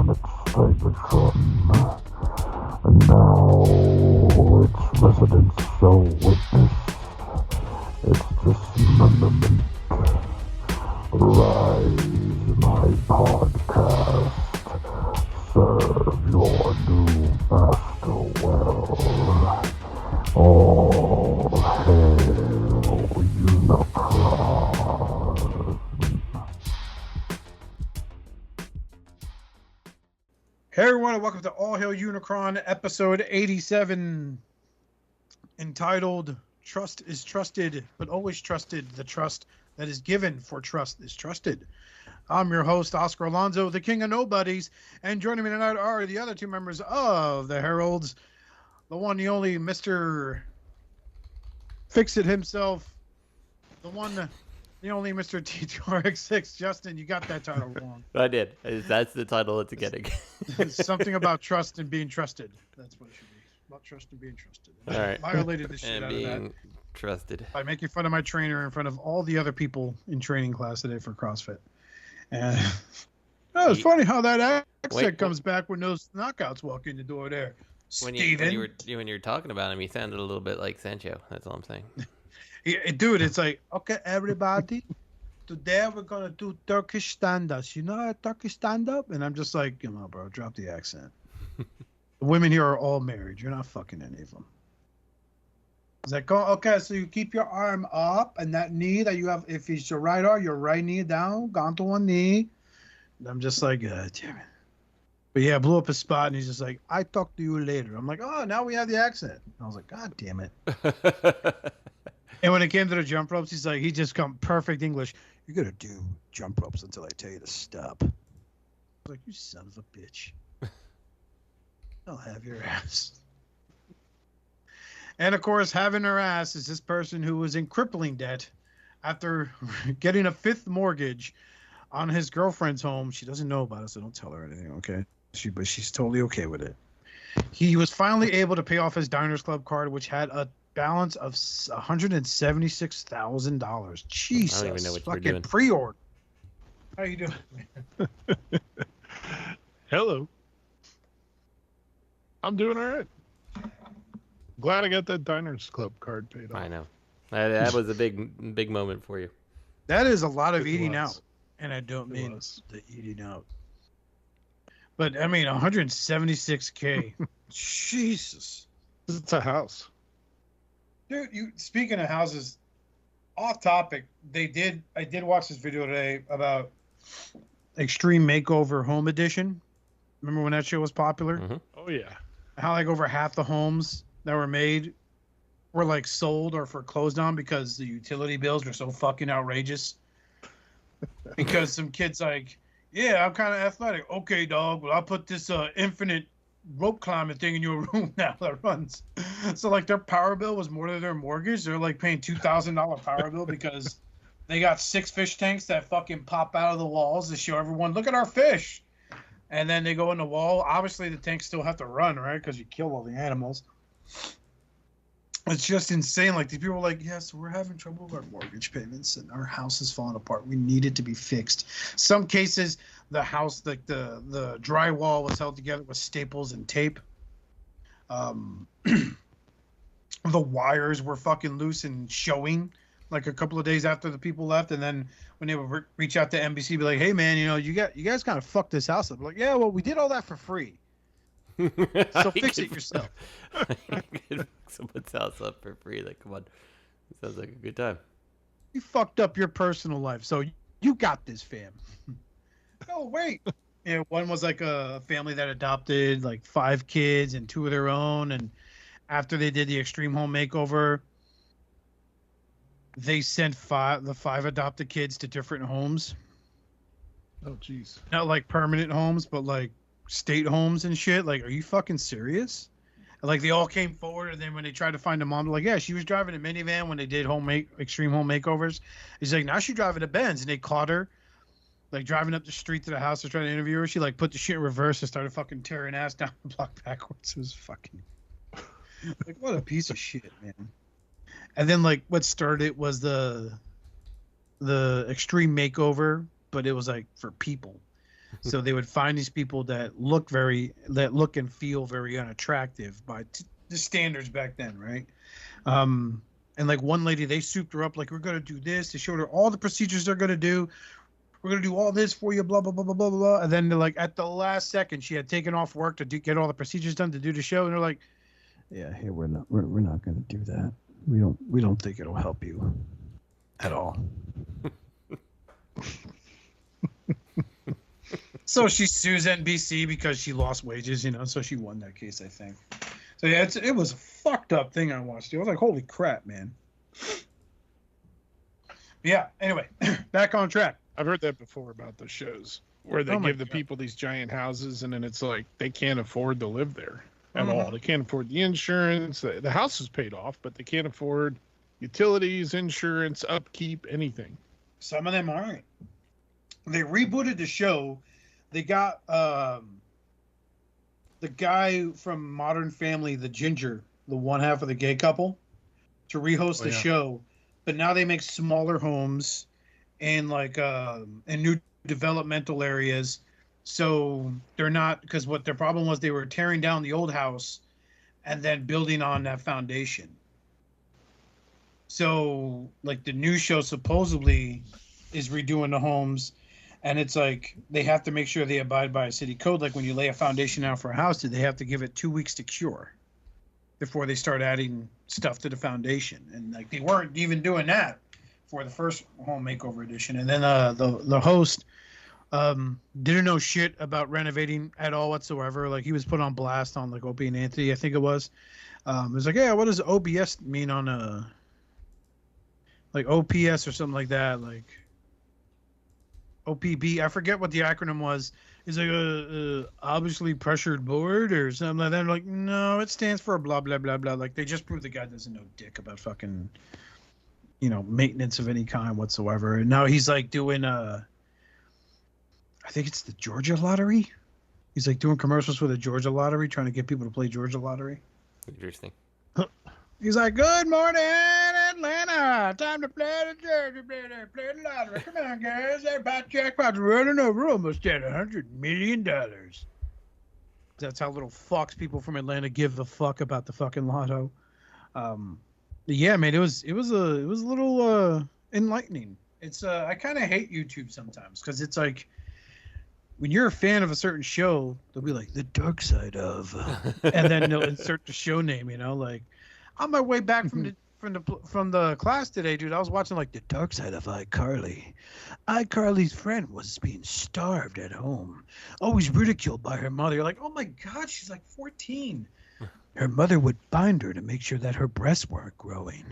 planet Cybertron, and now its residents shall witness its dismemberment. Rise, my podcast. Serve your new master well. All hail Unicron. Hey everyone, and welcome to All Hail Unicron, episode 87, entitled Trust is Trusted, but Always Trusted. The trust that is given for trust is trusted. I'm your host, Oscar Alonso, the king of nobodies, and joining me tonight are the other two members of the Heralds, the one, the only Mr. Fix-It himself, the one, the only Mr. TTRX6. Justin, you got that title wrong. I did. That's the title it's getting. Something about trust and being trusted. That's what it should be. About trust and being trusted. All right. Violated the shit And out of that. being trusted. By making fun of my trainer in front of all the other people in training class today for CrossFit. And it's funny how that accent comes back when those knockouts walk in the door there. When Steven. you were talking about him, he sounded a little bit like Sancho. That's all I'm saying. Dude, it's like, okay, everybody, today we're going to do Turkish stand-ups. You know a Turkish stand-up? And I'm just like, come on, bro, drop the accent. The women here are all married. You're not fucking any of them. It's like, oh, okay, so you keep your arm up and that knee that you have, if it's your right knee down, gone to one knee. And I'm just like, damn it. But yeah, blew up his spot and he's just like, I talk to you later. I'm like, oh, now we have the accent. I was like, God damn it. And when it came to the jump ropes, he's like, he just come perfect English. You're going to do jump ropes until I tell you to stop. I was like, you son of a bitch. I'll have your ass. And of course, having her ass is this person who was in crippling debt after getting a fifth mortgage on his girlfriend's home. She doesn't know about it, so don't tell her anything, okay? But she's totally okay with it. He was finally able to pay off his Diners Club card, which had a balance of $176,000. Jesus, I don't even know what fucking you're doing. pre-order. How you doing, man? Hello. I'm doing all right. Glad I got that Diners Club card paid off. I know. That was a big moment for you. That is a lot of It eating was. out, and I don't It mean was. the eating out. But I mean, 176K. Jesus, It's a house. dude. Speaking of houses, off topic. I did watch this video today about Extreme Makeover Home Edition. Remember when that show was popular? Mm-hmm. Oh, yeah. How like over half the homes that were made were like sold or foreclosed on because the utility bills were so fucking outrageous. Because some kid's like, yeah, I'm kind of athletic. Okay, dog. Well, I'll put this infinite rope climbing thing in your room now that runs. So like their power bill was more than their mortgage. They're like paying $2,000 power bill because they got 6 fish tanks that fucking pop out of the walls to show everyone, look at our fish. And then they go in the wall. Obviously, the tanks still have to run, right? Because you kill all the animals. It's just insane. Like, these people are like, yes, we're having trouble with our mortgage payments, and our house is falling apart. We need it to be fixed. Some cases, the house, like the drywall was held together with staples and tape. The wires were fucking loose and showing. Like a couple of days after the people left, and then when they would reach out to NBC, be like, "Hey, man, you guys kind of fucked this house up." Like, yeah, well, we did all that for free, so fix it yourself. You could fuck someone's house up for free. Like, come on. Sounds like a good time. You fucked up your personal life, so you got this, fam. Oh wait, yeah, one was like a family that adopted like 5 kids and 2 of their own, and after they did the Extreme Home Makeover, they sent the 5 adopted kids to different homes. Oh, jeez. Not like permanent homes, but like state homes and shit. Like, are you fucking serious? And like, they all came forward, and then when they tried to find a mom, they're like, yeah, she was driving a minivan when they did Extreme Home Makeovers. He's like, now she's driving a Benz, and they caught her like driving up the street to the house to try to interview her. She like put the shit in reverse and started fucking tearing ass down the block backwards. It was fucking like, what a piece of shit, man. And then like what started was the Extreme Makeover, but it was like for people. So they would find these people that look and feel very unattractive by the standards back then, right? And like one lady, they souped her up like, we're gonna do this. They showed her all the procedures they're gonna do. We're gonna do all this for you, blah blah blah blah blah blah. And then they're like, at the last second, she had taken off work to get all the procedures done to do the show, and they're like, yeah, here we're not gonna do that. We don't think it'll help you at all. So she sues NBC because she lost wages, so she won that case, I think. So yeah, it was a fucked up thing I watched. I was like, holy crap, man. Yeah, anyway, back on track. I've heard that before about the shows where they give the people these giant houses, and then it's like they can't afford to live there at all. They can't afford the insurance. The house is paid off, but they can't afford utilities, insurance, upkeep, anything. Some of them aren't. They rebooted the show. They got the guy from Modern Family, the Ginger, the one half of the gay couple, to rehost the show. But now they make smaller homes and like in new developmental areas. So they're not, because what their problem was, they were tearing down the old house and then building on that foundation. So like the new show supposedly is redoing the homes. And it's like they have to make sure they abide by a city code. Like when you lay a foundation out for a house, they have to give it 2 weeks to cure before they start adding stuff to the foundation. And like they weren't even doing that for the first home makeover edition. And then the host didn't know shit about renovating at all whatsoever. Like he was put on blast on like Opie and Anthony, I think it was. It was like, yeah, what does OBS mean on like OPS or something like that? Like OPB, I forget what the acronym was. Is like a obviously pressured board or something like that. I'm like, no, it stands for blah blah blah blah. Like they just proved the guy doesn't know dick about fucking, maintenance of any kind whatsoever. And now he's like doing I think it's the Georgia lottery. He's like doing commercials for the Georgia lottery, trying to get people to play Georgia lottery. Interesting. He's like, good morning, Atlanta. Time to play the Georgia, play the lottery. Come on, guys. That jackpot's running over almost at $100 million. That's how little fucks people from Atlanta give a fuck about the fucking lotto. Yeah, man, it was a little enlightening. It's I kind of hate YouTube sometimes because it's like when you're a fan of a certain show, they'll be like the dark side of, and then they'll insert the show name. Like. On my way back from the class today, dude, I was watching like the dark side of iCarly. iCarly's friend was being starved at home, always ridiculed by her mother. You're like, oh my God, she's like 14. Her mother would bind her to make sure that her breasts weren't growing,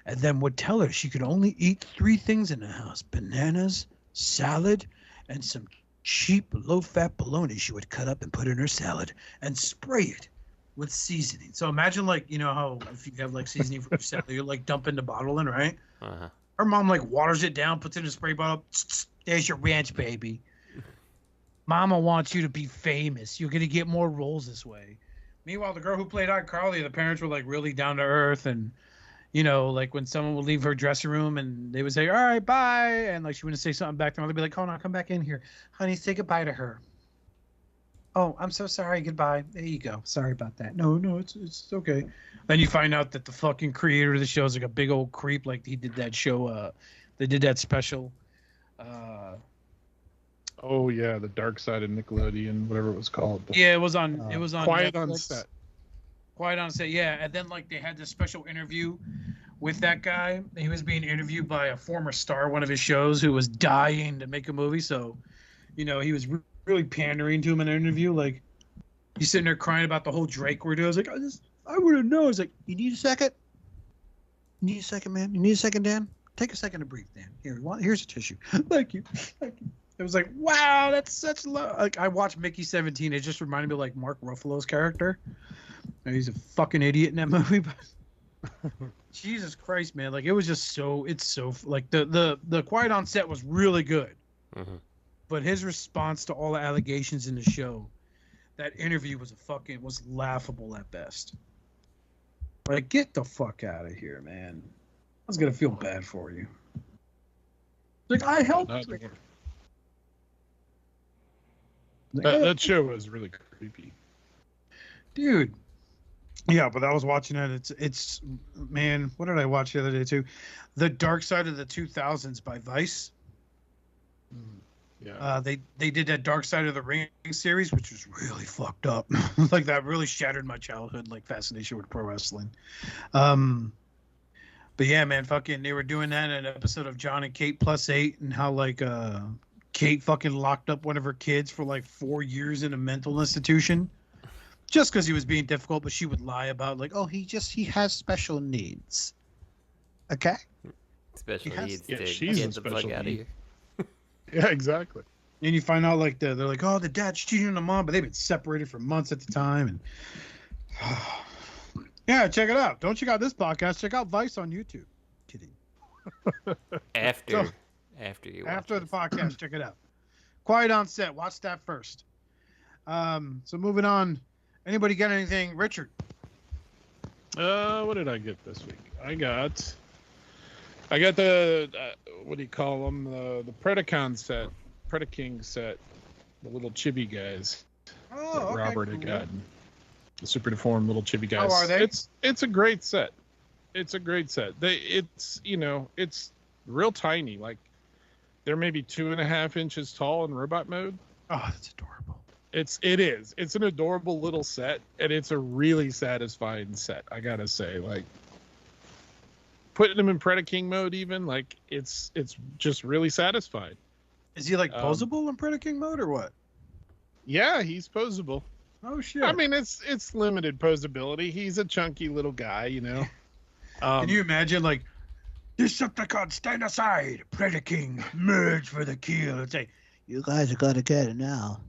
and then would tell her she could only eat 3 things in the house: bananas, salad, and some cheap low-fat bologna she would cut up and put in her salad and spray it with seasoning. So imagine like, how if you have like seasoning for your salad, you're like dumping the bottle in, right? Uh-huh. Her mom like waters it down, puts it in a spray bottle. There's your ranch, baby. Mama wants you to be famous. You're going to get more roles this way. Meanwhile, the girl who played iCarly, the parents were like really down to earth. And, like when someone would leave her dressing room and they would say, all right, bye. And like she wouldn't say something back to her. They'd be like, hold on, come back in here. Honey, say goodbye to her. Oh, I'm so sorry. Goodbye. There you go. Sorry about that. No, it's okay. Then you find out that the fucking creator of the show is like a big old creep. Like he did that show. They did that special. Oh yeah, the Dark Side of Nickelodeon, whatever it was called. Yeah, it was on. It was on. Quiet Netflix. on Set. Quiet on Set. Yeah, and then like they had this special interview with that guy. He was being interviewed by a former star, one of his shows, who was dying to make a movie. So, he was really pandering to him in an interview. Like he's sitting there crying about the whole Drake word. I was like, I wouldn't know. I was like, you need a second? You need a second, man? You need a second, Dan? Take a second to breathe, Dan. Here's a tissue. Thank you. It was like, wow, that's such love. Like I watched Mickey 17. It just reminded me of like Mark Ruffalo's character. He's a fucking idiot in that movie, but Jesus Christ, man. Like it was just it's so like the Quiet on Set was really good. Mm-hmm. But his response to all the allegations in the show, that interview was laughable at best. Like, get the fuck out of here, man. I was gonna feel bad for you. Like, I helped. That show was really creepy. Dude. Yeah, but I was watching it. It's man, what did I watch the other day too? The Dark Side of the 2000s by Vice. Yeah. They did that Dark Side of the Ring series, which was really fucked up. Like that really shattered my childhood like fascination with pro wrestling. But yeah, man, fucking they were doing that in an episode of John and Kate Plus 8 and how like Kate fucking locked up one of her kids for like 4 years in a mental institution. Just because he was being difficult, but she would lie about like, oh, he has special needs. Okay. Special needs. Yeah, to she's get a the fuck special out of need. here. Yeah, exactly. And you find out like they're like, oh, the dad's cheating on the mom, but they've been separated for months at the time. And yeah, check it out. Don't check out this podcast. Check out Vice on YouTube. Kidding. After you watch After the this. podcast, check it out. Quiet on Set. Watch that first. So moving on. Anybody got anything, Richard? What did I get this week? I got the what do you call them? The Predacon set, Predaking set, the little chibi guys. Oh, that okay, Robert cool. had gotten. The super deformed little chibi guys. How are they? It's a great set. It's a great set. It's real tiny. Like they're maybe 2.5 inches tall in robot mode. Oh, that's adorable. It is. It's an adorable little set, and it's a really satisfying set. I gotta say, like putting them in Predaking mode, even like it's just really satisfying. Is he like posable in Predaking mode or what? Yeah, he's posable. Oh shit! I mean, it's limited posability. He's a chunky little guy, you know. Can you imagine like Decepticons stand aside, Predaking merge for the kill? It's like you guys are gonna get it now.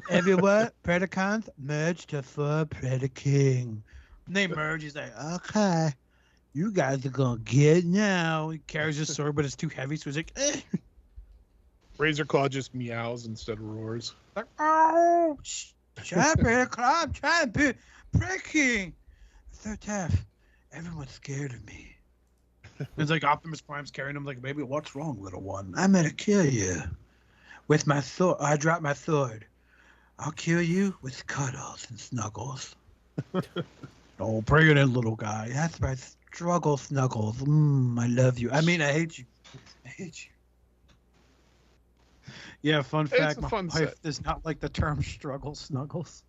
Everyone, Predacons merge to form Predaking. And they merge. He's like, okay, you guys are gonna get it now. He carries his sword, but it's too heavy, so he's like, eh. Razor Claw just meows instead of roars. Like, oh, shut up, Predacon. I'm trying to be Predaking. So tough. Everyone's scared of me. It's like Optimus Prime's carrying him like, baby, what's wrong, little one? I'm gonna kill you with my sword. I dropped my sword. I'll kill you with cuddles and snuggles. Oh, bring it in, little guy. That's my struggle snuggles. I love you. I mean, I hate you. I hate you. Yeah, fun fact. It's a fun my wife set. does not like the term struggle snuggles.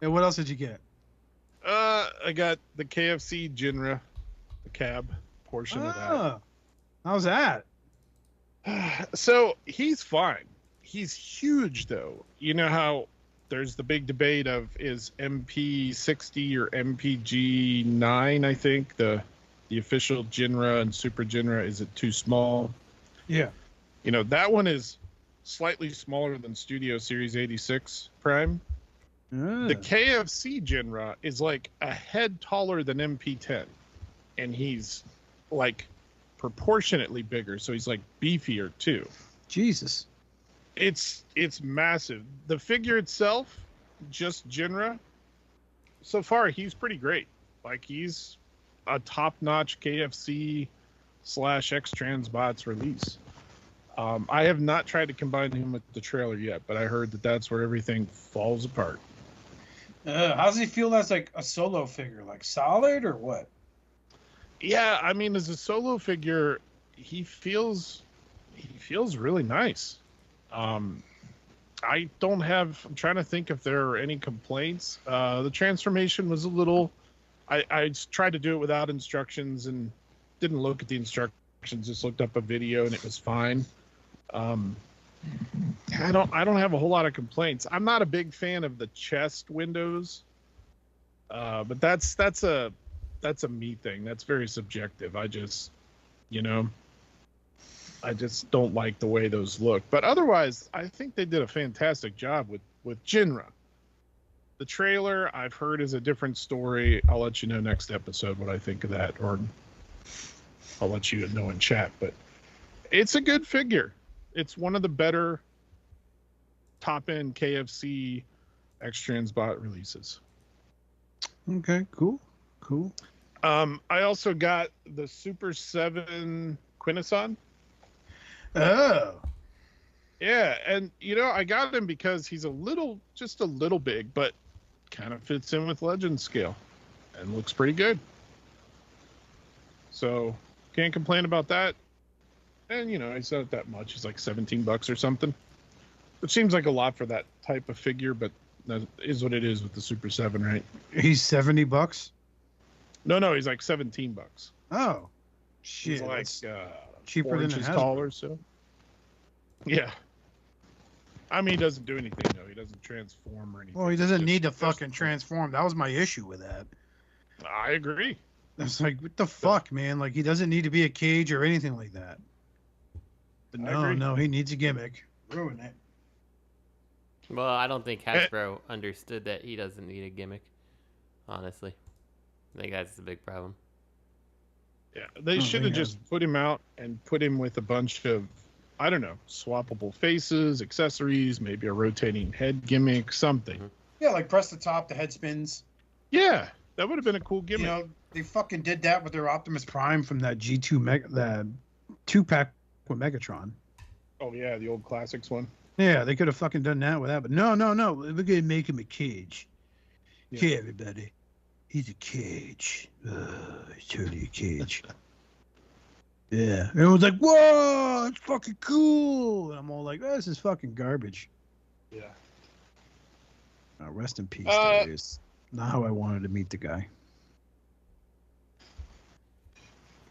And what else did you get? I got the KFC Jinra, the cab portion of that. How's that? So he's fine. He's huge though. You know how there's the big debate of is MP60 or MPG9, I think, the official Jinra and Super Jinra, is it too small? Yeah. You know, that one is slightly smaller than Studio Series 86 Prime. The KFC Jinra is like a head taller than MP10, and he's like proportionately bigger, so he's like beefier too. Jesus. It's massive. The figure itself, just Jinra, so far he's pretty great. Like he's a top-notch KFC / X-Transbots release. I have not tried to combine him with the trailer yet, but I heard that that's where everything falls apart. How does he feel as like a solo figure? Like solid or what? Yeah, I mean, as a solo figure, he feels really nice. I'm trying to think if there are any complaints. The transformation was a little, I tried to do it without instructions and didn't look at the instructions, just looked up a video and it was fine. I don't have a whole lot of complaints. I'm not a big fan of the chest windows. But that's a me thing. That's very subjective. I just don't like the way those look. But otherwise, I think they did a fantastic job with Jinra. The trailer, I've heard, is a different story. I'll let you know next episode what I think of that, or I'll let you know in chat. But it's a good figure. It's one of the better top-end KFC X-Transbot releases. Okay, cool. I also got the Super 7 Quintesson. Oh. Yeah, and I got him because he's just a little big, but kind of fits in with Legend scale and looks pretty good. So can't complain about that. And he's not that much. He's like $17 or something, which seems like a lot for that type of figure, but that is what it is with the Super 7, right? He's $70? No, he's like $17. Oh, shit! He's like that's cheaper 4 than inches it tall or so. Yeah. I mean, he doesn't do anything, though. He doesn't transform or anything. Well, he doesn't need to fucking transform. That was my issue with that. I agree. It's like, what the fuck, man? Like, he doesn't need to be a cage or anything like that. But no, he needs a gimmick. Ruin it. Well, I don't think Hasbro understood that he doesn't need a gimmick. Honestly, I think that's the big problem. Yeah, they should have just put him out and put him with a bunch of, I don't know, swappable faces, accessories, maybe a rotating head gimmick, something. Yeah, like press the top, the head spins. Yeah, that would have been a cool gimmick. They fucking did that with their Optimus Prime from that G2 that 2-pack with Megatron. Oh yeah, the old classics one. Yeah, they could have fucking done that with that, but no. We're gonna make him a cage. Yeah, everybody. He's a cage. He's totally a cage. Yeah. And everyone's like, whoa, it's fucking cool. And I'm all like, oh, this is fucking garbage. Yeah. Rest in peace, Darius. Not how I wanted to meet the guy.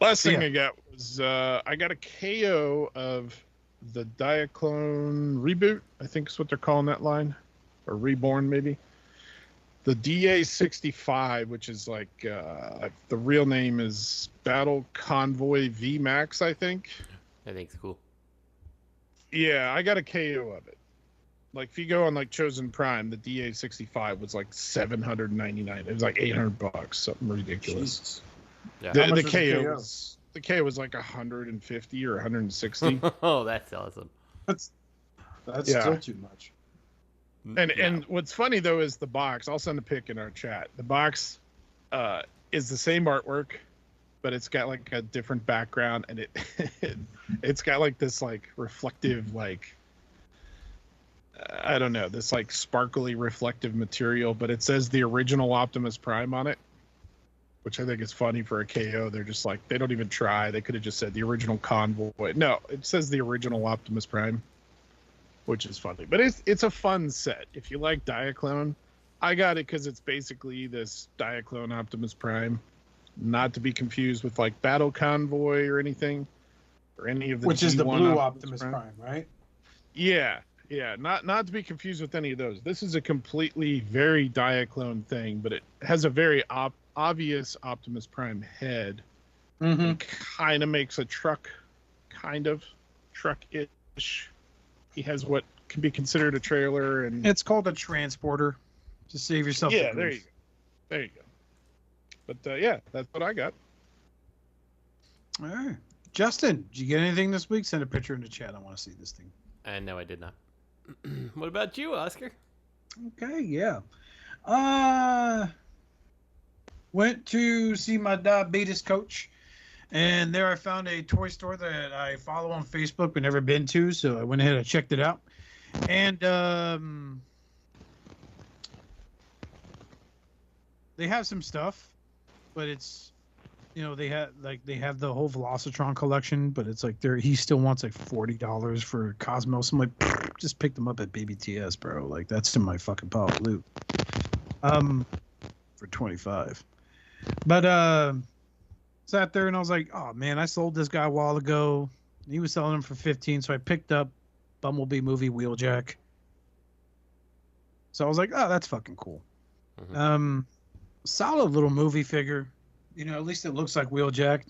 Last thing I got was I got a KO of the Diaclone reboot, I think is what they're calling that line. Or Reborn, maybe. The DA-65, which is like the real name is Battle Convoy VMAX, I think. I think it's cool. Yeah, I got a KO of it. Like if you go on like Chosen Prime, the DA-65 was like $799. It was like $800, something ridiculous. Jesus. Yeah. The KO was like 150 or 160. Oh, that's awesome. That's still too much. And what's funny though is the box. I'll send a pic in our chat. The box is the same artwork, but it's got like a different background, and it's got like this like reflective like I don't know, this like sparkly reflective material, but it says the original Optimus Prime on it, which I think is funny for a KO. They're just like, they don't even try. They could have just said the original Convoy. No, it says the original Optimus Prime, which is funny. But it's a fun set. If you like Diaclone, I got it because it's basically this Diaclone Optimus Prime, not to be confused with like Battle Convoy or anything, or any of the Which is the G1 blue Optimus Prime, right? Yeah, not to be confused with any of those. This is a completely very Diaclone thing, but it has a very obvious Optimus Prime head. Mm-hmm. It kind of makes a truck-ish. He has what can be considered a trailer, and It's called a transporter. Just save yourself. yeah, there you go. But that's what I got. All right, Justin, did you get anything this week? Send a picture in the chat. I want to see this thing. No, I did not. What about you, Oscar? Okay, yeah. Went to see my diabetes coach, and there I found a toy store that I follow on Facebook but never been to, so I went ahead and checked it out. And they have some stuff, but it's, they have the whole Velocitron collection, but it's like he still wants like $40 for Cosmos. I'm like, just pick them up at BBTS, bro. Like that's in my fucking pile of loot. For $25. But sat there and I was like, oh man, I sold this guy a while ago. He was selling them for $15, so I picked up Bumblebee movie Wheeljack. So I was like, oh, that's fucking cool. Mm-hmm. Solid little movie figure. At least it looks like Wheeljack,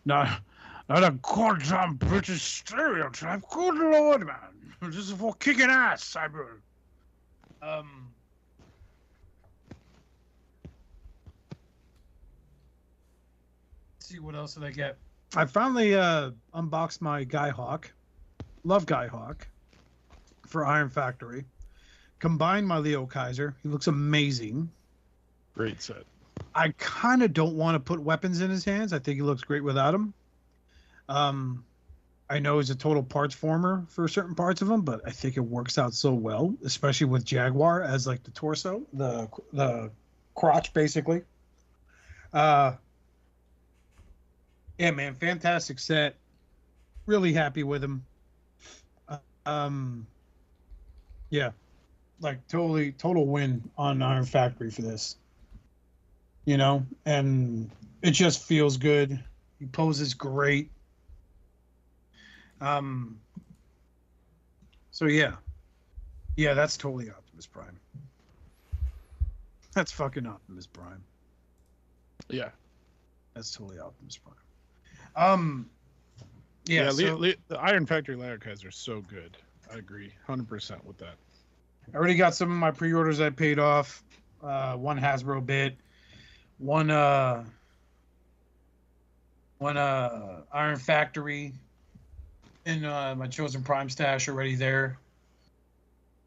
not a goddamn British stereotype. Good lord, man, this is for kicking ass, Cyber. Let's see, what else did I get? I finally unboxed my Guy Hawk. Love Guy Hawk for Iron Factory. Combined my Leo Kaiser. He looks amazing. Great set. I kind of don't want to put weapons in his hands. I think he looks great without them. I know is a total parts former for certain parts of them, but I think it works out so well, especially with Jaguar as like the torso, the crotch basically. Yeah, man, fantastic set. Really happy with him. Um, yeah, like total win on Iron Factory for this. You know, and it just feels good. He poses great. So yeah, that's totally Optimus Prime. That's fucking Optimus Prime. Yeah, that's totally Optimus Prime. The Iron Factory ladder guys are so good. I agree 100% with that. I already got some of my pre-orders I paid off. One Hasbro bit, one Iron Factory in my Chosen Prime stash already there.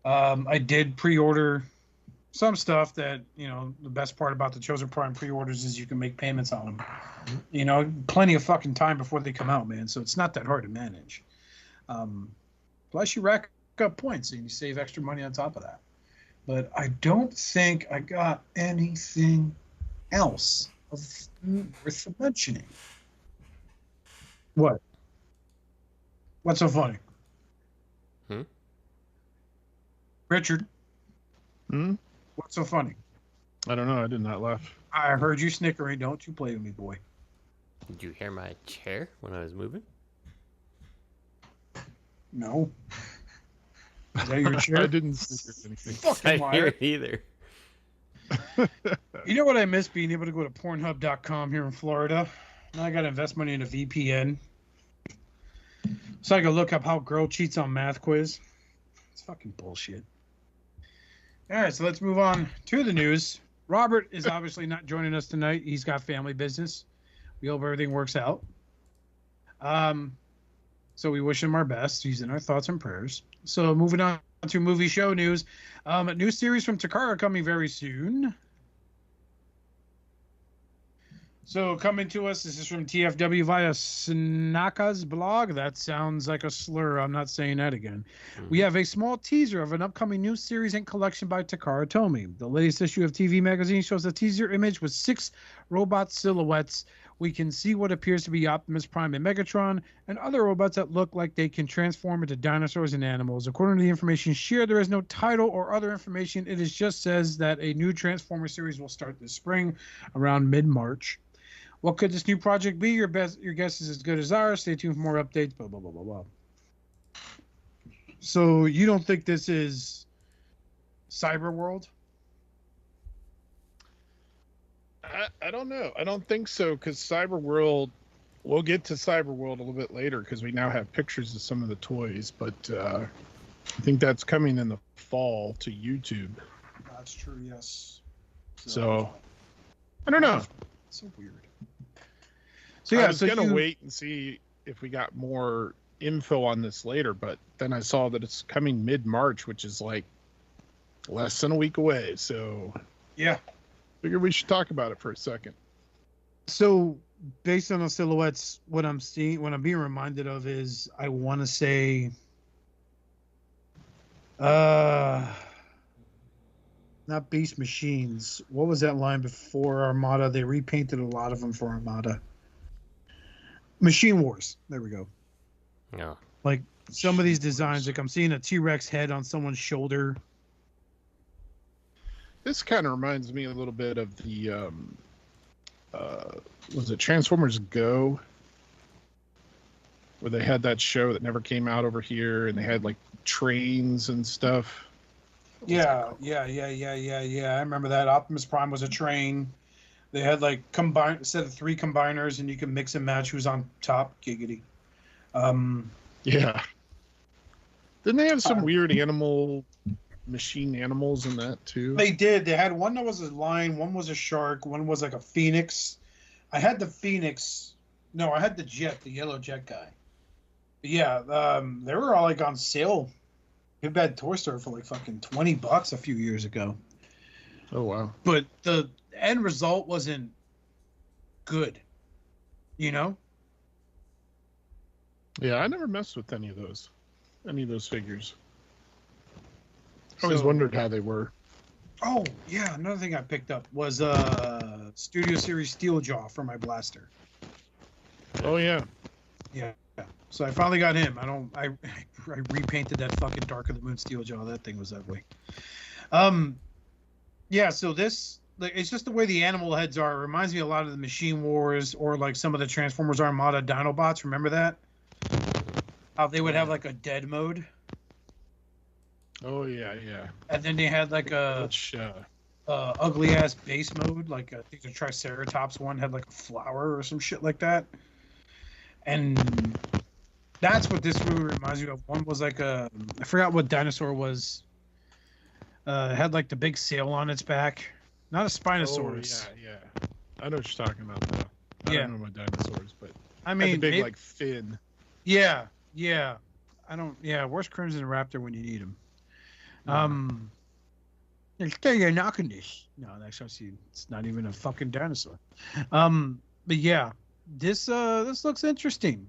I did pre-order some stuff that, you know, the best part about the Chosen Prime pre-orders is you can make payments on them. You know, plenty of fucking time before they come out, man. So it's not that hard to manage. Plus you rack up points and you save extra money on top of that. But I don't think I got anything else worth mentioning. What? What's so funny? Richard? What's so funny? I don't know. I did not laugh. I heard you snickering. Don't you play with me, boy. Did you hear my chair when I was moving? No. Is that your chair? I didn't snicker anything. Fucking I hear liar. it either. You know what I miss? Being able to go to Pornhub.com here in Florida. Now I got to invest money in a VPN. So I can look up how girl cheats on math quiz. It's fucking bullshit. All right, so let's move on to the news. Robert is obviously not joining us tonight. He's got family business. We hope everything works out. So we wish him our best. He's in our thoughts and prayers. So moving on to movie show news. A new series from Takara coming very soon. So coming to us, this is from TFW via Snaka's blog. That sounds like a slur. I'm not saying that again. We have a small teaser of an upcoming new series and collection by Takara Tomy. The latest issue of TV Magazine shows a teaser image with 6 robot silhouettes. We can see what appears to be Optimus Prime and Megatron, and other robots that look like they can transform into dinosaurs and animals. According to the information shared, there is no title or other information. It just says that a new Transformer series will start this spring, around mid-March. What could this new project be? Your guess is as good as ours. Stay tuned for more updates. Blah, blah, blah, blah, blah. So you don't think this is Cyberworld? I don't know. I don't think so, because Cyberworld, we'll get to Cyberworld a little bit later because we now have pictures of some of the toys, but I think that's coming in the fall to YouTube. That's true, yes. So I don't know. It's so weird. So yeah, I was gonna wait and see if we got more info on this later, but then I saw that it's coming mid-March, which is like less than a week away. So yeah, figured we should talk about it for a second. So based on the silhouettes, what I'm being reminded of is, I want to say, not Beast Machines. What was that line before Armada? They repainted a lot of them for Armada. Machine Wars. There we go. No. Like some of these designs, like I'm seeing a T-Rex head on someone's shoulder. This kind of reminds me a little bit of the, was it Transformers Go? Where they had that show that never came out over here, and they had like trains and stuff. Yeah. I remember that. Optimus Prime was a train. They had like set of 3 combiners, and you can mix and match who's on top. Giggity. Yeah. Didn't they have some weird machine animals in that too? They did. They had one that was a lion, one was a shark, one was like a phoenix. I had the phoenix. No, I had the jet, the yellow jet guy. But yeah, they were all like on sale. Big Bad Toy Store for like fucking $20 a few years ago. Oh wow! But the end result wasn't good. You know. Yeah, I never messed with any of those figures. I always wondered how they were. Oh yeah, another thing I picked up was Studio Series Steeljaw for my blaster. Oh yeah. Yeah. So I finally got him. I repainted that fucking Dark of the Moon Steeljaw. That thing was ugly. Yeah. So this, like, it's just the way the animal heads are. It reminds me a lot of the Machine Wars or like some of the Transformers Armada Dinobots. Remember that? How they would have like a dead mode. Oh yeah, yeah. And then they had like a Which, ugly ass base mode. Like I think the Triceratops one had like a flower or some shit like that. And that's what this movie reminds me of. One was like I forgot what dinosaur was. It had like the big sail on its back. Not a Spinosaurus. Oh, yeah. I know what you're talking about though. I don't know my dinosaurs, but I mean, had the big like fin. Yeah. Where's Crimson Raptor when you need him? You're knocking this. No, actually, it's not even a fucking dinosaur. But yeah, this looks interesting.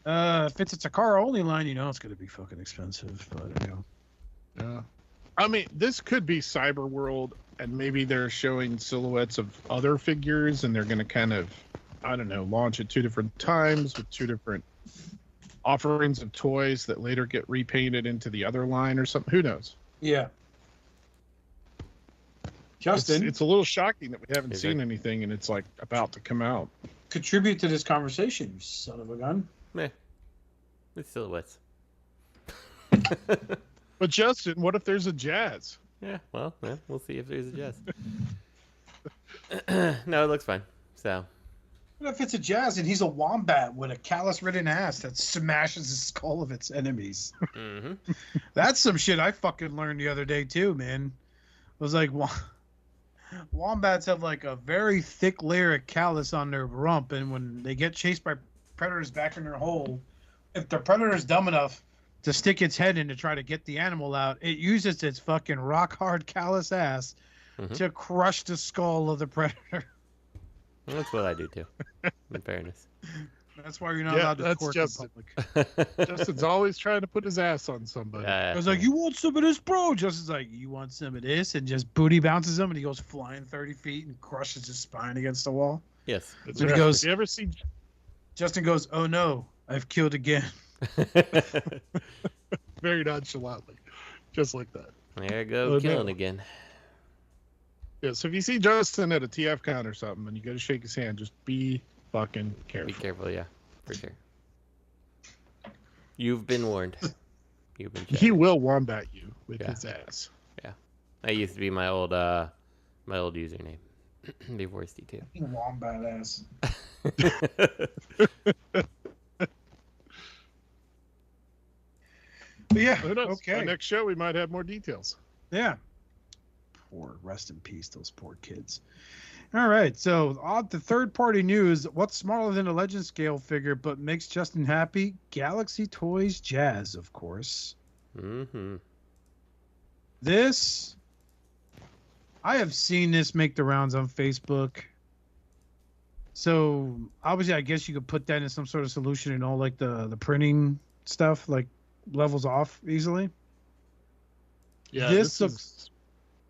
If it's a Takara only line, you know it's gonna be fucking expensive. But you know. Yeah. I mean, this could be Cyberworld, and maybe they're showing silhouettes of other figures, and they're gonna kind of, I don't know, launch at 2 different times with 2 different offerings of toys that later get repainted into the other line or something. Who knows? Yeah. Justin, it's a little shocking that we haven't seen anything, and it's like about to come out. Contribute to this conversation, you son of a gun. Meh. It's silhouettes. But Justin, what if there's a Jazz? Yeah, well, we'll see if there's a Jazz. No, it looks fine. So. What if it's a Jazz and he's a wombat with a callus-ridden ass that smashes the skull of its enemies? Mm-hmm. That's some shit I fucking learned the other day too, man. It was like wombats have like a very thick layer of callus on their rump, and when they get chased by predators back in their hole, if the predator's dumb enough to stick its head in to try to get the animal out, it uses its fucking rock hard callus ass to crush the skull of the predator. That's what I do too, in fairness. That's why you're not allowed to twerk in public. Justin's always trying to put his ass on somebody. I was like, you want some of this, bro? Justin's like, you want some of this? And just booty bounces him, and he goes flying 30 feet and crushes his spine against the wall. Yes. That's And right. he goes, you ever see... Justin goes, oh no, I've killed again. Very nonchalantly. Just like that. There you go, killing again. Yeah, so if you see Justin at a TFCon or something and you go to shake his hand, just be fucking careful. Be careful, yeah, for sure. You've been warned. You've been checked. He will wombat you with his ass. Yeah, that used to be my old username before ST2. Wombat ass. But yeah, okay. Our next show, we might have more details. Yeah. Poor, rest in peace, those poor kids. All right, so on to third-party news. What's smaller than a Legend scale figure but makes Justin happy? Galaxy Toys Jazz, of course. Mm-hmm. This, I have seen this make the rounds on Facebook. So obviously, I guess you could put that in some sort of solution and all like the printing stuff, like levels off easily. Yeah, this looks is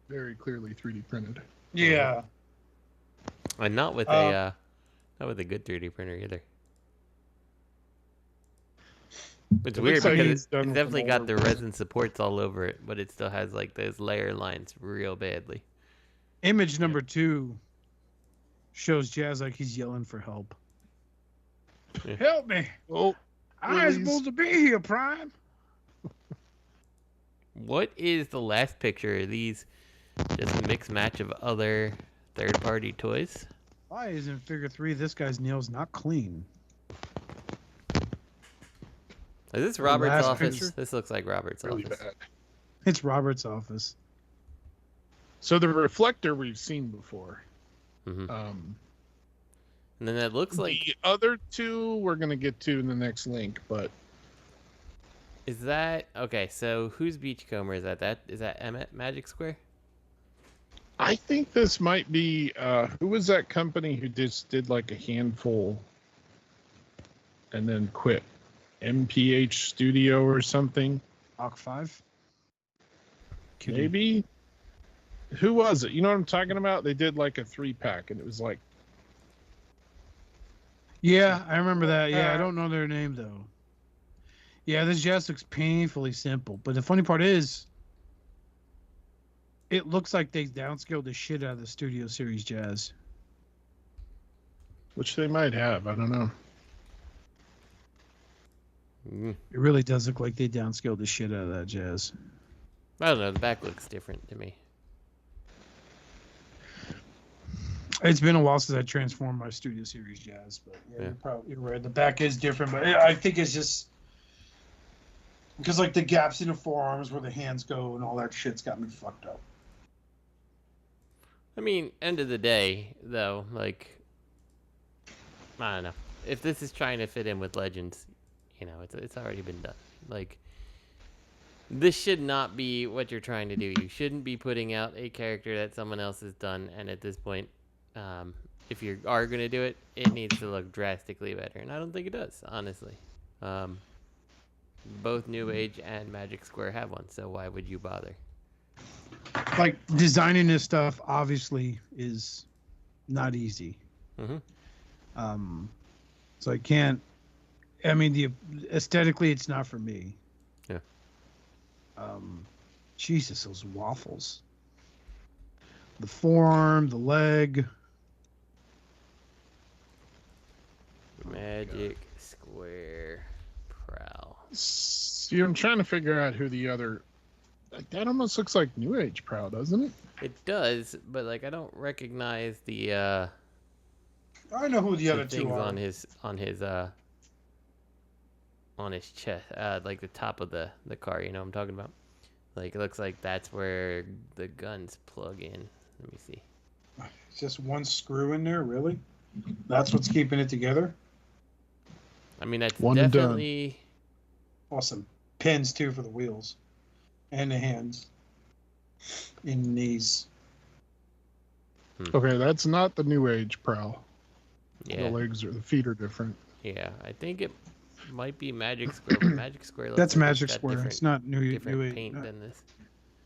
very clearly 3D printed. Yeah. And not with a good 3D printer either. It's weird like because it's done with definitely the got the mold. resin supports all over it, but it still has like those layer lines real badly. Image number 2 shows Jazz like he's yelling for help. Yeah. Help me! Oh, I ain't supposed to be here, Prime. What is the last picture? Are these just a mixed match of other third-party toys? Why isn't figure 3 this guy's nails not clean? Is this Robert's last office? picture? This looks like Robert's really office. bad. It's Robert's office. So the reflector we've seen before. Mm-hmm. And then it looks like... The other 2 we're going to get to in the next link, but... Is that... Okay, so whose Beachcomber is that? Is that Emmett Magic Square? I think this might be... who was that company who just did like a handful and then quit. MPH Studio or something. Mach 5? Maybe. Who was it? You know what I'm talking about? They did like a 3-pack, and it was like. Yeah, I remember that. Yeah, I don't know their name though. Yeah, this jazz looks painfully simple. But the funny part is, it looks like they downscaled the shit out of the Studio Series jazz. Which they might have. I don't know. It really does look like they downscaled the shit out of that jazz. I don't know. The back looks different to me. It's been a while since I transformed my Studio Series jazz, but yeah, you're right. The back is different, but I think it's just because like the gaps in the forearms where the hands go and all that shit's got me fucked up. I mean, end of the day, though, like, I don't know. If this is trying to fit in with Legends, you know, it's already been done. Like, this should not be what you're trying to do. You shouldn't be putting out a character that someone else has done, and at this point, if you are going to do it, it needs to look drastically better, and I don't think it does, honestly. Both New Age and Magic Square have one, so why would you bother? Like, designing this stuff obviously is not easy. So I can't. I mean, aesthetically, it's not for me. Yeah. Jesus, those waffles. The forearm, the leg. Magic Square Prowl. See, I'm trying to figure out who the other. Like, that almost looks like New Age Prowl, doesn't it? It does, but like I don't recognize the. I know who the other two things are. on his chest, like the top of the car. You know what I'm talking about? Like it looks like that's where the guns plug in. Let me see. It's just one screw in there, really? That's what's keeping it together? I mean, that's One definitely. Awesome. Pins, too, for the wheels. And the hands. And knees. Okay, that's not the New Age Prowl. Yeah. The feet are different. Yeah, I think it might be Magic Square. But Magic Square. That's like Magic Square. It's not New different Age. paint than this.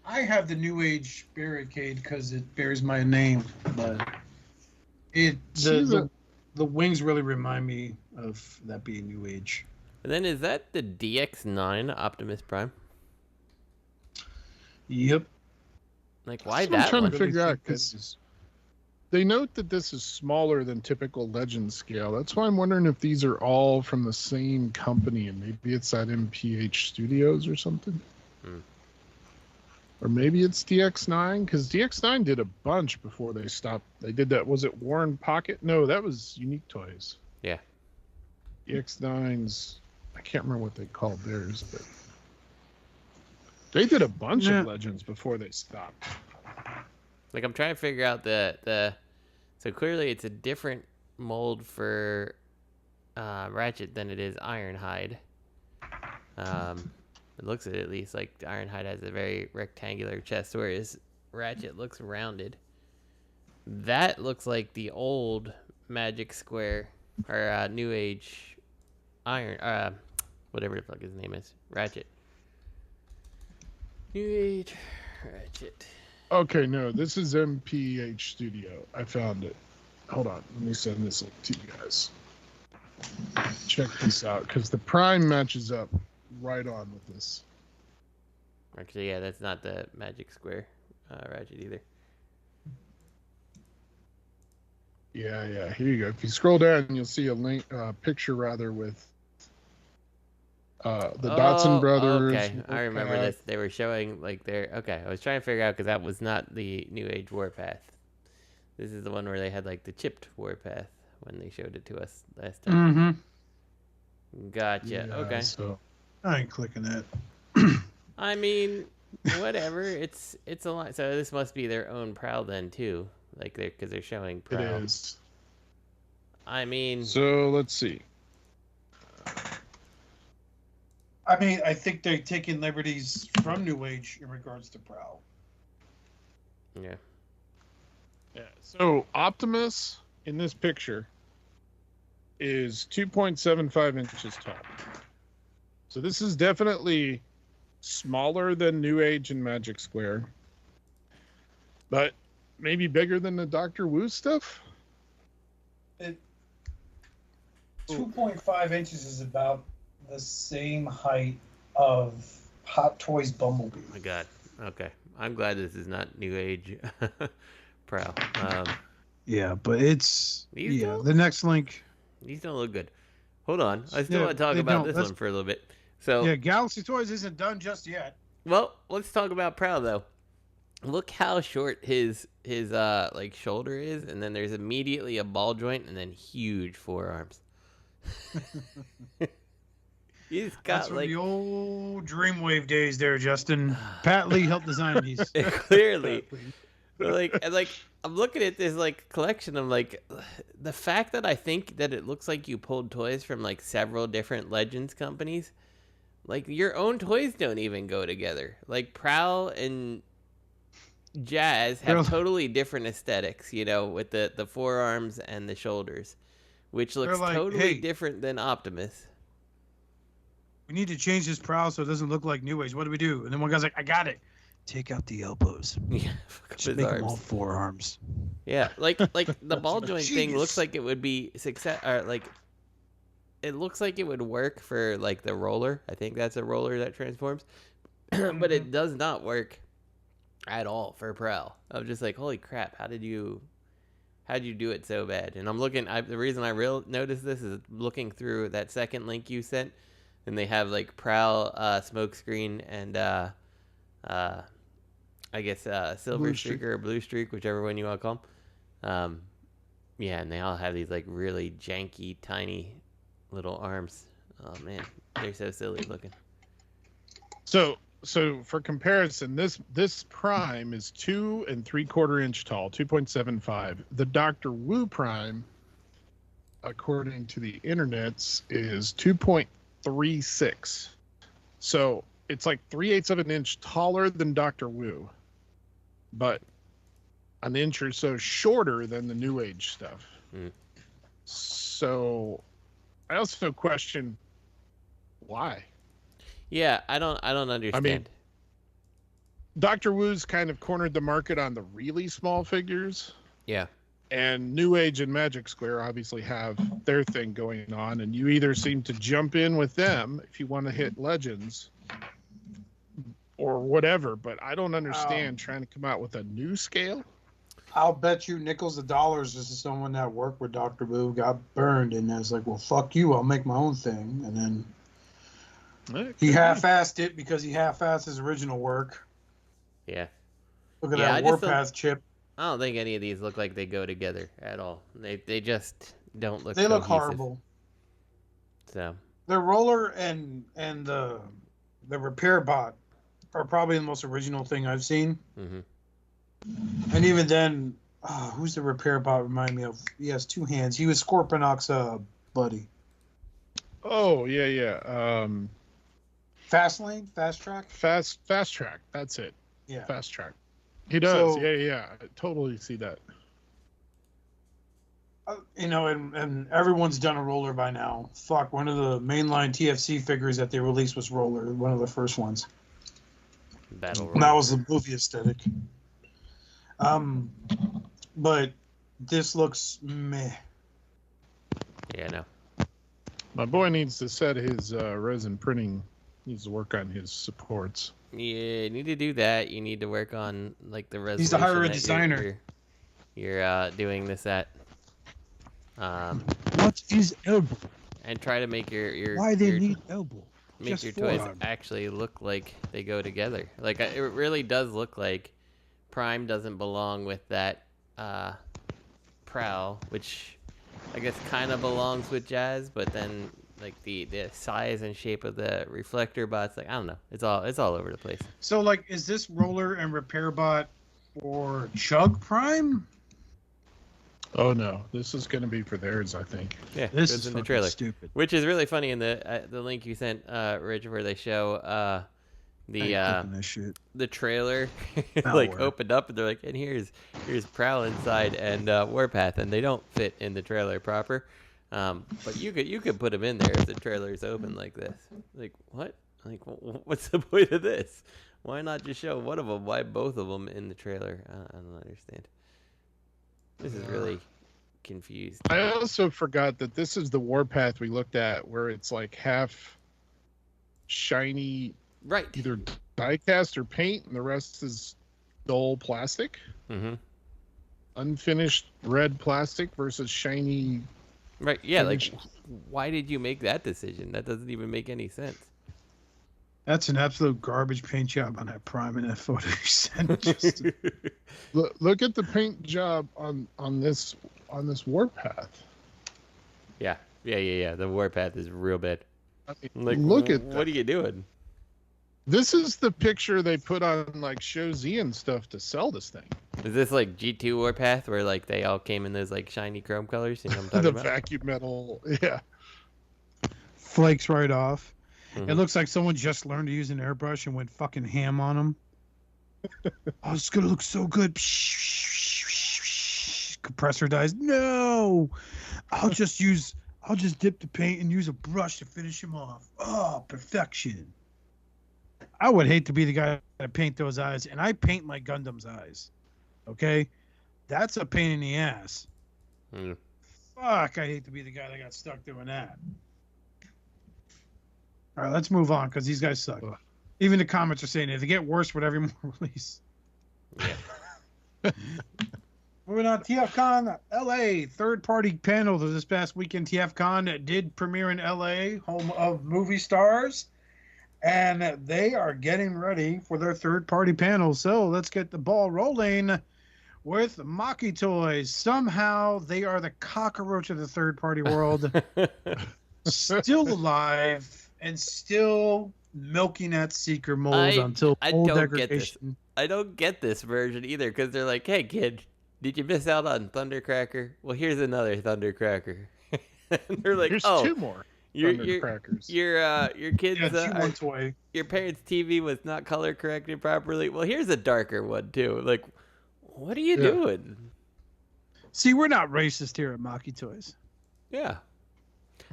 I have the New Age barricade because it bears my name, but the wings really remind me of that being New Age. And then is that the DX9 Optimus Prime? Yep. Like why That's what I'm that trying one? to figure out, because they note that this is smaller than typical Legend scale. That's why I'm wondering if these are all from the same company, and maybe it's at MPH Studios or something. Or maybe it's DX9, because DX9 did a bunch before they stopped. They did that. Was it Warren Pocket? No, that was Unique Toys. Yeah. DX9's, I can't remember what they called theirs, but they did a bunch of Legends before they stopped. Like I'm trying to figure out the so clearly it's a different mold for Ratchet than it is Ironhide. It looks at least like Ironhide has a very rectangular chest, whereas Ratchet looks rounded. That looks like the old Magic Square or New Age Iron, whatever the fuck his name is, Ratchet. New Age Ratchet. Okay, no, this is MPH Studio. I found it. Hold on, let me send this link to you guys. Check this out, because the Prime matches up right on with this. Actually, yeah, that's not the Magic Square Ratchet either. Yeah, here you go. If you scroll down, you'll see a link, picture rather, with the Dotson brothers. Okay, I remember this. They were showing like their. Okay, I was trying to figure out because that was not the New Age Warpath. This is the one where they had like the chipped Warpath when they showed it to us last time. Gotcha. Yeah, okay. So I ain't clicking that. I mean, whatever. It's a lot. So this must be their own Prowl then too, like because they're showing Prowl. it is. I mean. So let's see. I mean, I think they're taking liberties from New Age in regards to Prowl. Yeah. Yeah. So Optimus in this picture is 2.75 inches tall. So this is definitely smaller than New Age and Magic Square, but maybe bigger than the Dr. Wu stuff. 2.5 inches is about the same height of Hot Toys Bumblebee. Oh my God. Okay. I'm glad this is not New Age Prowl. Yeah, but it's the next link. These don't look good. Hold on. I still want to talk about this one for a little bit. So yeah, Galaxy Toys isn't done just yet. Well, let's talk about Prowl though. Look how short his like shoulder is, and then there's immediately a ball joint, and then huge forearms. He's got That's from like the old Dreamwave days there, Justin. Pat Lee helped design these. Clearly. like I'm looking at this like collection. I'm like, the fact that I think that it looks like you pulled toys from like several different Legends companies, like your own toys don't even go together. Like Prowl and Jazz have totally different aesthetics, you know, with the forearms and the shoulders, which looks like, totally different than Optimus. We need to change this Prowl so it doesn't look like New Age. What do we do? And then one guy's like, I got it. Take out the elbows. Yeah, just make them all forearms. Yeah, like the ball joint thing looks like it would be success, or like it looks like it would work for like the roller. I think that's a roller that transforms, but it does not work at all for Prowl. I'm just like, holy crap! How'd you do it so bad? And I'm looking. The reason I noticed this is looking through that second link you sent, and they have like Prowl, Smokescreen, and I guess Silver Streak or Blue Streak, whichever one you want to call them. Yeah, and they all have these like really janky, tiny little arms. Oh man, they're so silly looking. So for comparison, this Prime is 2 3/4 inch tall, 2.75. The Dr. Wu Prime, according to the internets, is 2.36. So it's like 3/8 of an inch taller than Dr. Wu, but an inch or so shorter than the New Age stuff. So I also question why. Yeah, I don't understand. I mean, Dr. Wu's kind of cornered the market on the really small figures. Yeah. And New Age and Magic Square obviously have their thing going on, and you either seem to jump in with them if you want to hit Legends or whatever, but I don't understand trying to come out with a new scale. I'll bet you nickels of dollars this is someone that worked with Dr. Wu, got burned, and was like, well, fuck you, I'll make my own thing. And then he half-assed it because he half-assed his original work. Yeah. Look at that Warpath chip. I don't think any of these look like they go together at all. They just don't look. They look horrible. So the roller and the repair bot are probably the most original thing I've seen. Mm-hmm. And even then, who's the repair bot remind me of? He has two hands. He was Scorponok's buddy. Oh yeah. Fast Lane, Fast Track. Fast Track. That's it. Yeah. Fast Track. He does. Yeah. I totally see that. You know, and everyone's done a roller by now. Fuck, one of the mainline TFC figures that they released was Roller, one of the first ones. Battle Roller. And that was the movie aesthetic. But this looks meh. Yeah, no. My boy needs to set his resin printing. Needs to work on his supports. Yeah, you need to do that. You need to work on like the resolution. He's to hire a designer. You're doing this at. What is elbow? And try to make your Why they need elbow? Make Just your toys forearm. actually look like they go together. Like it really does look like Prime doesn't belong with that Prowl, which I guess kind of belongs with Jazz, but then like the size and shape of the reflector bots, like I don't know, it's all over the place. So like, is this roller and repair bot for Chug Prime? Oh no, this is going to be for theirs, I think. Yeah, This it's is in the fucking trailer, stupid. which is really funny in the link you sent, Rich, where they show the trailer like opened up and they're like, and here's Prowl inside and Warpath, and they don't fit in the trailer proper. But you could put them in there if the trailer's open like this. Like what? Like what's the point of this? Why not just show one of them? Why both of them in the trailer? I don't understand. This is really confused. I also forgot that this is the warpath we looked at, where it's like half shiny, Right. either die-cast or paint, and the rest is dull plastic. Mm-hmm. Unfinished red plastic versus shiny. Right. Yeah. finished. Like, why did you make that decision? That doesn't even make any sense. That's an absolute garbage paint job on that Prime and that photo you sent. Just, Look at the paint job on this warpath. Yeah. The warpath is real bad. I mean, Like, look at what are you doing? This is the picture they put on like Show Z and stuff to sell this thing. Is this like G2 warpath where like they all came in those like shiny chrome colors? You know what I'm talking The about? vacuum metal, yeah. flakes right off. Mhm. It looks like someone just learned to use an airbrush and went fucking ham on them. Oh, it's gonna look so good. Compressor dies. No, I'll just dip the paint and use a brush to finish him off. Oh, perfection. I would hate to be the guy that paint those eyes, and I paint my Gundam's eyes. Okay, that's a pain in the ass. Mm. Fuck, I hate to be the guy that got stuck doing that. All right, let's move on because these guys suck. Even the comments are saying it. They get worse with every more release. Yeah. Moving on, TFCon LA, third-party panel of this past weekend. TFCon did premiere in LA, home of movie stars, and they are getting ready for their third-party panel. So let's get the ball rolling with Maki Toys. Somehow they are the cockroach of the third-party world, still alive and still milking that seeker mold until full don't get this. degradation. I don't get this version either because they're like, hey, kid, did you miss out on Thundercracker? Well, here's another Thundercracker. And they're like, Here's oh, two more your Thundercrackers. your kids, Yeah, G1 toy. your parents' TV was not color corrected properly. Well, here's a darker one too. Like, what are you doing? See, we're not racist here at Maki Toys. Yeah.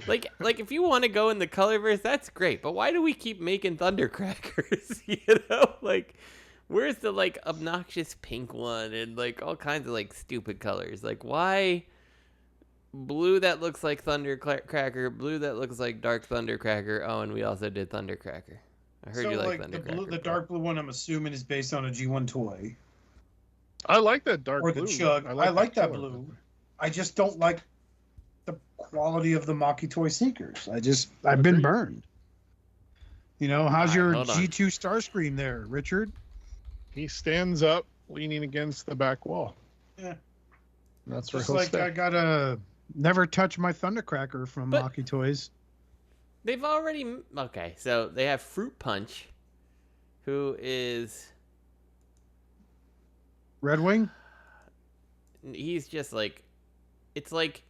Like if you want to go in the colorverse, that's great. But why do we keep making Thundercrackers? You know, like, where's the like obnoxious pink one and like all kinds of like stupid colors? Like, why blue that looks like Thundercracker, blue that looks like Dark Thundercracker? Oh, and we also did Thundercracker. I heard So, you like the Thundercracker. the dark blue one, I'm assuming, is based on a G1 toy. I like that dark Or blue. the Chug. I like that color. blue. I just don't like the quality of the Maki Toy Seekers. I've been burned. You know, how's your hold on. G2 Starscream there, Richard? He stands up, leaning against the back wall. Yeah. And that's where Just he'll like stay. I gotta never touch my Thundercracker from But- Maki Toys. They've already okay. So they have Fruit Punch, who is Red Wing? he's just like, it's like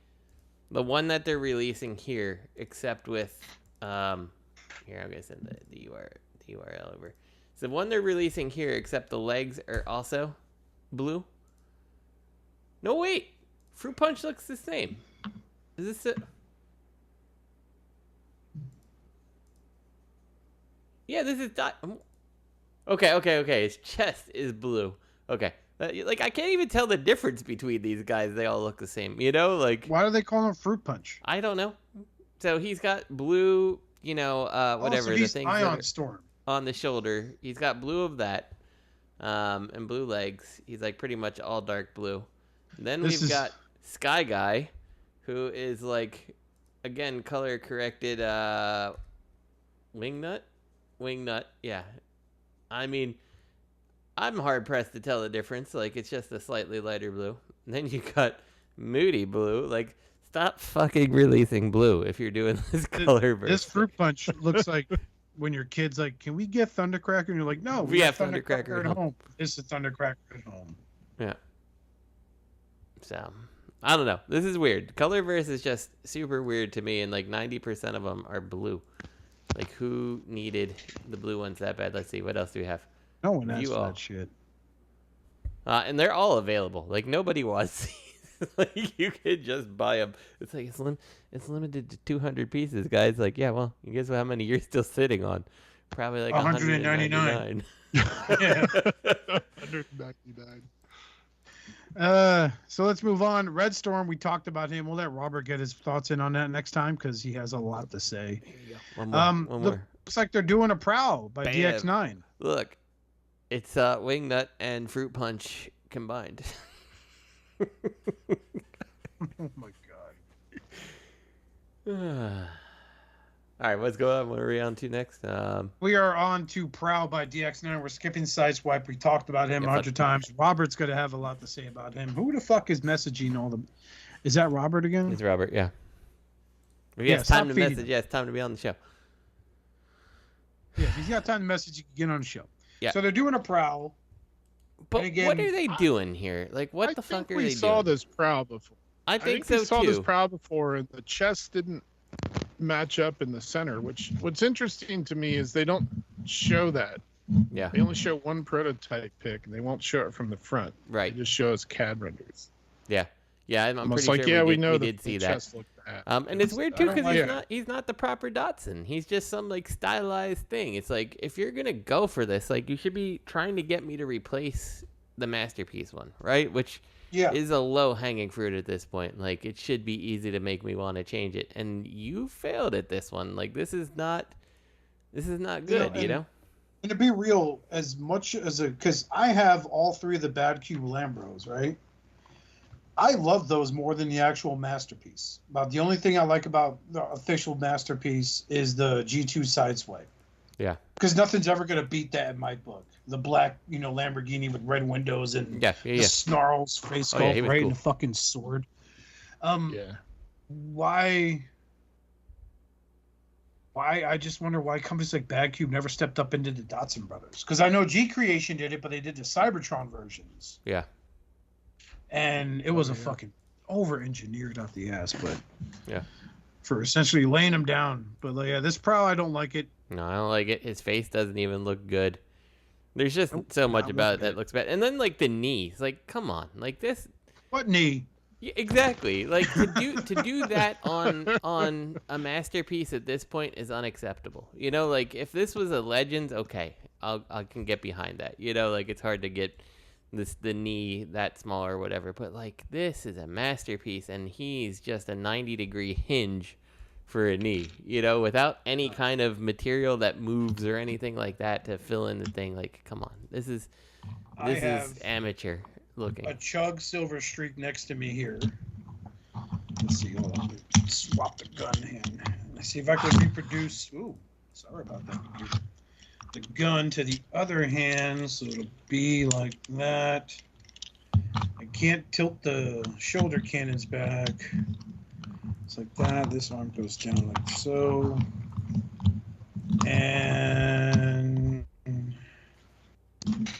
the one that they're releasing here, except with here I'm gonna send the URL over. So the one they're releasing here, except the legs are also blue. No wait, Fruit Punch looks the same. Is this it? Yeah, this is okay. His chest is blue. Okay. Like, I can't even tell the difference between these guys. They all look the same, you know? Like, Why do they call him Fruit Punch? I don't know. So he's got blue, you know, whatever, so the he's things Ion that are Storm. on the shoulder. He's got blue of that, and blue legs. He's like pretty much all dark blue. Then This we've is- got Sky Guy, who is like, again, color corrected, Wingnut, yeah. I mean, I'm hard pressed to tell the difference. Like, it's just a slightly lighter blue. And then you got Moody Blue. Like, stop fucking releasing blue if you're doing this color version. This Fruit Punch looks like when your kid's like, "Can we get Thundercracker?" And you're like, "No, We got have Thundercracker at home." This is Thundercracker at home. Yeah. So, I don't know. This is weird. Colorverse is just super weird to me, and like 90% of them are blue. Like, who needed the blue ones that bad? Let's see. What else do we have? No one asked You for all. that shit. And they're all available. Like, nobody wants Like you could just buy them. It's like it's limited to 200 pieces, guys. Like, yeah, well, you guess how many you're still sitting on? Probably like 199. Yeah. 199. So let's move on. Red Storm, we talked about him. We'll let Robert get his thoughts in on that next time because he has a lot to say. One more. Looks like they're doing a Prowl by Bam. DX9. Look, it's Wingnut and Fruit Punch combined. Oh my god. All right, let's go on. What are we on to next? We are on to Prowl by DX9. We're skipping Sideswipe. We talked about him 100 times. Robert's going to have a lot to say about him. Who the fuck is messaging all the... Is that Robert again? It's Robert, yeah. If he has time to message, yeah, it's time to be on the show. Yeah, if he's got time to message, you can get on the show. Yeah. So they're doing a Prowl. But again, what are they doing here? Like, what the fuck are they doing? We saw this Prowl before. I think so, we saw too. this Prowl before, and the chest didn't match up in the center, what's interesting to me is they don't show that. Yeah. They only show one prototype pic, and they won't show it from the front. Right. They just show us CAD renders. Yeah. Yeah, I'm Almost pretty like, sure yeah, we know did see the that. chest looked bad. And it's weird too because like he's not the proper Dotson. He's just some like stylized thing. It's like if you're gonna go for this, like you should be trying to get me to replace the masterpiece one, right? Which is a low hanging fruit at this point. Like it should be easy to make me want to change it, and you failed at this one. Like this is not good, you know. And to be real, as much as because I have all three of the Bad Cube Lambros, right? I love those more than the actual masterpiece. About the only thing I like about the official masterpiece is the G2 Sideswipe. Yeah. Because nothing's ever gonna beat that in my book. The black, Lamborghini with red windows and the snarls face sculpt right in the fucking sword. Why? I just wonder why companies like Bad Cube never stepped up into the Dotson brothers. Because I know G Creation did it, but they did the Cybertron versions. Yeah. And it was a fucking over-engineered out the ass, but yeah, for essentially laying him down. But this Prowl, I don't like it. No, I don't like it. His face doesn't even look good. There's just so much about it that looks bad. And then like the knees, like come on, like this. What knee? Yeah, exactly. Like to do that on a masterpiece at this point is unacceptable. You know, like if this was a Legends, okay, I can get behind that. You know, like it's hard to get the knee that small or whatever, but like this is a masterpiece, and he's just a 90-degree hinge for a knee. You know, without any kind of material that moves or anything like that to fill in the thing. Like, come on, this is amateur looking. A Chug Silver Streak next to me here. Let's see. Hold on. Swap the gun hand. Let's see if I can reproduce. Ooh, sorry about that. The gun to the other hand, so it'll be like that. I can't tilt the shoulder cannons back. It's like that. This arm goes down like so. And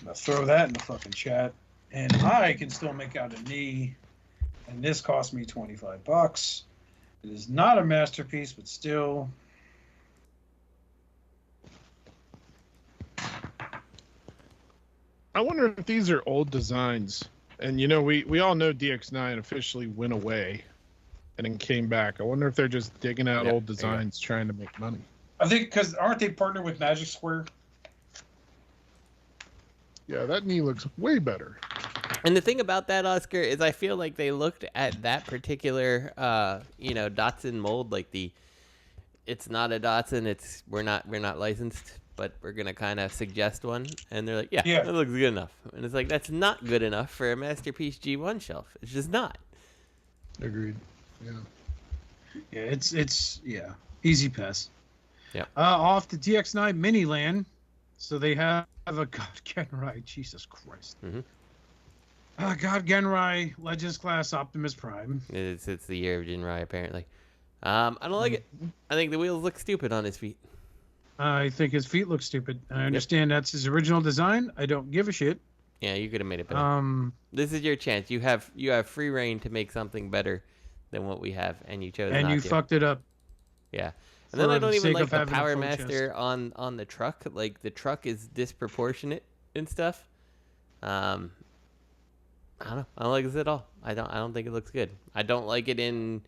I'll throw that in the fucking chat. And I can still make out a knee. And this cost me $25. It is not a masterpiece, but still. I wonder if these are old designs. And, we all know DX9 officially went away and then came back. I wonder if they're just digging out old designs trying to make money. I think because aren't they partnered with Magic Square? Yeah, that knee looks way better. And the thing about that, Oscar, is I feel like they looked at that particular, Dotson mold, like it's not a Dotson, we're not licensed, but we're gonna kind of suggest one, and they're like, yeah, that looks good enough, and it's like that's not good enough for a Masterpiece G1 shelf. It's just not. Agreed. Yeah. Yeah, it's easy pass. Yeah. Off to DX9 Miniland, so they have a God Genrai, Jesus Christ. Mm-hmm. God Genrai Legends Class Optimus Prime. It's the year of Jinrai, apparently. I don't like it. I think the wheels look stupid on his feet. I think his feet look stupid. I understand that's his original design. I don't give a shit. Yeah, you could have made it better. This is your chance. You have free reign to make something better than what we have, and you chose not to. And you fucked it up. Yeah. And then I don't even like the Power Master on the truck. Like, the truck is disproportionate and stuff. I don't know. I don't like this at all. I don't think it looks good. I don't like it in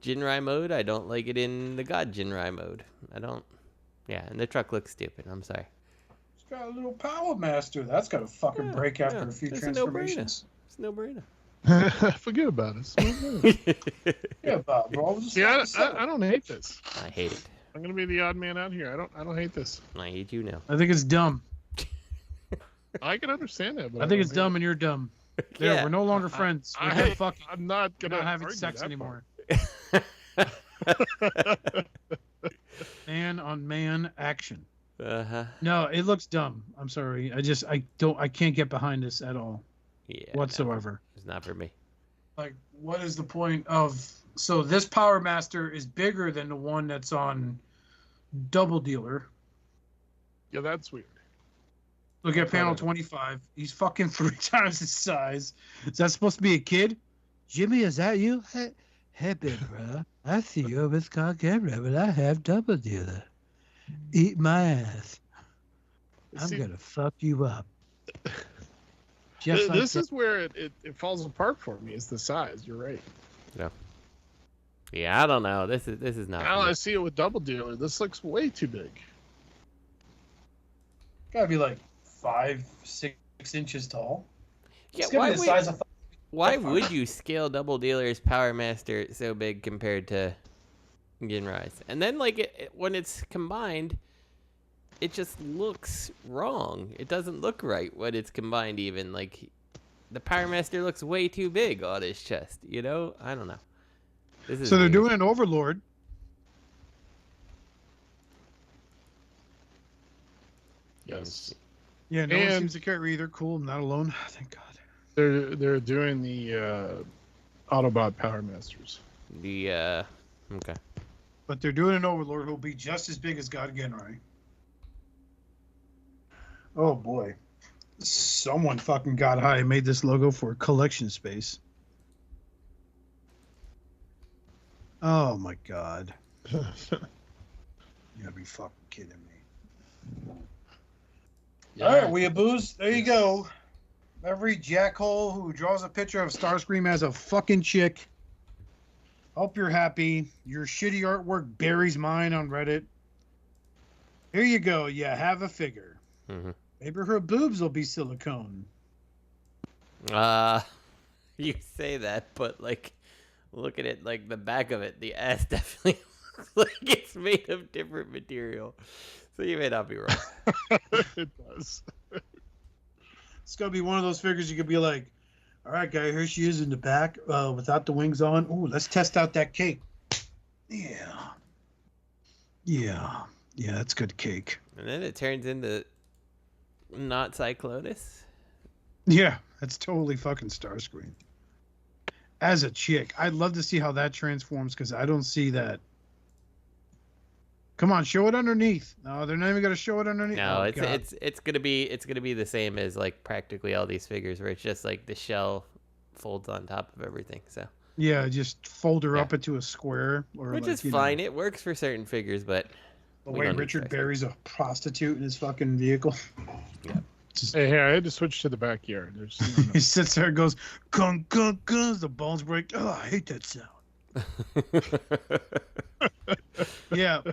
Jinrai mode. I don't like it in the God Jinrai mode. I don't. Yeah, and the truck looks stupid. I'm sorry. It's got a little Power Master. That's got to fucking break after a few it's transformations. It's a no-brainer. Forget about it. Yeah, Bob, bro. Yeah, I don't hate this. I hate it. I'm gonna be the odd man out here. I don't hate this. I hate you now. I think it's dumb. I can understand that, but I think it's dumb and you're dumb. There, Yeah. we're no longer friends. We're not fucking. I'm not We're gonna not having argue sex that anymore. Man on man action. Uh-huh. No, it looks dumb. I'm sorry. I can't get behind this at all. Yeah. Whatsoever. No, it's not for me. Like, what is the point of? So this Power Master is bigger than the one that's on Double Dealer. Yeah, that's weird. Look at panel 25. He's fucking 3 times his size. Is that supposed to be a kid? Jimmy, is that you? Hey, big bro. I see you with car camera, but I have Double Dealer. Eat my ass. I'm See, gonna fuck you up. Just this is where it falls apart for me. Is the size? You're right. Yeah, I don't know. This is not. Now for me. I see it with Double Dealer. This looks way too big. gotta be like 5-6 inches tall. Yeah, It's gonna be the size of. why would you scale Double Dealer's Power Master so big compared to Ginrai's? And then, like, when it's combined, it just looks wrong. It doesn't look right when it's combined even. Like, the Power Master looks way too big on his chest, you know? I don't know. This is So they're weird. doing an Overlord. Yes. Yeah, no one And- seems to care either. Cool, I'm not alone. Thank God. They're doing the Autobot Power Masters. The, okay. But they're doing an Overlord who'll be just as big as God Genrai. Oh boy. Someone fucking got high and made this logo for collection space. Oh my God. You gotta be fucking kidding me. All right, weeaboos. There you go. Every jackhole who draws a picture of Starscream as a fucking chick. Hope you're happy. Your shitty artwork buries mine on Reddit. Here you go. You have a figure. Mm-hmm. Maybe her boobs will be silicone. You say that, but, like, look at it, like, the back of it. The ass definitely looks like it's made of different material. So you may not be wrong. It does. It's gonna be one of those figures you could be like, all right, guy, here she is in the back without the wings on. Ooh, let's test out that cake. Yeah, that's good cake. And then it turns into not Cyclonus. Yeah, that's totally fucking Starscream. As a chick, I'd love to see how that transforms because I don't see that. Come on, show it underneath. No, they're not even gonna show it underneath. No, Oh, it's God. it's gonna be the same as, like, practically all these figures, where it's just like the shell folds on top of everything. So Yeah, just fold her Yeah. up into a square, or which like, is you know, fine. It works for certain figures, but the we way don't need Richard sex. buries a prostitute in his fucking vehicle. Hey, I had to switch to the backyard. There's He sits there and goes, "Gung gung gung." The bones break. Oh, I hate that sound.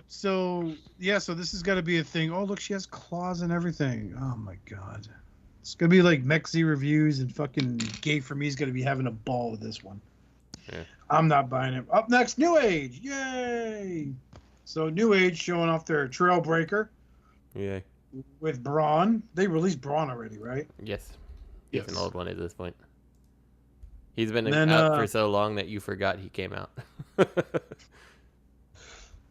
So this has got to be a thing. Oh, look, she has claws and everything. Oh my God, it's gonna be like Mexi reviews, and fucking Gay for Me is gonna be having a ball with this one. Yeah. I'm not buying it. Up next, New Age, yay! So New Age showing off their Trailbreaker yeah. with Brawn. They released Brawn already, right? Yes. Yes. He's an old one at this point. He's been Then, out for so long that you forgot he came out.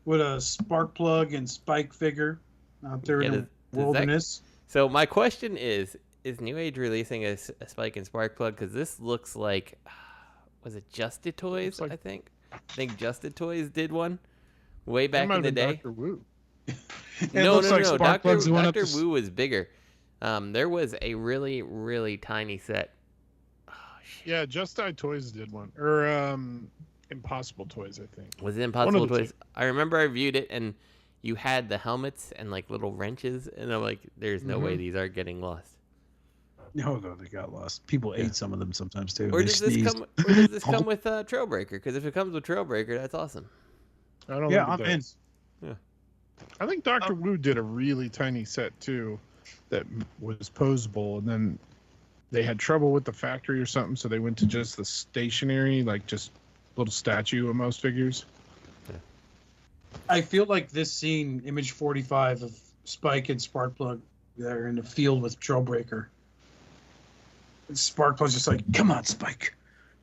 With a Sparkplug and Spike figure out there Yeah, in the does that- wilderness. So my question is New Age releasing a Spike and Sparkplug? Because this looks like, was it Justed Toys? Looks like- I think Justed Toys did one way That back might in the have been day. Dr. Wu. No. looks like Sparkplug's the one Dr. at the- Wu was bigger. There was a really, really tiny set. Oh, shit. Yeah, Just Die Toys did one. Or Impossible Toys, I think. Was it Impossible of the Toys? I remember I reviewed it, and you had the helmets and, like, little wrenches, and I'm like, there's no way these are getting lost. No, they got lost. People ate some of them sometimes too. Or They does this sneezed. come? Or does this come with Trailbreaker? Because if it comes with Trailbreaker, that's awesome. I don't Yeah, think I'm it in. does. I think Dr. Wu did a really tiny set too that was posable, and then they had trouble with the factory or something, so they went to just the stationary, like just little statue almost figures. I feel like this scene, image 45 of Spike and Sparkplug, they're in the field with Trailbreaker. And Sparkplug's just like, come on, Spike.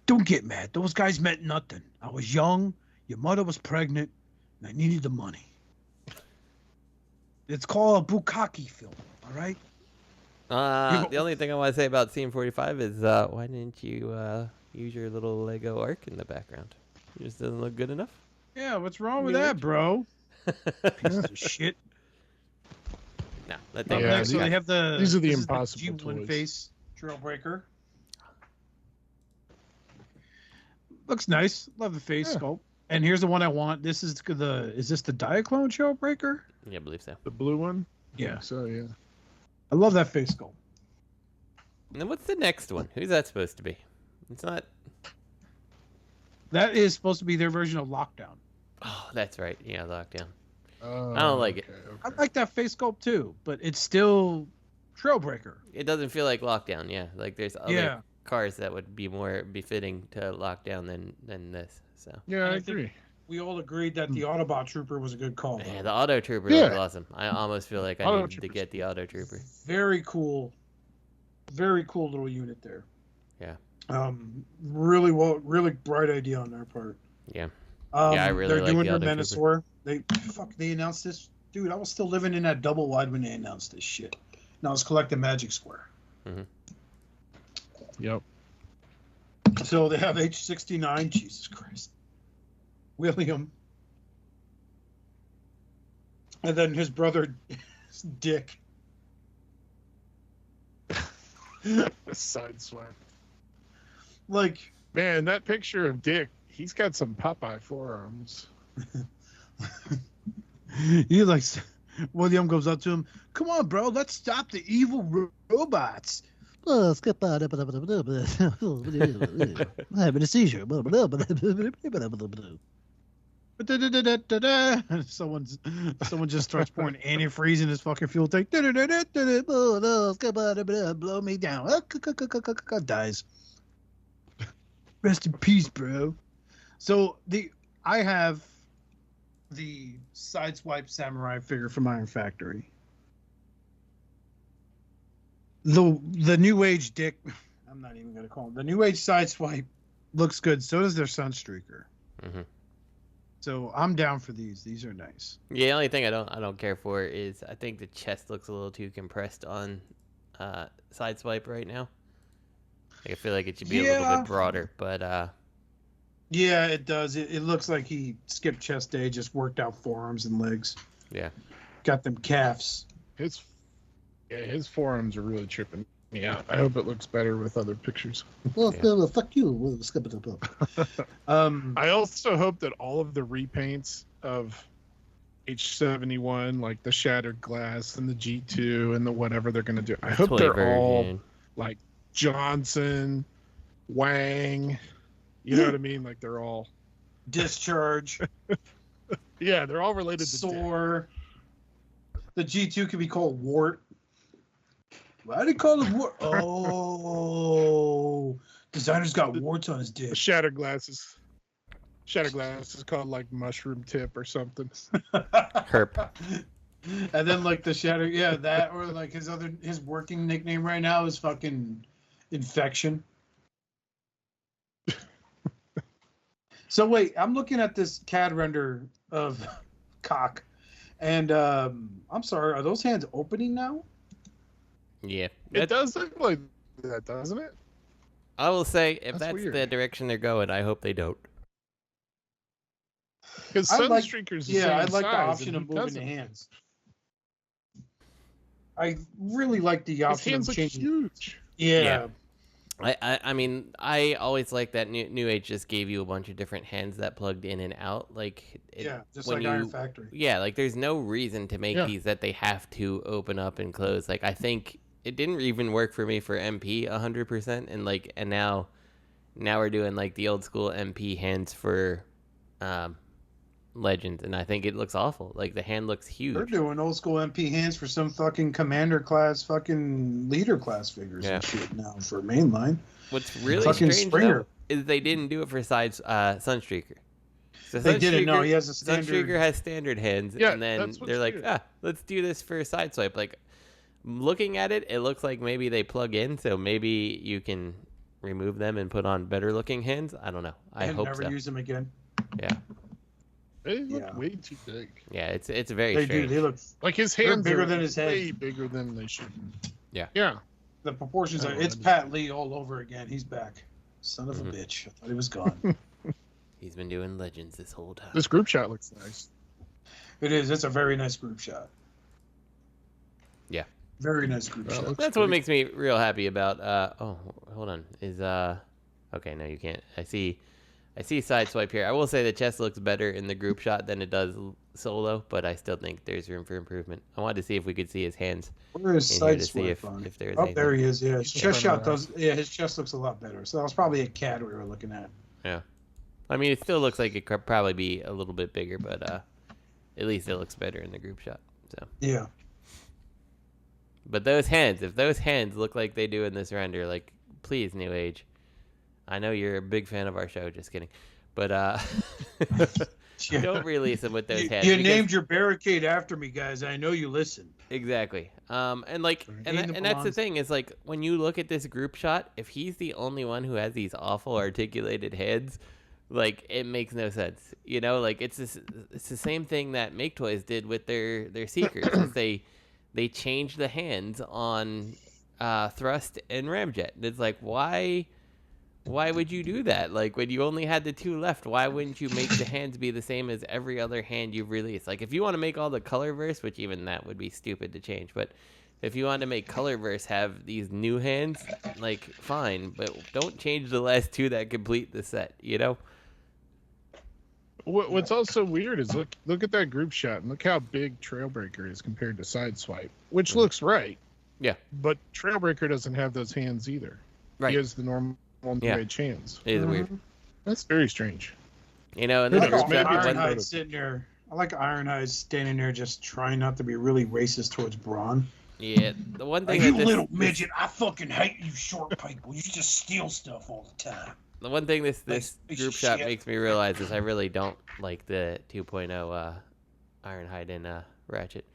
Don't get mad. Those guys meant nothing. I was young, your mother was pregnant, and I needed the money. It's called a bukkake film, all right? The only thing I want to say about scene 45 is why didn't you use your little Lego arc in the background? It just doesn't look good enough. Yeah, what's wrong with that, bro? Piece of shit. No, that Up thing. Yeah, next, so they have the these are the this is impossible G1 toys. face Trailbreaker. Looks nice. Love the face sculpt. And here's the one I want. This is is this the Diaclone Trailbreaker? Yeah, I believe so. The blue one? Yeah. So yeah. I love that face sculpt. And then what's the next one? Who's that supposed to be? It's not. That is supposed to be their version of Lockdown. Oh, that's right. Yeah, Lockdown. Oh, I don't like it. I like that face sculpt too, but it's still Trailbreaker. It doesn't feel like Lockdown. Yeah, like there's other Yeah. cars that would be more befitting to Lockdown than this. So Yeah, I I think- agree. We all agreed that the Autobot Trooper was a good call. yeah, though. the Auto Trooper Yeah. looks awesome. I almost feel like I Auto need to Trooper's get the Auto Trooper. Very cool little unit there. Yeah. Really bright idea on their part. Yeah. Yeah, I really they're like doing the her Auto Menasor. They announced this, dude. I was still living in that double wide when they announced this shit. And I was collecting Magic Square. Yep. So they have H69. Jesus Christ, William, and then his brother, Dick. Side swipe. Like, Man, that picture of Dick, he's got some Popeye forearms. He likes. William goes up to him. Come on, bro. Let's stop the evil robots. Oh, skip out. I'm having a seizure. Someone just starts pouring antifreeze in his fucking fuel tank. Oh no, skip out. Blow me down. Dies. Rest in peace, bro. So I have the Sideswipe Samurai figure from Iron Factory. The New Age Dick, I'm not even gonna call him. The New Age Sideswipe looks good. So does their Sunstreaker. Mm-hmm. So I'm down for these. These are nice. Yeah, the only thing I don't care for is I think the chest looks a little too compressed on Sideswipe right now. Like, I feel like it should be a little bit broader, but Yeah, it does. It looks like he skipped chest day, just worked out forearms and legs. yeah. Got them calves. His forearms are really tripping me out. I hope it looks better with other pictures. Well, fuck you. I also hope that all of the repaints of H71, like the Shattered Glass and the G2 and the whatever they're going to do, I hope Toy they're version. all like Johnson, Wang, you know what I mean? Like they're all, Discharge. yeah, they're all related to Dick. Sore. The G2 could be called Wart. Why do they call it Wart? Oh, designer's got warts on his The dick. Shattered Glass is called like Mushroom Tip or something. Herp. And then like the Shatter, yeah, that or like his working nickname right now is fucking Infection. So wait, I'm looking at this CAD render of Cock, and I'm sorry, are those hands opening now? Yeah. It does look like that, doesn't it? I will say, if That's that's weird. the direction they're going, I hope they don't. Because I like- Sunstreaker's the Yeah, same I like the size, option and of he moving doesn't. the hands. I really like the His option hands of look changing. huge. Yeah. I mean, I always like that New Age just gave you a bunch of different hands that plugged in and out. Like, Yeah, just when like Iron Factory. Yeah, like there's no reason to make Yeah. these that they have to open up and close. Like, I think it didn't even work for me for MP 100%, and now we're doing like the old school MP hands for Legends, and I think it looks awful. Like the hand looks huge. They're doing old school MP hands for some fucking commander class, fucking leader class figures and shit now for mainline. What's really fucking strange though, is they didn't do it for Sunstreaker. So they didn't know he has a standard. Sunstreaker has standard hands, and then they're like, let's do this for Sideswipe. Like, looking at it, it looks like maybe they plug in, so maybe you can remove them and put on better looking hands. I don't know. I hope never use them again. Yeah. They look way too big. Yeah, it's very strange. They do. They look like his hands bigger are than his head. way bigger than they should. Yeah. Yeah. The proportions are. It's Pat Lee all over again. He's back. Son of a bitch. I thought he was gone. He's been doing Legends this whole time. This group shot looks nice. It is. It's a very nice group shot. Yeah. Very nice group shot. That's what makes me real happy about. Oh, hold on. Okay, no, you can't. I see Sideswipe here. I will say the chest looks better in the group shot than it does solo, but I still think there's room for improvement. I wanted to see if we could see his hands. Where is Sideswipe if there's anything. There he is. Yeah, his chest shot does. Yeah, his chest looks a lot better. So that was probably a CAD we were looking at. Yeah, I mean, it still looks like it could probably be a little bit bigger, but at least it looks better in the group shot. So yeah. But those hands, if those hands look like they do in this render, like, please, New Age. I know you're a big fan of our show, just kidding. But don't release them with those hands. You named your barricade after me, guys. I know you listen. Exactly. And that's the thing, is like, when you look at this group shot, if he's the only one who has these awful articulated heads, like, it makes no sense. You know, like, it's the same thing that Make Toys did with their Seekers. Is they changed the hands on Thrust and Ramjet. And it's like, why would you do that? Like, when you only had the two left, why wouldn't you make the hands be the same as every other hand you've released? Like, if you want to make all the Colorverse, which even that would be stupid to change, but if you want to make Colorverse have these new hands, like, fine, but don't change the last two that complete the set, you know? What's also weird is look at that group shot and look how big Trailbreaker is compared to Sideswipe, which looks right. Yeah. But Trailbreaker doesn't have those hands either. Right. He has the normal Edge hands. It is weird. That's very strange. You know, and I like Ironhide sitting there. I like Ironhide standing there just trying not to be really racist towards Braun. Yeah, the one thing you little midget, I fucking hate you short people. You just steal stuff all the time. The one thing this group shot makes me realize is I really don't like the 2.0 Ironhide and Ratchet.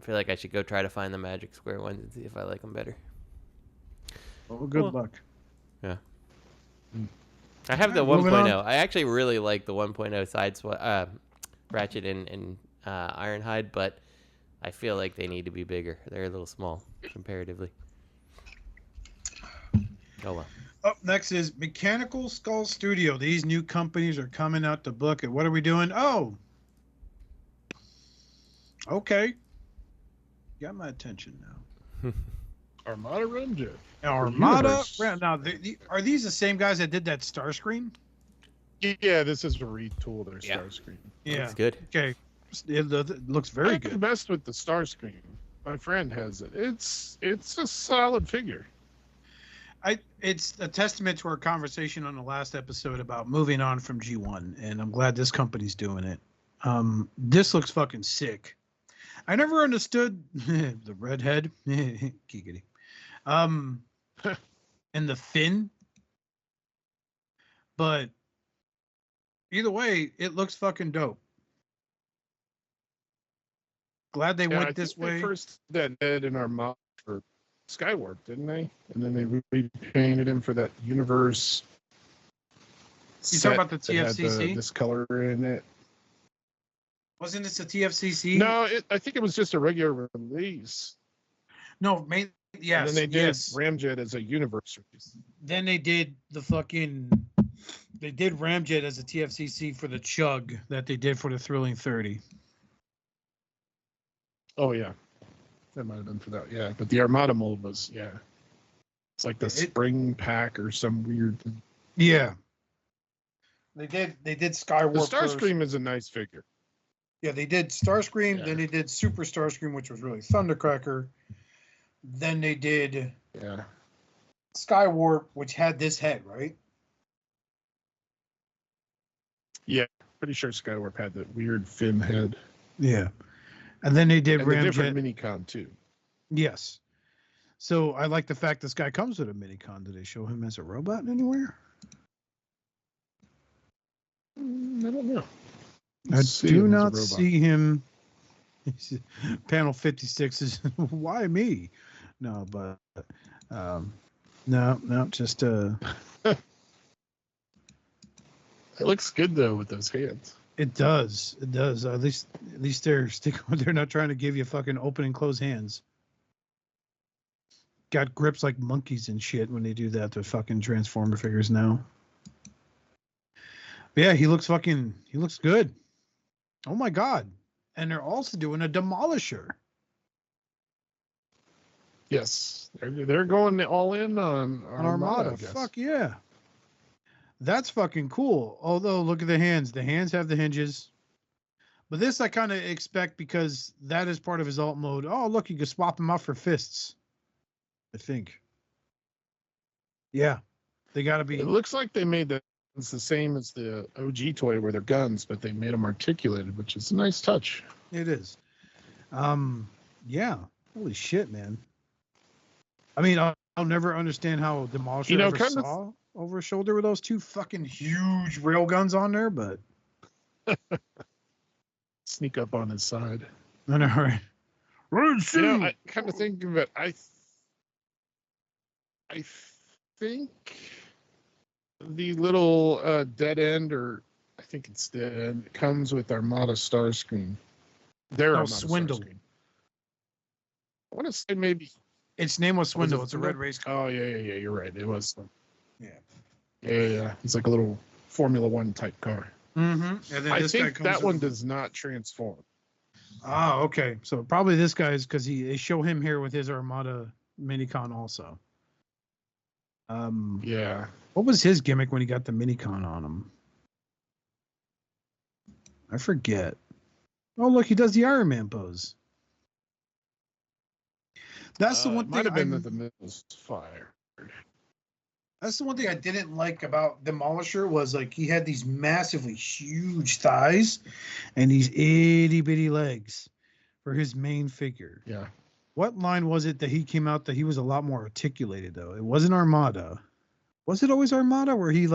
I feel like I should go try to find the Magic Square ones and see if I like them better. Well, good luck. Yeah. I have the 1.0. I actually really like the 1.0 Ratchet and Ironhide, but I feel like they need to be bigger. They're a little small comparatively. Oh well. Up next is Mechanical Skull Studio. These new companies are coming out to book it. What are we doing? Oh. Okay. Got my attention now. Armada Ramjet. Armada. Now, are these the same guys that did that Starscream? Yeah, this is a retool of their Starscream. Yeah. That's good. Okay. It looks very good. I messed with the Starscream. My friend has it. It's a solid figure. It's a testament to our conversation on the last episode about moving on from G1, and I'm glad this company's doing it. This looks fucking sick. I never understood the redhead, giggity, and the fin, but either way, it looks fucking dope. Glad they went this way. They first did that in our mod for Skywarp, didn't they? And then they repainted him for that universe. You talking about the TFCC? Had this color in it. Wasn't this a TFCC? No, I think it was just a regular release. No, yes. And then they did Ramjet as a universe release. Then they did they did Ramjet as a TFCC for the Chug that they did for the Thrilling 30. Oh, yeah. That might have been for that, yeah. But the Armada mold was, it's like the spring pack or some weird thing. Yeah. They did Skywarp. The Starscream is a nice figure. Yeah, they did Starscream, then they did Super Starscream, which was really Thundercracker. Then they did Yeah. Skywarp, which had this head, right? Yeah. Pretty sure Skywarp had that weird fin head. Yeah. And then they did And the Ramjet. different Minicon too. Yes. So I like the fact this guy comes with a Minicon. Did they show him as a robot anywhere? I don't know. I do not see him. Panel 56 is why me? No, but no, just It looks good though with those hands. It does. At least they're they're not trying to give you fucking open and close hands. Got grips like monkeys and shit when they do that to fucking Transformer figures now. But yeah, he looks good. Oh my god. And they're also doing a Demolisher. Yes. They're going all in on Armada. Fuck yeah. That's fucking cool. Although, look at the hands. The hands have the hinges. But this I kind of expect because that is part of his alt mode. Oh, look, you can swap them out for fists. I think. Yeah. They got to be. It looks like they made it's the same as the OG toy where they're guns, but they made them articulated, which is a nice touch. It is. Yeah. Holy shit, man. I mean, I'll never understand how Demolisher ever saw over his shoulder with those two fucking huge rail guns on there, but sneak up on his side. I know, right? You know, I kind of think of it. I think the little dead end, or I think it's dead end, comes with Armada Starscream. Armada Swindle. Starscream. I want to say maybe its name was Swindle. It's a red race car. Oh yeah. You're right. It was. Yeah. Yeah. It's like a little Formula One type car. Mm-hmm. And then I think that one does not transform. Ah, okay. So probably this guy is because they show him here with his Armada Minicon also. Yeah. What was his gimmick when he got the Minicon on him? I forget. Oh, look, he does the Iron Man pose. That's the one thing. Might have been that the middle was fired. That's the one thing I didn't like about Demolisher was like he had these massively huge thighs and these itty bitty legs for his main figure. Yeah. What line was it that he came out that he was a lot more articulated though? It wasn't Armada. Was it always Armada where he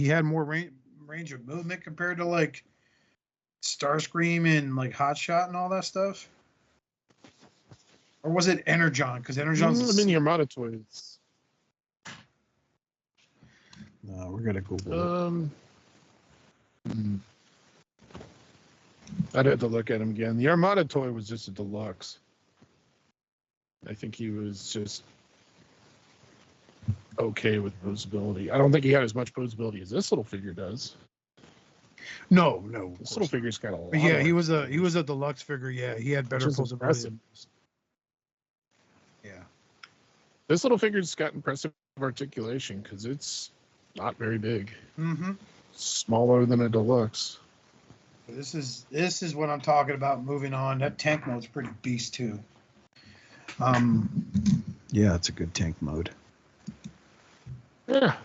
had more range of movement compared to like Starscream and like Hotshot and all that stuff? Or was it Energon? Because Energon's the Armada toys. No, we're gonna Google it. I'd have to look at him again. The Armada toy was just a deluxe. I think he was just okay with posability. I don't think he had as much posability as this little figure does. No. This little figure's got a lot. Yeah, he was a deluxe figure. Yeah, he had better posability. Yeah. This little figure's got impressive articulation because it's not very big. Mm-hmm. Smaller than a deluxe. This is what I'm talking about. Moving on, that tank mode's pretty beast too. Yeah, it's a good tank mode. Yeah,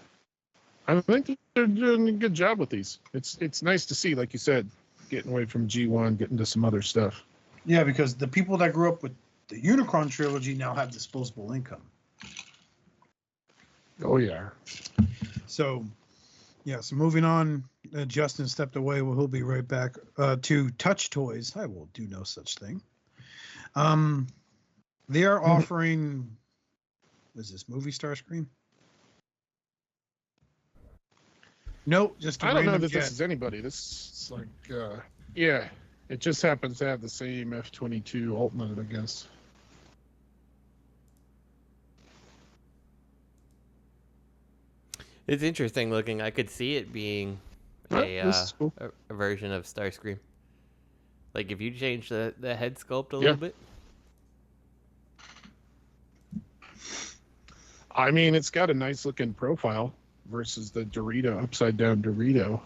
I think they're doing a good job with these. It's nice to see, like you said, getting away from G1, getting to some other stuff. Yeah, because the people that grew up with the Unicron trilogy now have disposable income. Oh yeah. So moving on. Justin stepped away. Well, he'll be right back. To Touch Toys. I will do no such thing. They are offering. Was this movie Starscream? No, just I don't know that this is anybody. This is like, yeah, it just happens to have the same F-22 alt mode, I guess. It's interesting looking. I could see it being a version of Starscream. Like if you change the head sculpt a little bit. I mean, it's got a nice looking profile versus the Dorito, upside down Dorito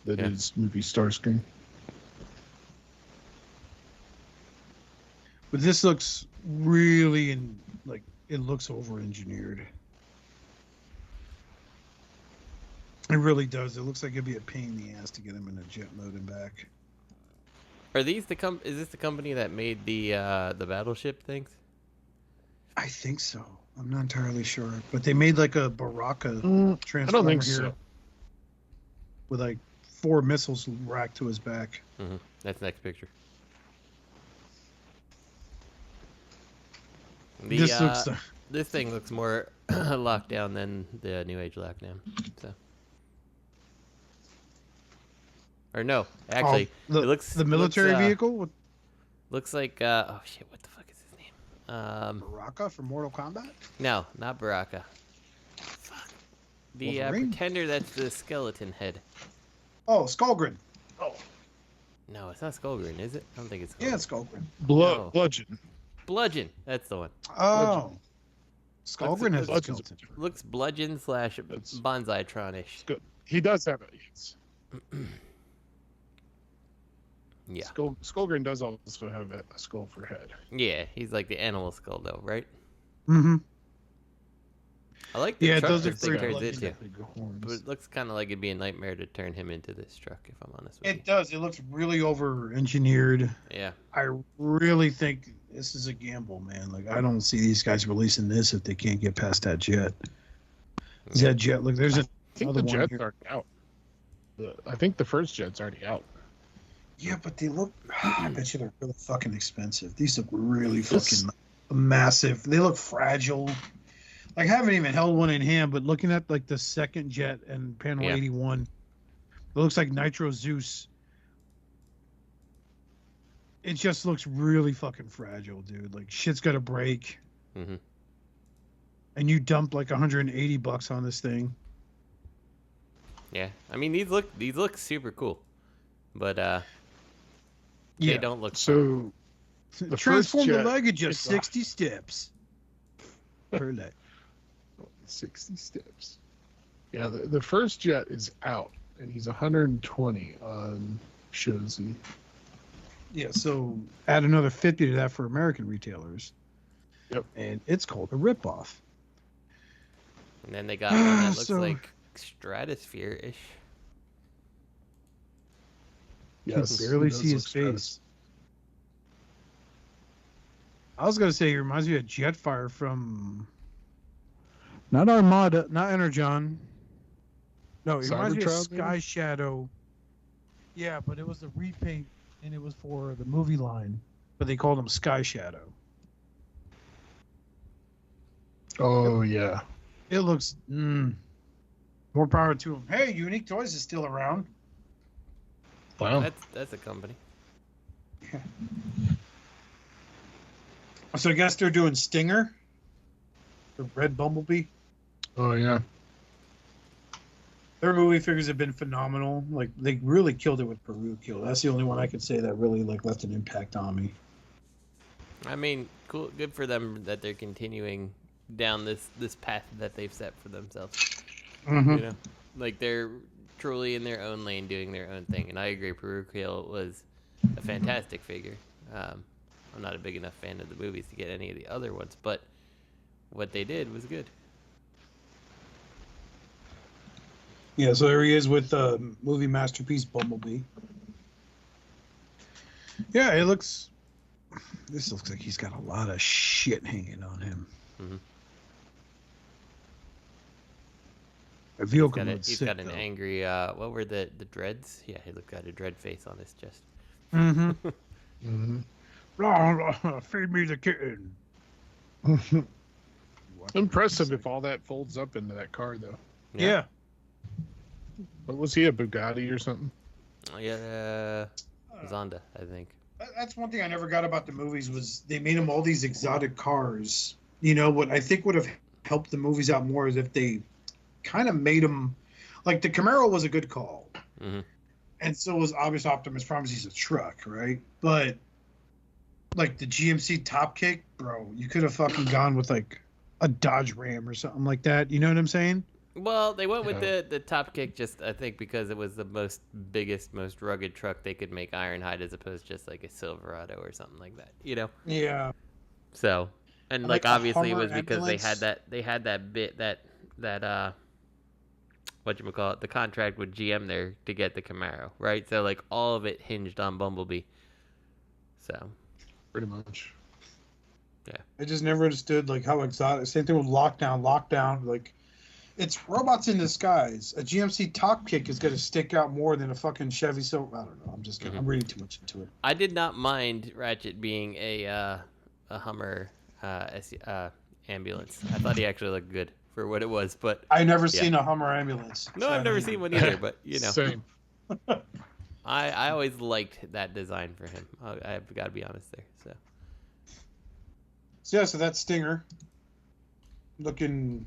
that is movie Starscream. But this looks really It looks over-engineered. It really does. It looks like it'd be a pain in the ass to get him in a jet mode and back. Are these is this the company that made the battleship things? I think so. I'm not entirely sure, but they made like a Baraka I transformer don't think here so. with like 4 missiles racked to his back. Mm-hmm. That's the next picture. This thing looks more locked down than the New Age lockdown. So, or no, actually, it looks the military vehicle. Looks like oh shit, what the fuck is his name? Baraka from Mortal Kombat. No, not Baraka. Fuck. The pretender that's the skeleton head. Oh, Skullgrin. Oh. No, it's not Skullgrin, is it? I don't think it's Skullgrin. Yeah, it's Skullgrin. No. Bludgeon. Bludgeon, that's the one. Oh. Skullgrin has a skeleton. Looks Bludgeon / Bonsai-tron-ish. Good. He does have it. Yes. Yeah. Skullgrin does also have a skull for head. Yeah, he's like the animal skull though, right? Mm-hmm. I like the truck those are this thing pretty turns into. Horns. But it looks kind of like it'd be a nightmare to turn him into this truck, if I'm honest with you. It does. It looks really over-engineered. Yeah. I really think this is a gamble, man. Like, I don't see these guys releasing this if they can't get past that jet. Is that jet? Look, there's I think the jet's here. already out. I think the first jet's already out. Yeah, but they look. I bet you they're really fucking expensive. These look really fucking massive. They look fragile. Like, I haven't even held one in hand, but looking at like the second jet and panel 81, it looks like Nitro Zeus. It just looks really fucking fragile, dude. Like, shit's got to break. Mm-hmm. And you dumped like $180 on this thing. Yeah, I mean these look super cool, but they don't look so. The transform first the jet, leg at just 60 steps per leg. 60 steps. Yeah, the first jet is out, and he's 120 on Shozi. Yeah, so add another 50 to that for American retailers. Yep. And it's called a ripoff. And then they got one that looks like Stratosphere-ish. Yes, you can barely see his face. I was going to say he reminds me of Jetfire from... Not Armada, not Energon. No, he reminds me of Sky Shadow. Yeah, but it was a repaint, and it was for the movie line. But they called him Sky Shadow. Oh, yeah. It looks... more power to him. Hey, Unique Toys is still around. Wow. That's a company. Yeah. So I guess they're doing Stinger. The Red Bumblebee. Oh, yeah. Their movie figures have been phenomenal. Like, they really killed it with Perukill. That's the only one I could say that really like left an impact on me. I mean, cool, good for them that they're continuing down this path that they've set for themselves. Mm-hmm. You know, like they're truly in their own lane, doing their own thing. And I agree, Perukill was a fantastic figure. I'm not a big enough fan of the movies to get any of the other ones, but what they did was good. Yeah, so there he is with movie masterpiece Bumblebee. Yeah, it looks... This looks like he's got a lot of shit hanging on him. Mm-hmm. He's got an angry... what were the dreads? Yeah, he got a dread face on his chest. Mm-hmm. Mm-hmm. Feed me the kitten. Impressive if all that folds up into that car, though. Yeah. What was he, a Bugatti or something? Oh, yeah, Zonda, I think. That's one thing I never got about the movies was they made them all these exotic cars. You know, what I think would have helped the movies out more is if they kind of made them... Like, the Camaro was a good call. Mm-hmm. And so was obvious Optimus Prime's he's a truck, right? But, like, the GMC Top Kick, bro, you could have fucking gone with, like, a Dodge Ram or something like that. You know what I'm saying? Well, they went with the Top Kick just, I think, because it was the biggest, most rugged truck they could make Ironhide as opposed to just like a Silverado or something like that, you know? Yeah. So, And Like like a obviously it Hummer was because ambulance? they had that bit that whatchamacallit, the contract with GM there to get the Camaro, right? So like all of it hinged on Bumblebee. So Pretty much. I just never understood like how exotic. Same thing with Lockdown. Like, it's robots in disguise. A GMC top kick is going to stick out more than a fucking Chevy. So I don't know. I'm just I'm reading too much into it. I did not mind Ratchet being a Hummer ambulance. I thought he actually looked good for what it was, but I never seen a Hummer ambulance. no, I've never seen one either. But Same. I always liked that design for him. I've got to be honest there. So that Stinger, looking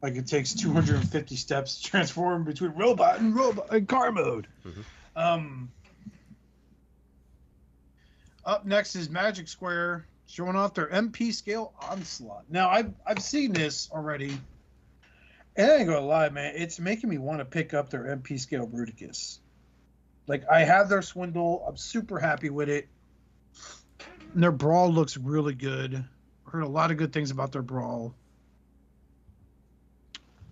like it takes 250 steps to transform between robot and car mode. Up next is Magic Square showing off their MP scale Onslaught. Now I've seen this already, and I ain't gonna lie, man, it's making me want to pick up their MP scale Bruticus. Like, I have their Swindle. I'm super happy with it. And their Brawl looks really good. Heard a lot of good things about their Brawl.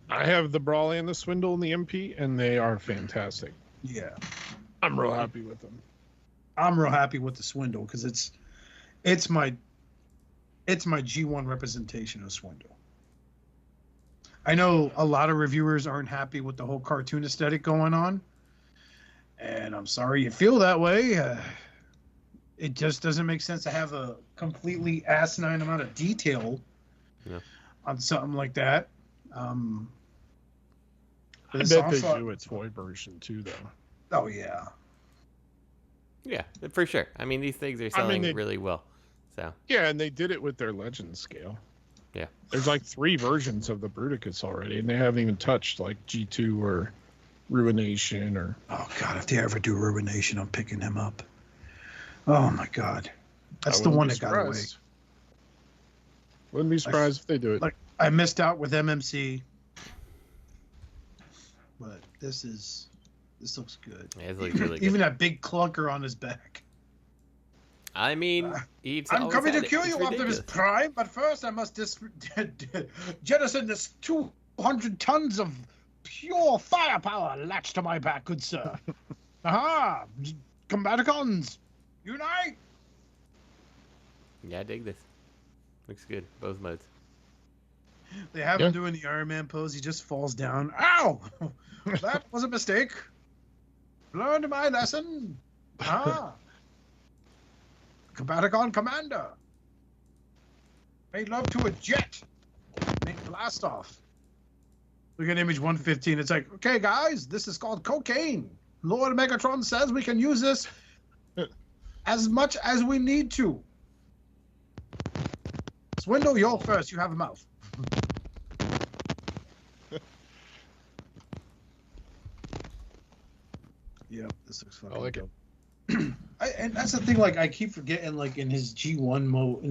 I have the Brawl and the Swindle and the MP, and they are fantastic. Yeah. I'm real happy with them. I'm real happy with the Swindle because it's my G1 representation of Swindle. I know a lot of reviewers aren't happy with the whole cartoon aesthetic going on, and I'm sorry you feel that way. It just doesn't make sense to have a completely asinine amount of detail on something like that. I bet they do a toy version too, though. Oh yeah. Yeah, for sure. I mean, these things are selling really well. So yeah, and they did it with their Legend scale. Yeah, there's like 3 versions of the Bruticus already, and they haven't even touched like G2 or Ruination or. Oh god, if they ever do Ruination, I'm picking him up. Oh my god, that's the one that got away. Wouldn't be surprised if they do it. Like, I missed out with MMC, but this looks good. Yeah, it looks really good. Even that big clunker on his back. I mean, I'm coming to kill you, Optimus Prime, but first I must jettison this 200 tons of pure firepower latched to my back, good sir. Aha! Combaticons, unite! Yeah, I dig this. Looks good, both modes. They have him doing the Iron Man pose. He just falls down. Ow! That was a mistake. Learned my lesson. Ah. Combaticon Commander. Made love to a jet. Make blast off. Look at image 115. It's like, okay, guys, this is called cocaine. Lord Megatron says we can use this as much as we need to. Swindle, you're first. You have a mouth. Yep, this looks fucking dope. And that's the thing, like, I keep forgetting, like, in his G1 mode,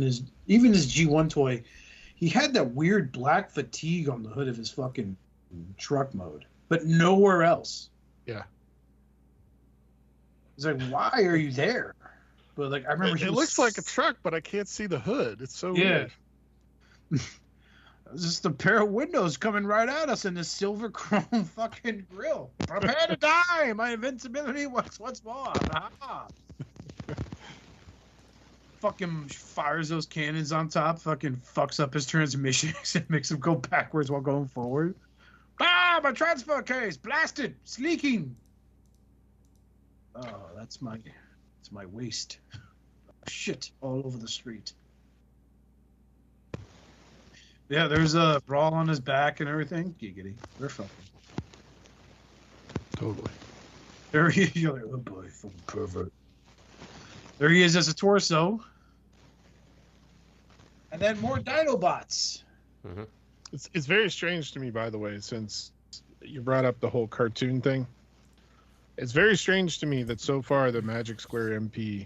even his G1 toy, he had that weird black fatigue on the hood of his fucking truck mode, but nowhere else. Yeah. It's like, why are you there? But, like, I remember it looks like a truck, but I can't see the hood. It's so weird. It's just a pair of windows coming right at us in this silver chrome fucking grill. Prepare to die! My invincibility works once more. Ah. Fucking fires those cannons on top. Fucking fucks up his transmissions and makes him go backwards while going forward. Ah, my transfer case blasted, it's leaking. Oh, that's my waist. Shit all over the street. Yeah, there's a brawl on his back and everything. Giggity. They're fucking. Totally. There he is. You're like, oh boy, fucking pervert. There he is as a torso. And then more Dinobots. Mm-hmm. It's very strange to me, by the way, since you brought up the whole cartoon thing. It's very strange to me that so far the Magic Square MP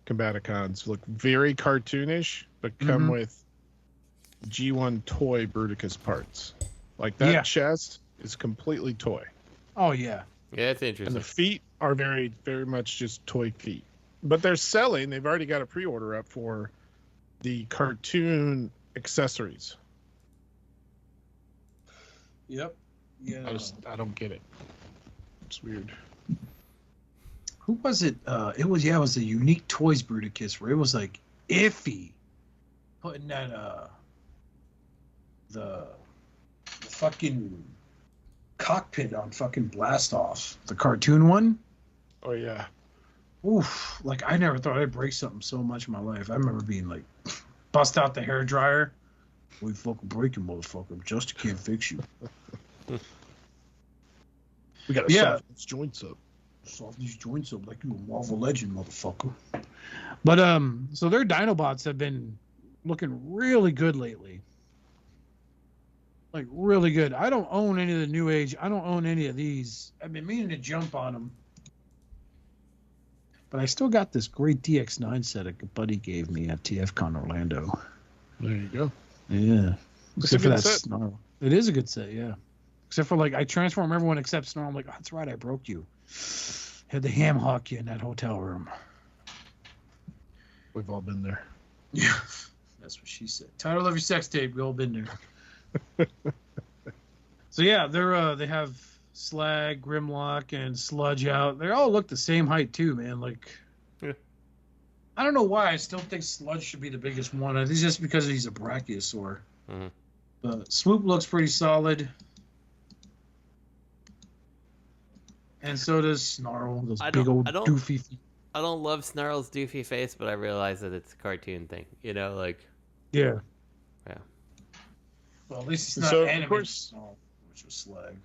Combaticons look very cartoonish, but come with G1 toy Bruticus parts. Like that chest is completely toy. Oh yeah. Yeah, it's interesting. And the feet are very, very much just toy feet. But they're selling. They've already got a pre-order up for the cartoon accessories. Yep. Yeah. I don't get it. It's weird. Who was it? It was a Unique Toys Bruticus where it was like iffy putting that the fucking cockpit on fucking Blast Off. The cartoon one? Oh yeah. Oof. Like I never thought I'd break something so much in my life. I remember being like bust out the hair dryer. We fucking break you, motherfucker. Just can't fix you. We gotta soften these joints up. Soft these joints up like you a Marvel Legend, motherfucker. But so their Dinobots have been looking really good lately. Like really good. I don't own any of the New Age. I don't own any of these. I've been meaning to jump on them. But I still got this great DX9 set a buddy gave me at TFCon Orlando. There you go. Yeah. It's a Except for good that set. Snarl. It is a good set, yeah. Except for like I transform everyone except Snarl. I'm like, oh, that's right, I broke you. Had to ham hock you in that hotel room. We've all been there. Yeah. That's what she said. Title of your sex tape, we all been there. So yeah, they have Slag, Grimlock, and Sludge out. They all look the same height too, man. Like, Yeah. I don't know why. I still think Sludge should be the biggest one. I think it's just because he's a Brachiosaur. Mhm. But Swoop looks pretty solid. And so does Snarl. those I big don't- old I don't- doofy feet. I don't love Snarl's doofy face, but I realize that it's a cartoon thing. You know, like Yeah. Well, at least it's not So, of animated course- Snarl, which was Slag.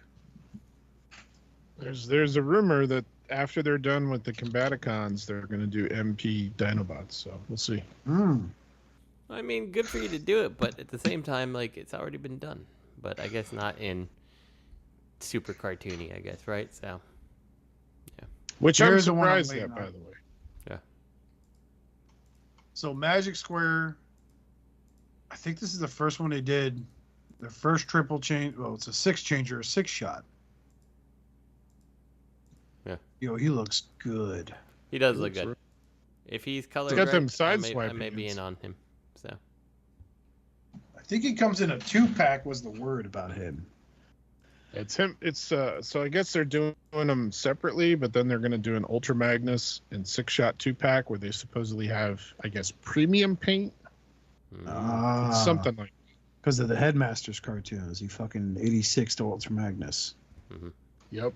There's a rumor that after they're done with the Combaticons, they're going to do MP Dinobots. So we'll see. I mean, good for you to do it, but at the same time, like it's already been done. But I guess not in super cartoony, I guess, right? So Which Here's the I'm one I'm surprised waiting at, by on. the way. So Magic Square, I think this is the first one they did. The first triple change. Well, it's a 6-changer, a 6-shot. Yeah. Yo, he looks good. he does He look looks good. If he's colored got them right, side I may swiping be hands. in on him. So I think he comes in a 2-pack. Was the word about him? It's him. It's so I guess they're doing them separately, but then they're going to do an Ultra Magnus and 6-shot 2-pack where they supposedly have, I guess, premium paint. It's something like. Because of the Headmasters cartoons. He fucking 86 to Ultra Magnus. Yep.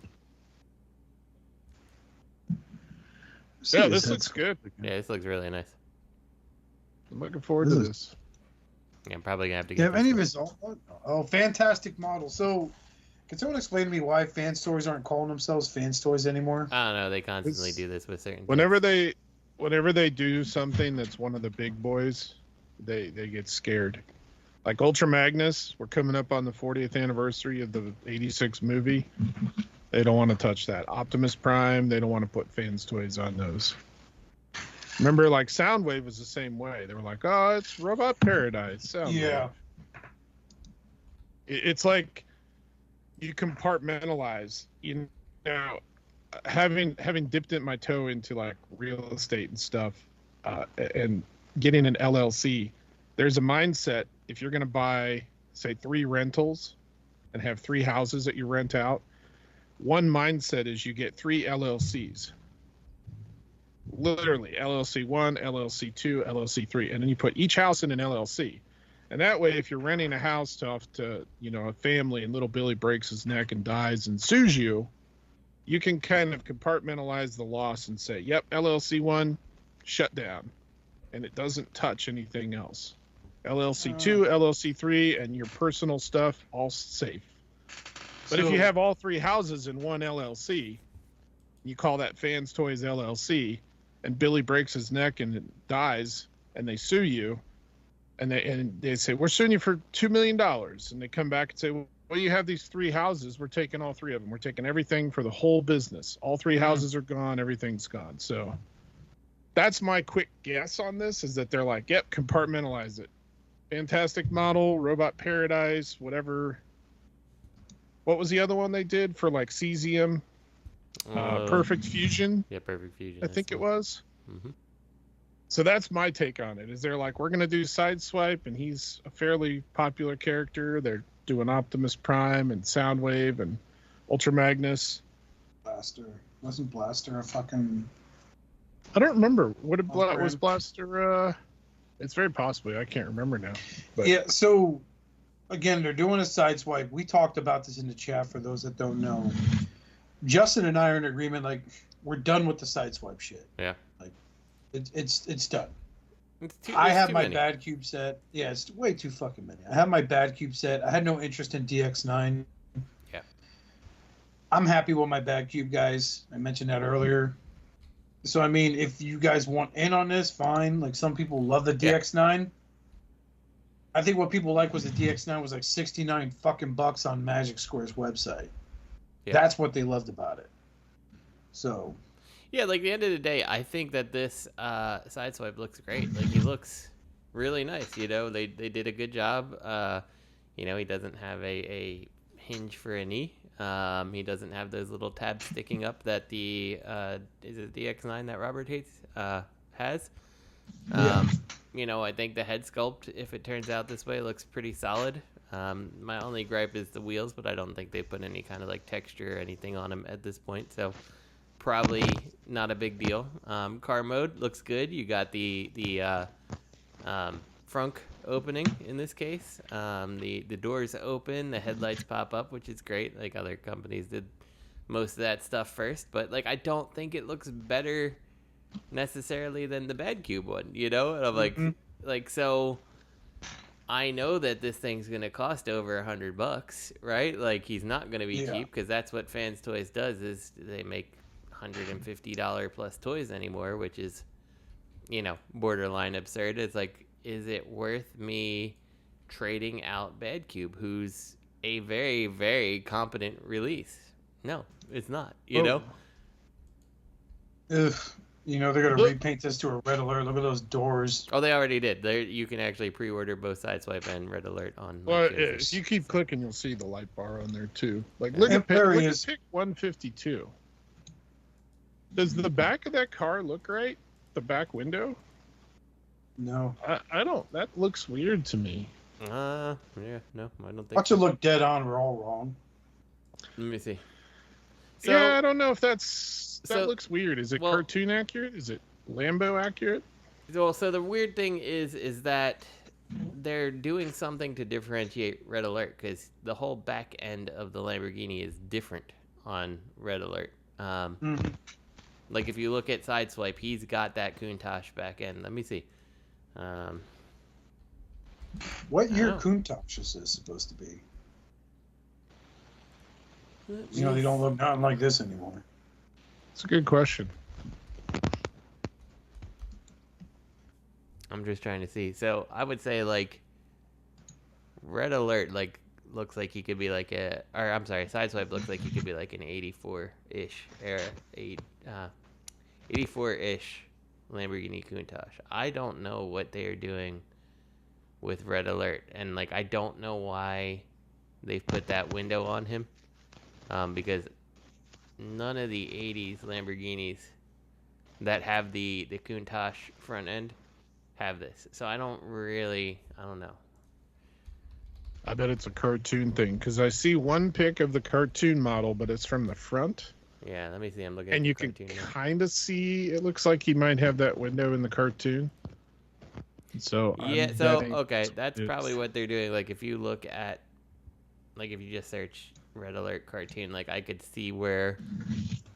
See Yeah, his this head looks good. yeah, this looks really nice. I'm looking forward This to is- this. Yeah, I'm probably gonna have to Do you get. have any of this his? Oh, fantastic model. So, can someone explain to me why Fans Toys aren't calling themselves Fans Toys anymore? one. I don't know. They constantly It's- do this with certain. Whenever things. they do something that's one of the big boys, they get scared. Like Ultra Magnus, we're coming up on the 40th anniversary of the 86 movie. They don't want to touch that. Optimus Prime, they don't want to put Fans Toys on those. Remember, like Soundwave was the same way. They were like, "Oh, it's Robot Paradise." Soundwave. Yeah. It's like you compartmentalize. You know, having dipped in my toe into like real estate and stuff, and getting an LLC, there's a mindset. If you're going to buy, say, 3 rentals and have 3 houses that you rent out, one mindset is you get 3 LLCs. Literally, LLC 1, LLC 2, LLC 3, and then you put each house in an LLC. And that way, if you're renting a house off to, a family and little Billy breaks his neck and dies and sues you, you can kind of compartmentalize the loss and say, yep, LLC 1, shut down. And it doesn't touch anything else. LLC 2, LLC 3, and your personal stuff, all safe. But if you have all 3 houses in one LLC, you call that Fans Toys LLC, and Billy breaks his neck and dies, and they sue you, and they say, we're suing you for $2 million. And they come back and say, well, you have these 3 houses. We're taking all 3 of them. We're taking everything for the whole business. All 3 houses are gone. Everything's gone. So that's my quick guess on this, is that they're like, yep, compartmentalize it. Fantastic Model, Robot Paradise, whatever. What was the other one they did for like Cesium? Perfect Fusion, Yeah, Perfect Fusion. I think it was. Mm-hmm. So that's my take on it. Is they're like, we're gonna do Sideswipe, and he's a fairly popular character. They're doing Optimus Prime and Soundwave and Ultra Magnus. Blaster. Wasn't Blaster a fucking... I don't remember. What did Off-brand? was Blaster? It's very possibly. I can't remember now. But Yeah, so, again, they're doing a Sideswipe. We talked about this in the chat for those that don't know. Justin and I are in agreement, like, we're done with the Sideswipe shit. Yeah. Like, it's done. It's I have too my many. Bad Cube set. Yeah, it's way too fucking many. I have my Bad Cube set. I had no interest in DX9. Yeah. I'm happy with my Bad Cube, guys. I mentioned that earlier. So, I mean, if you guys want in on this, fine. Like, some people love the DX9. I think what people like was the DX9 was like 69 fucking bucks on Magic Square's website. Yeah. That's what they loved about it. So... Yeah, like, the end of the day, I think that this Sideswipe looks great. Like, he looks really nice, you know? They did a good job. You know, he doesn't have a hinge for a knee. He doesn't have those little tabs sticking up that the is it DX9 that Robert hates has. You know, I think the head sculpt, if it turns out this way, looks pretty solid. My only gripe is the wheels, but I don't think they put any kind of like texture or anything on them at this point, so probably not a big deal. Car mode looks good. You got the frunk opening in this case. The doors open, the headlights pop up, which is great. Like, other companies did most of that stuff first, but like, I don't think it looks better necessarily than the Bad Cube one, you know? And I'm like, so I know that this thing's gonna cost over $100, right? Like, he's not gonna be cheap, because that's what Fans Toys does, is they make $150 plus toys anymore, which is, you know, borderline absurd. It's like, is it worth me trading out Bad Cube, who's a very, very competent release? No, it's not, you know? Ugh. You know, they're going to repaint this to a Red Alert. Look at those doors. Oh, they already did. There, you can actually pre-order both Sideswipe and Red Alert on. Well, like, if you keep clicking, you'll see the light bar on there too. Like, look at pick 152. Does the back of that car look right? The back window? No. I don't. That looks weird to me. Yeah, no, I don't think. Watch it look dead on. We're all wrong. Let me see. So, yeah, I don't know if that so- looks weird. Is it well- cartoon accurate? Is it Lambo accurate? Well, so the weird thing is that they're doing something to differentiate Red Alert, because the whole back end of the Lamborghini is different on Red Alert. Like, if you look at Sideswipe, he's got that Countach back end. Let me see. What year Oh. Countach is this supposed to be? You know, they don't look nothing like this anymore. It's a good question. I'm just trying to see. So I would say, like, Red Alert, like, looks like he could be like Sideswipe looks like he could be like an 84-ish era, 84-ish Lamborghini Countach. I don't know what they are doing with Red Alert, and like, I don't know why they've put that window on him, because none of the 80s Lamborghinis that have the Countach front end have this. So I don't know. I bet it's a cartoon thing, because I see one pic of the cartoon model, but it's from the front. Yeah, let me see. I'm looking And at you the can cartoon now. kind of see, it looks like he might have that window in the cartoon. So Yeah, I'm so betting okay, that's it's- probably what they're doing. Like, if you look at, like, if you just search Red Alert cartoon, like, I could see where,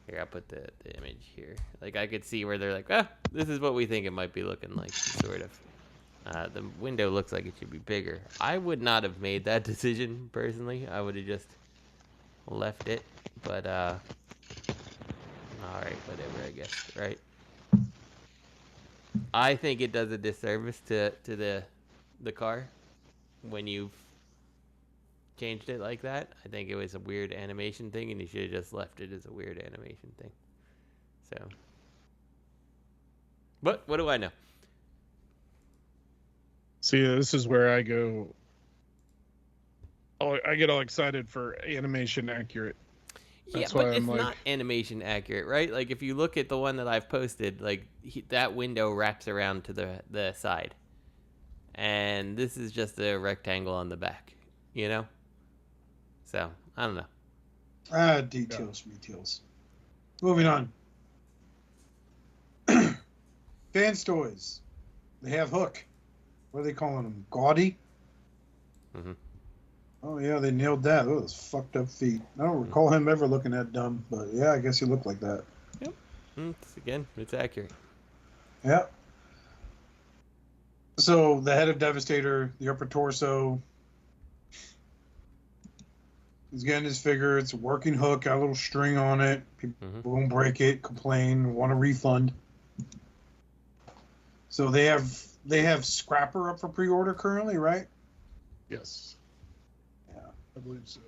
here, I'll put the image here. Like, I could see where they're like, this is what we think it might be looking like, sort of. The window looks like it should be bigger. I would not have made that decision, personally. I would have just left it, but, alright, whatever, I guess, right? I think it does a disservice to the car when you've changed it like that. I think it was a weird animation thing, and you should have just left it as a weird animation thing. So, but what do I know? See, this is where I go. Oh, I get all excited for animation accurate. Yeah, That's but why it's I'm like, not animation accurate, right? Like if you look at the one that I've posted, like that window wraps around to the side, and this is just a rectangle on the back, you know. So I don't know. Details. Moving on. Fans toys. They have Hook. What are they calling them? Gaudy? Mm-hmm. Oh, yeah, they nailed that. Those fucked up feet. I don't recall him ever looking that dumb, but yeah, I guess he looked like that. Yep. It's accurate. Yeah. So the head of Devastator, the upper torso. He's getting his figure. It's a working hook, got a little string on it. People won't break it, complain, want a refund. So they have Scrapper up for pre-order currently, right? yes. Yeah. I believe so.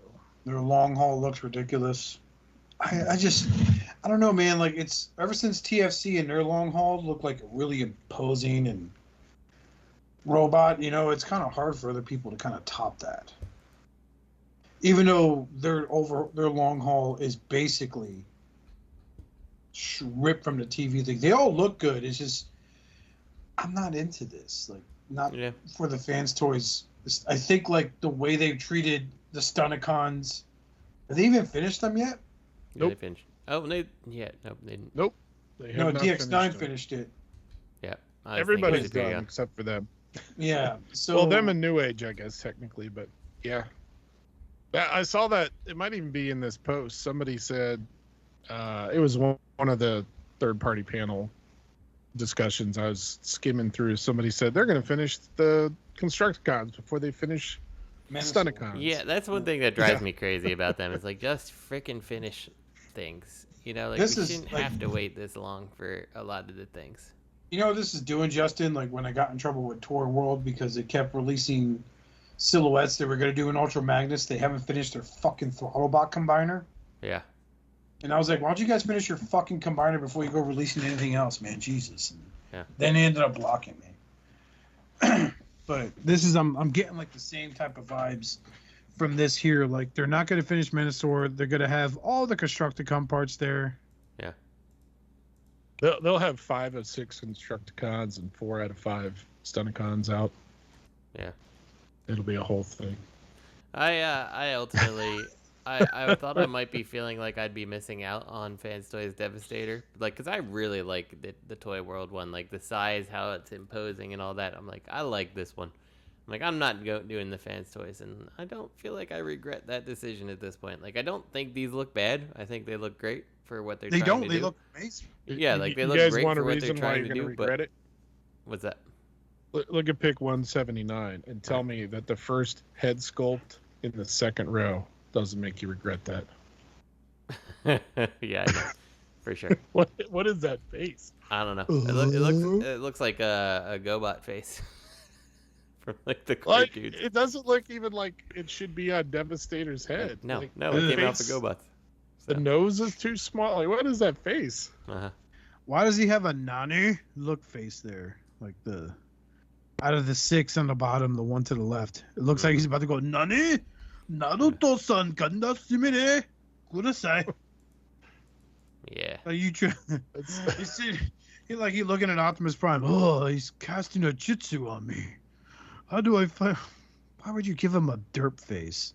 Their long haul looks ridiculous. I don't know, man. Like, it's ever since TFC and their long haul looked like really imposing and robot, it's kind of hard for other people to kind of top that. Even though their long haul is basically ripped from the TV thing. They all look good. It's just I'm not into this. Like, not for the fans toys. I think like the way they've treated the Stunticons. Have they even finished them yet? Yeah, they finished. Oh, they nope, they didn't. Nope. They have not DX9 finished it. Yeah. Everybody's done except for them. Yeah. So Well, them and New Age, I guess, technically, but yeah. I saw that it might even be in this post. Somebody said it was one of the third-party panel discussions I was skimming through. Somebody said they're going to finish the Constructicons before they finish Stunticons. Yeah, that's one thing that drives me crazy about them. It's like, just freaking finish things. Like we shouldn't have to wait this long for a lot of the things. You know what this is doing, Justin? Like when I got in trouble with Toy World because they kept releasing silhouettes they were going to do in Ultra Magnus. They haven't finished their fucking Throttlebot combiner. Yeah. And I was like, why don't you guys finish your fucking combiner before you go releasing anything else, man? Jesus. Yeah. Then they ended up blocking me. But this is, I'm getting like the same type of vibes from this here. Like they're not going to finish Minosaur. They're going to have all the Constructicon parts there. Yeah. They'll have 5 of 6 Constructicons and 4 out of 5 Stunticons out. Yeah. It'll be a whole thing. I ultimately I thought I might be feeling like I'd be missing out on Fans Toys Devastator, like because I really like the Toy World one, like the size, how it's imposing, and all that. I'm like, I like this one. I'm like, I'm not doing the Fans Toys, and I don't feel like I regret that decision at this point. Like, I don't think these look bad. I think they look great for what they're trying to do. They look amazing. Yeah, like they look great for what they're trying to do. But what's that? Look at pick 179 and tell me that the first head sculpt in the second row doesn't make you regret that. Yeah, I know. For sure. What is that face? I don't know. It looks like a GoBot face from like the dudes. It doesn't look even like it should be on Devastator's head. No, like, it came off the GoBots. So. The nose is too small. Like, what is that face? Why does he have a Nani look face there? Like out of the 6 on the bottom, the one to the left. It looks like he's about to go, Nani? Naruto-san, kanda sumire kudasai. Yeah. You see, he looking at Optimus Prime. Oh, he's casting a jutsu on me. How do I find? Why would you give him a derp face?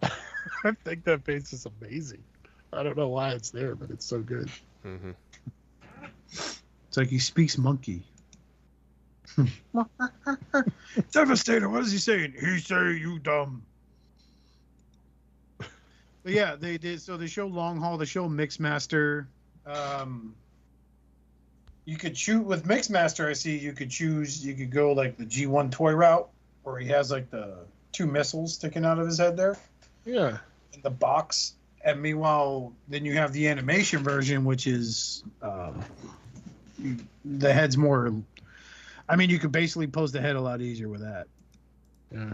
I think that face is amazing. I don't know why it's there, but it's so good. Mm-hmm. It's like he speaks monkey. Devastator, what is he saying? He say you dumb. But yeah, they did. So they show Long Haul. They show Mixmaster. You could shoot with Mixmaster. I see you could choose. You could go like the G1 toy route, where he has like the 2 missiles sticking out of his head there. Yeah. In the box. And meanwhile, then you have the animation version, which is the head's more. I mean, you could basically pose the head a lot easier with that. Yeah.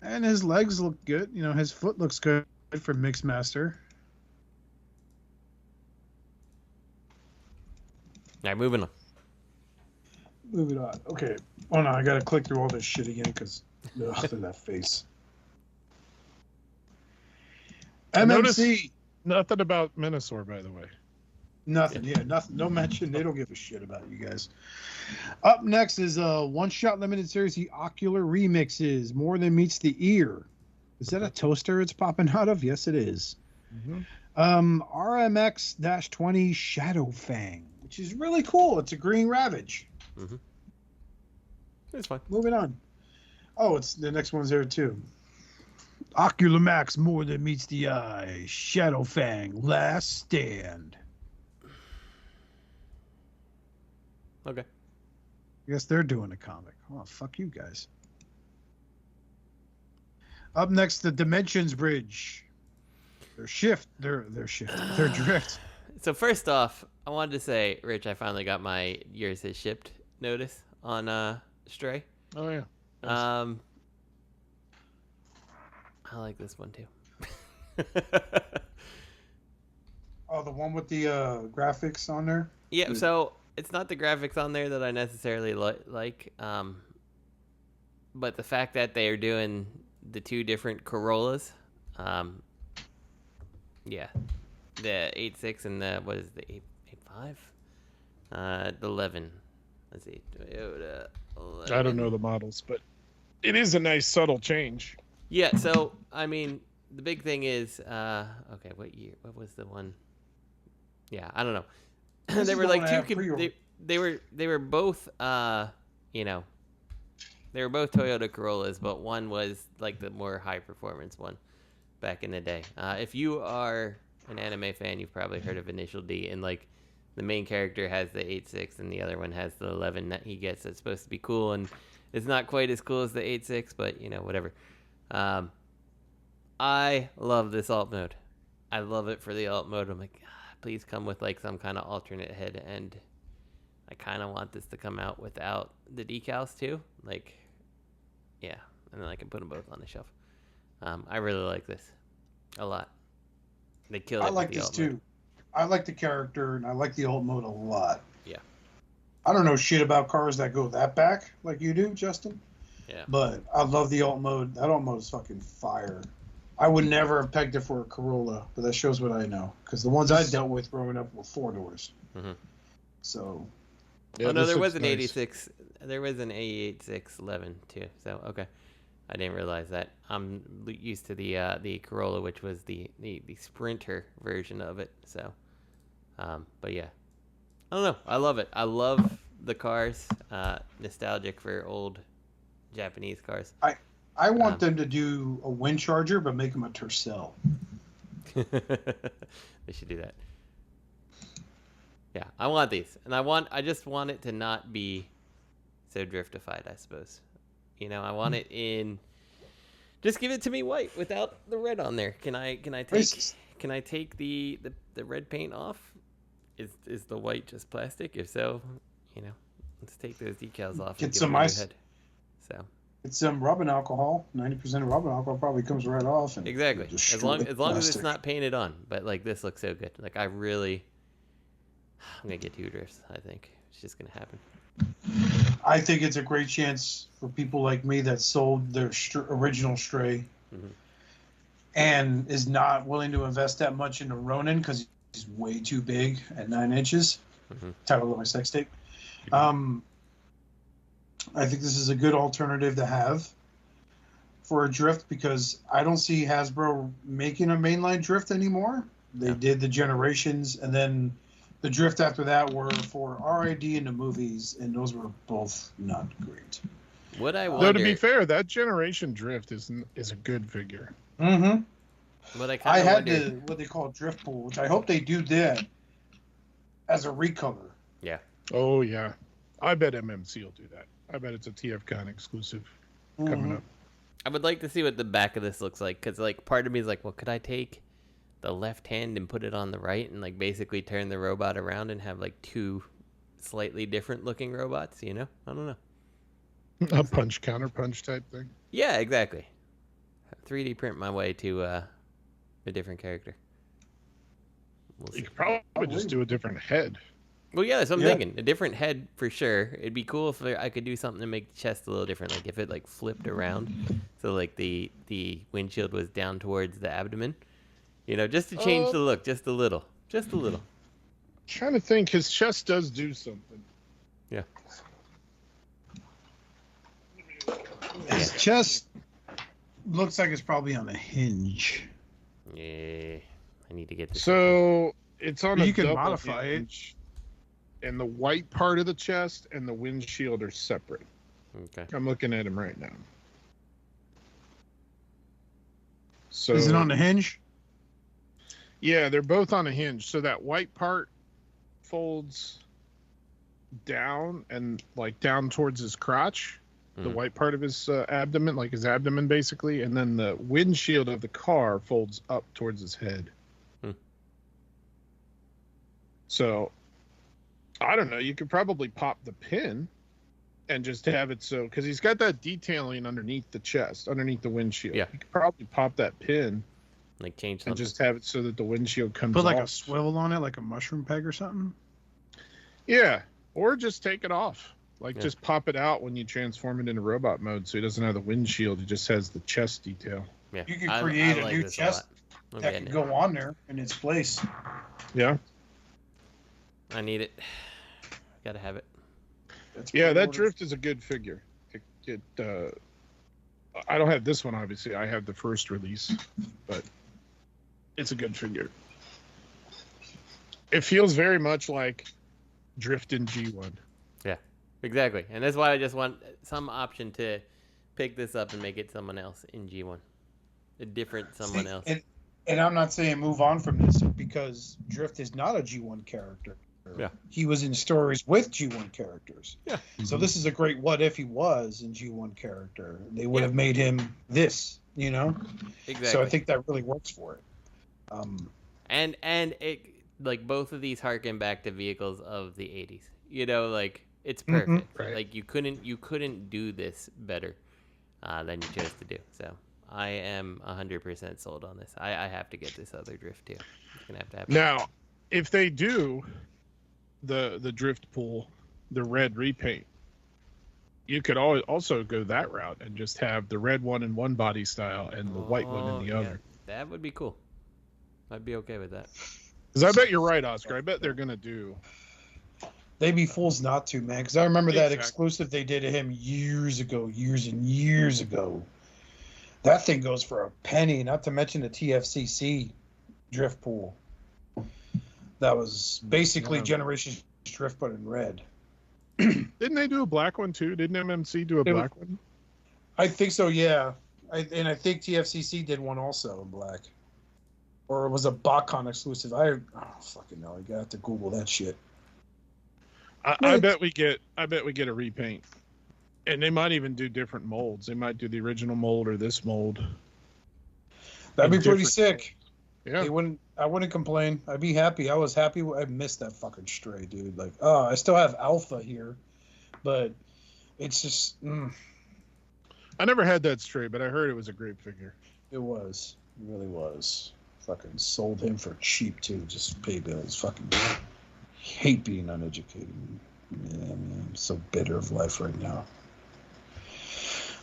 And his legs look good. His foot looks good for Mixmaster. All right, moving on. Moving on. Okay. Oh, no, I got to click through all this shit again because of that face. MMC. Nothing about Minosaur, by the way. Nothing. Yeah, nothing. No mention. They don't give a shit about you guys. Up next is a one-shot limited series, the Ocular Remixes. More Than Meets the Ear. Is that a toaster it's popping out of? Yes, it is. RMX-20 Shadow Fang, which is really cool. It's a green Ravage. It's fine. Moving on. Oh, it's the next one's there too. Ocular Max, More Than Meets the Eye. Shadow Fang, Last Stand. Okay. I guess they're doing a comic. Oh, fuck you guys. Up next, the Dimensions Bridge. Their drift. So first off, I wanted to say, Rich, I finally got my yours is shipped notice on Stray. Oh yeah. I like this one too. Oh, the one with the graphics on there? Yeah, so it's not the graphics on there that I necessarily like, but the fact that they are doing the two different Corollas, yeah, the 8.6 and the, what is the 8.5? The 11. Let's see, Toyota 11. I don't know the models, but it is a nice subtle change. Yeah, so I mean, the big thing is, okay, what year? What was the one? Yeah, I don't know. They were like two. They were both, you know, they were both Toyota Corollas, but one was like the more high performance one back in the day. If you are an anime fan, you've probably heard of Initial D, and like the main character has the 8.6 and the other one has the 11 that he gets. That's supposed to be cool, and it's not quite as cool as the 8.6, but you know, whatever. I love this alt mode. I love it for the alt mode. I'm like, please come with like some kind of alternate head, and I kind of want this to come out without the decals too. Like, yeah, and then I can put them both on the shelf. I really like this a lot. They killed it. I like with the this alt too. mode. I like the character, and I like the alt mode a lot. Yeah. I don't know shit about cars that go that back like you do, Justin. Yeah. But I love the alt mode. That alt mode is fucking fire. I would never have pegged it for a Corolla, but that shows what I know. Because the ones I dealt with growing up were 4-doors. Mm-hmm. So. Yeah, Oh no, there was an nice. 86. There was an A86 11 too. So okay, I didn't realize that. I'm used to the Corolla, which was the Sprinter version of it. So, but yeah, I don't know. I love it. I love the cars. Nostalgic for old Japanese cars. I want them to do a wind charger, but make them a Tercel. They should do that. Yeah, I want these, and I just want it to not be so driftified, I suppose. You know, I want it in. Just give it to me white without the red on there. Can I take the red paint off? Is the white just plastic? If so, you know, let's take those decals off. Get and some give it a new ice. head. So. It's some rubbing alcohol. 90% of rubbing alcohol probably comes right off. And Exactly. just As long straight as plastic. it's not painted on. But like this looks so good. Like I'm gonna get two drifts. I think it's just gonna happen. I think it's a great chance for people like me that sold their original Stray and is not willing to invest that much into Ronin because he's way too big at 9 inches. Title of my sex tape. I think this is a good alternative to have for a drift because I don't see Hasbro making a mainline drift anymore. They did the Generations, and then the drift after that were for RID in the movies, and those were both not great. What I Though wonder. to be fair, that Generation Drift is a good figure. What I had wonder. what they call drift pool, which I hope they do that as a recolor. Yeah. Oh yeah, I bet MMC will do that. I bet it's a TFCon exclusive coming up. I would like to see what the back of this looks like, because like part of me is like, well, could I take the left hand and put it on the right and like basically turn the robot around and have like two slightly different looking robots? You know, I don't know. A punch counter punch type thing. Yeah, exactly. 3D print my way to a different character. We'll see. You could probably just do a different head. Well, yeah, that's what I'm thinking. A different head for sure. It'd be cool if I could do something to make the chest a little different. Like if it like flipped around, so like the windshield was down towards the abdomen. Just to change the look, just a little. Trying to think, his chest does do something. Yeah. His chest looks like it's probably on a hinge. Yeah, I need to get this. So it's on. You can modify hinge, and the white part of the chest and the windshield are separate. Okay. I'm looking at him right now. So is it on the hinge? Yeah, they're both on a hinge. So that white part folds down and down towards his crotch. The white part of his abdomen, like his abdomen basically, and then the windshield of the car folds up towards his head. So I don't know, you could probably pop the pin and just have it so, because he's got that detailing underneath the chest, underneath the windshield. Yeah, you could probably pop that pin, change something, and just have it so that the windshield comes put off. a swivel on it, like a mushroom peg or something. Yeah, or just take it off. Just pop it out when you transform it into robot mode, so he doesn't have the windshield. He just has the chest detail. Yeah, you could create a like new chest that could go on there in its place. Yeah. I need it. Gotta have it. That drift is a good figure. I don't have this one, obviously. I have the first release, but it's a good figure. It feels very much like Drift in G1. Yeah, exactly. And that's why I just want some option to pick this up and make it someone else in G1. A different someone else. And I'm not saying move on from this because Drift is not a G1 character. Yeah. He was in stories with G1 characters. Yeah. So this is a great what if he was in G1 character. They would have made him this, Exactly. So I think that really works for it. And it both of these harken back to vehicles of the 80s. It's perfect. Right. You couldn't do this better than you chose to do. So I am 100% sold on this. I have to get this other Drift too. It's gonna have to happen. Now, if they do the Drift pool, the red repaint, you could also go that route and just have the red one in one body style and the white one in the other. That would be cool. I'd be okay with that. Because I bet you're right, Oscar. I bet they're gonna do. They'd be fools not to, man. Because I remember that exclusive they did to him years and years ago. That thing goes for a penny. Not to mention the TFCC Drift pool. That was basically Generation Drift, but in red. Didn't they do a black one too? Didn't MMC do a black one? I think so, yeah. I think TFCC did one also in black. Or it was a BotCon exclusive. Fucking hell. I got to Google that shit. I bet we get a repaint. And they might even do different molds. They might do the original mold or this mold. That'd be pretty sick. Yeah. I wouldn't complain. I'd be happy. I was happy. I missed that fucking stray, dude. I still have Alpha here, but it's just. I never had that stray, but I heard it was a great figure. It was. It really was. Fucking sold him for cheap too. Just pay bills. Fucking hate being uneducated. Yeah, man, I'm so bitter of life right now.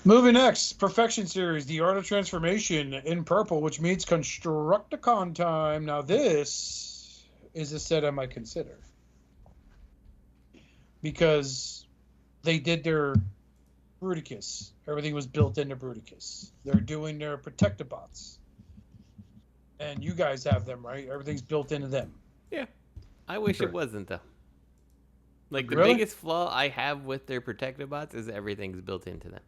Moving next, Perfection Series, The Art of Transformation in purple, which means Constructicon time. Now this is a set I might consider. Because they did their Bruticus. Everything was built into Bruticus. They're doing their Protectobots. And you guys have them, right? Everything's built into them. Yeah. I wish it wasn't, though. The Really? biggest flaw I have with their Protectobots is everything's built into them.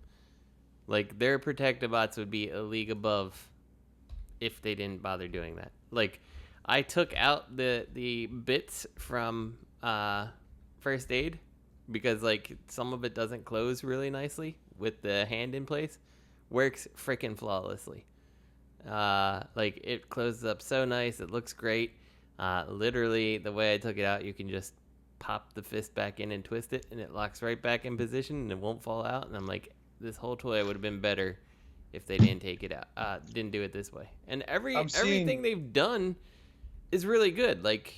Their Protectobots would be a league above if they didn't bother doing that. I took out the bits from First Aid because, some of it doesn't close really nicely with the hand in place. Works freaking flawlessly. It closes up so nice. It looks great. Literally, the way I took it out, you can just pop the fist back in and twist it, and it locks right back in position, and it won't fall out. And I'm like, this whole toy would have been better if they didn't take it out. Didn't do it this way. And everything they've done is really good. They're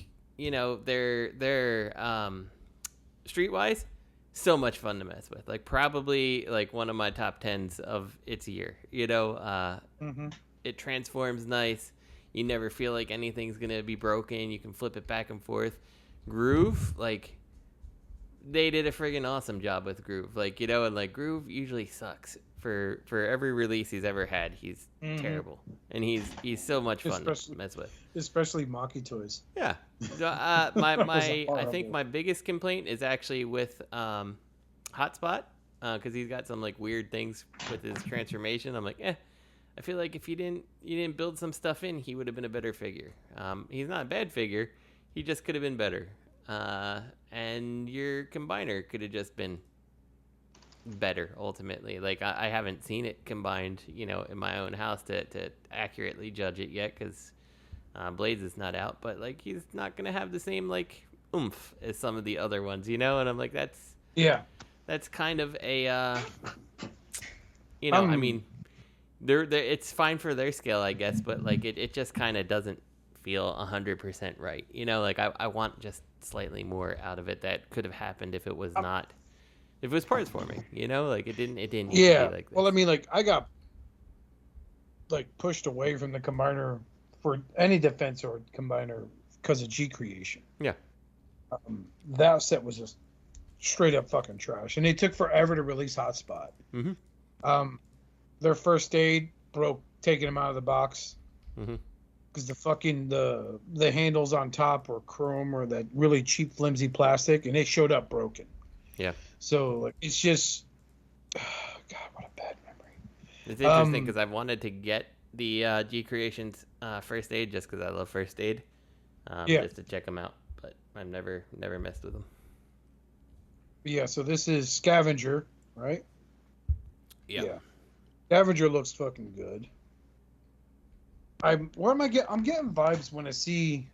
Streetwise, so much fun to mess with. Probably one of my top 10s of its year. It transforms nice. You never feel like anything's gonna be broken. You can flip it back and forth. Groove, like, they did a friggin' awesome job with Groove. Like, you know, and like Groove usually sucks. For every release he's ever had, he's terrible, and he's so much fun to mess with. Especially Maki toys. Yeah, I think my biggest complaint is actually with Hotspot, because he's got some like weird things with his transformation. I'm like, I feel like if you didn't build some stuff in, he would have been a better figure. He's not a bad figure, he just could have been better. And your combiner could have just been better ultimately. Like, I haven't seen it combined, you know, in my own house to accurately judge it yet, because Blades is not out, but like he's not gonna have the same like oomph as some of the other ones, you know. And I'm like, that's kind of a you know, I mean, they're it's fine for their scale, I guess, but like it just kind of doesn't feel 100% right, you know. Like I want just slightly more out of it that could have happened if it was not, if it was parts forming, you know. Like it didn't need to be like this. Well, I mean, like I got like pushed away from the combiner for any defense or combiner because of G creation. Yeah. That set was just straight up fucking trash, and they took forever to release Hotspot. Their first aid broke taking them out of the box because the fucking the handles on top were chrome or that really cheap flimsy plastic, and they showed up broken. Yeah. So like it's just God, what a bad memory. It's interesting because I've wanted to get the G Creations first aid just because I love first aid, just to check them out, but I've never messed with them. Yeah, so this is Scavenger, right? Yep. Yeah. Scavenger looks fucking good. I'm getting vibes when I see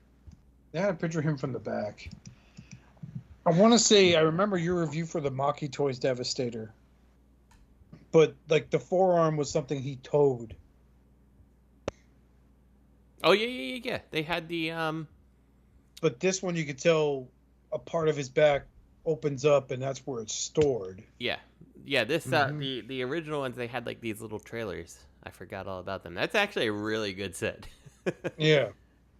they had a picture of him from the back. I want to say I remember your review for the Maki Toys Devastator, but like the forearm was something he towed. Oh yeah. They had the But this one you could tell a part of his back opens up and that's where it's stored. Yeah. This the original ones, they had like these little trailers. I forgot all about them. That's actually a really good set. Yeah.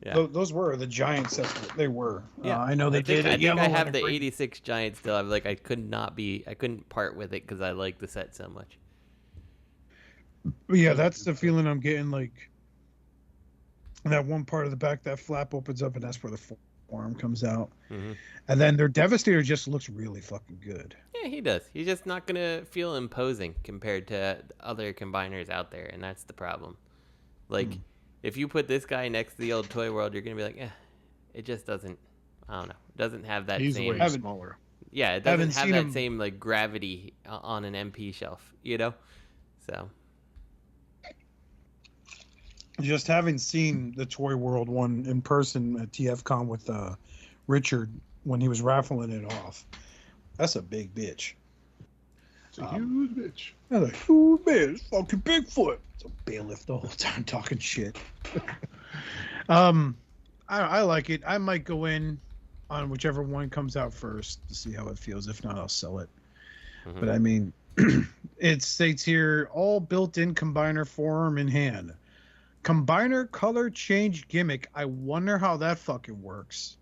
Yeah. Those were the giant sets. They were. Yeah, I know they did. I think I have the 86 giant still. I'm like, I couldn't part with it because I like the set so much. Yeah, that's the feeling I'm getting. Like that one part of the back, that flap opens up, and that's where the forearm comes out. And then their Devastator just looks really fucking good. Yeah, he does. He's just not gonna feel imposing compared to other combiners out there, and that's the problem. Like, if you put this guy next to the old Toy World, you're gonna be like, it just doesn't. I don't know. It doesn't have that He's same. way smaller. Yeah, it doesn't have that same like gravity on an MP shelf, you know. So. Just having seen the Toy World one in person at TFCon with Richard when he was raffling it off, that's a big bitch. It's a huge bitch. That's a huge bitch. It's fucking Bigfoot. It's a bailiff the whole time talking shit. I like it. I might go in on whichever one comes out first to see how it feels. If not, I'll sell it. But I mean, it states here, all built-in combiner forearm in hand. Combiner color change gimmick. I wonder how that fucking works.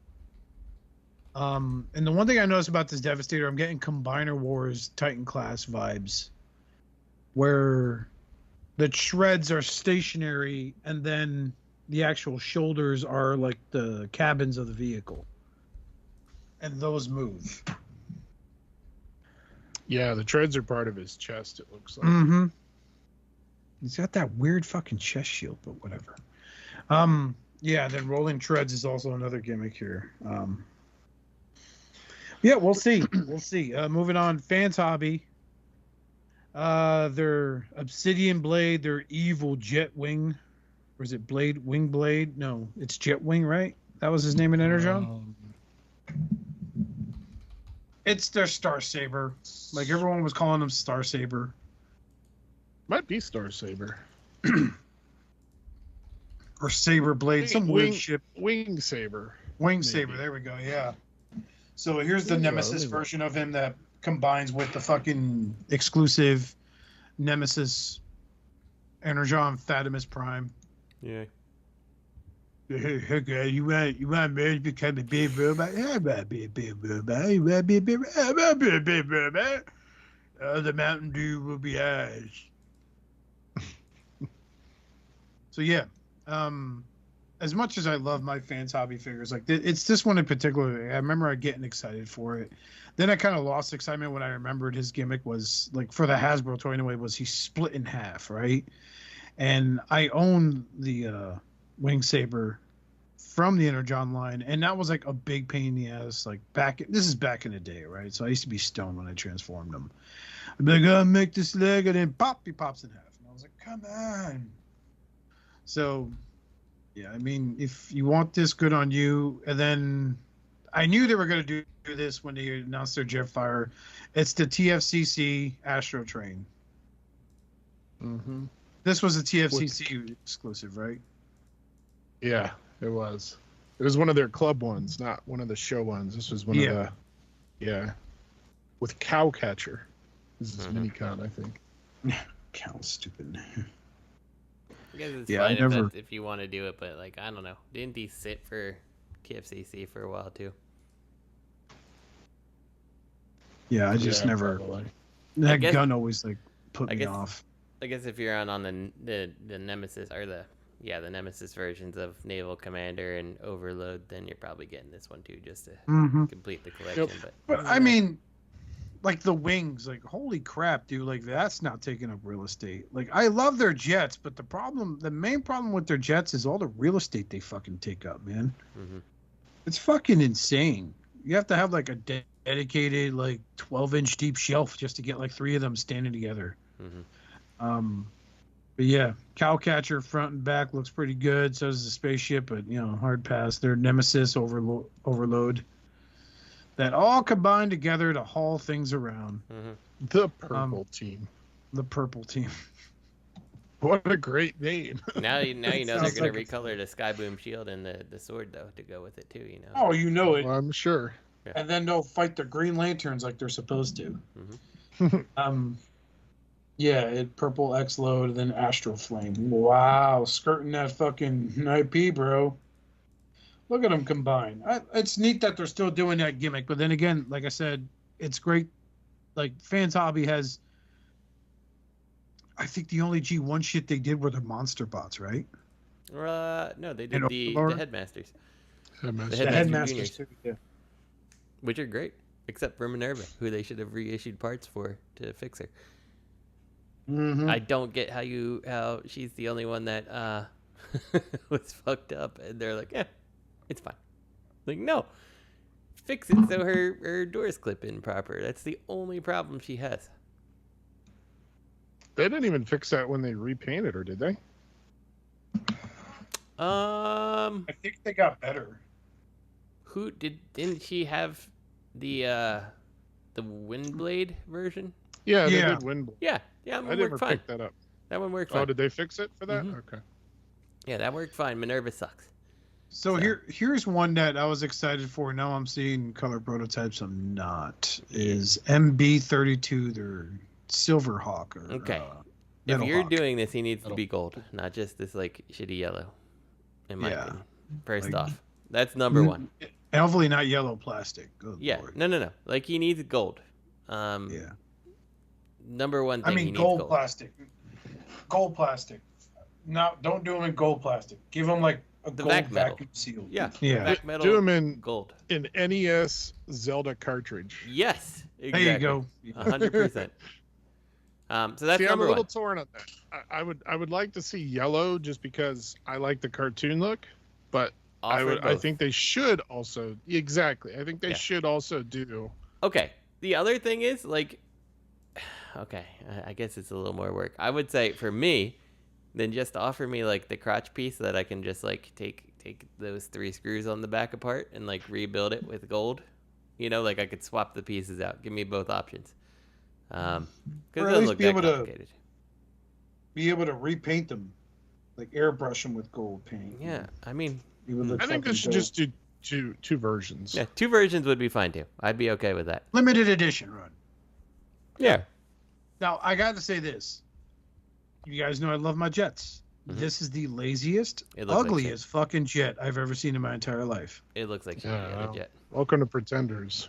And the one thing I noticed about this Devastator, I'm getting Combiner Wars Titan class vibes, where the shreds are stationary and then the actual shoulders are like the cabins of the vehicle, and those move. Yeah, the treads are part of his chest, it looks like. He's got that weird fucking chest shield, but whatever. Yeah, then rolling treads is also another gimmick here. Yeah, we'll see. We'll see. Moving on, Fans Hobby. Their Obsidian Blade, their Evil Jet Wing. Or is it Wing Blade? No, it's Jet Wing, right? That was his name in Energon? It's their Star Saber. Like everyone was calling him Star Saber. Might be Star Saber. Or Saber Blade, some weird ship. Wing Saber. Wing Saber, there we go, yeah. So here's the Nemesis version of him that combines with the fucking exclusive Nemesis Energon Fatimus Prime. Yeah. Okay, you want me to become a big robot? I want to be a big robot. You want to be a big robot? I want to be a big robot. The Mountain Dew will be ours. So yeah, as much as I love my fans' hobby figures, like it's this one in particular. I remember getting excited for it. Then I kind of lost excitement when I remembered his gimmick was like for the Hasbro toy anyway was he split in half, right? And I own the Wing Saber from the Energon line, and that was like a big pain in the ass. Like this is back in the day, right? So I used to be stoned when I transformed him. I'd be like, "I'll make this leg," and then he pops in half, and I was like, "Come on!" So, yeah, I mean, if you want this, good on you. And then I knew they were going to do this when they announced their Jetfire. It's the TFCC Astro Train. Mm-hmm. This was a TFCC exclusive, right? Yeah, it was. It was one of their club ones, not one of the show ones. This was one of the, with Cowcatcher. This is Minicon, I think. Cow's stupid. I guess it's fine if you want to do it, but like I don't know. Didn't he sit for TFCC for a while too? Yeah, I just never. Probably. That gun always like put me off. I guess if you're on the Nemesis or the Nemesis versions of Naval Commander and Overload, then you're probably getting this one too, just to complete the collection. Yep. But I mean, like the wings, like holy crap, dude! Like that's not taking up real estate. Like I love their jets, but the main problem with their jets is all the real estate they fucking take up, man. Mm-hmm. It's fucking insane. You have to have like a dedicated like 12-inch deep shelf just to get like 3 of them standing together. Mm-hmm. But yeah, Cowcatcher front and back looks pretty good. So does the spaceship, but hard pass. Their Nemesis Overload. That all combined together to haul things around. Mm-hmm. The Purple Team. The Purple Team. What a great name. Now you know they're going to recolor the Skyboom shield and the sword, though, to go with it, too, Oh, you know it. Well, I'm sure. Yeah. And then they'll fight the Green Lanterns like they're supposed to. Mm-hmm. Yeah, Purple X-Load, then Astral Flame. Wow, skirting that fucking IP, bro. Look at them combine. It's neat that they're still doing that gimmick, but then again, like I said, it's great. Like Fans Hobby has, I think the only G1 shit they did were the monster bots, right? No, they did the Headmasters. The Headmasters too, yeah. Which are great, except for Minerva, who they should have reissued parts for to fix her. Mm-hmm. I don't get how she's the only one that was fucked up, and they're like, yeah, it's fine. Like, no, fix it so her doors clip in proper. That's the only problem she has. They didn't even fix that when they repainted her, did they? I think they got better. Didn't she have the Windblade version? Yeah, they did Windblade. Yeah, that one I never worked fine. picked that up. That one worked fine. Oh, did they fix it for that? Mm-hmm. Okay. Yeah, that worked fine. Minerva sucks. So here's one that I was excited for. Now I'm seeing color prototypes. I'm not. Is MB32 their Silverhawk? Okay. If you're doing this, he needs to be gold, not just this like shitty yellow. In my opinion. First off, that's number one. Hopefully not yellow plastic. Good Lord. No. Like he needs gold. Yeah. Number one thing. I mean, gold plastic. Gold plastic. No, don't do them in gold plastic. Give them like a gold vacuum seal. Yeah. Yeah. Metal, do them in gold. In NES Zelda cartridge. Yes. Exactly. There you go. 100%. So that's see, number I'm a little one. torn on that. I would like to see yellow just because I like the cartoon look, but I think they should also I think they should also do. Okay. The other thing is like, okay, I guess it's a little more work. I would say for me, then just offer me like the crotch piece that I can just like take those 3 screws on the back apart and like rebuild it with gold. Like I could swap the pieces out. Give me both options. Because it doesn't look that complicated. Be able to repaint them, like airbrush them with gold paint. Yeah, I mean, I think they should just do two versions. Yeah, 2 versions would be fine too. I'd be okay with that. Limited edition run. Yeah. Now I got to say this. You guys know I love my jets. this is the laziest, It looks like ugliest fucking jet I've ever seen in my entire life. It looks like shit. Yeah, the jet. Welcome to Pretenders.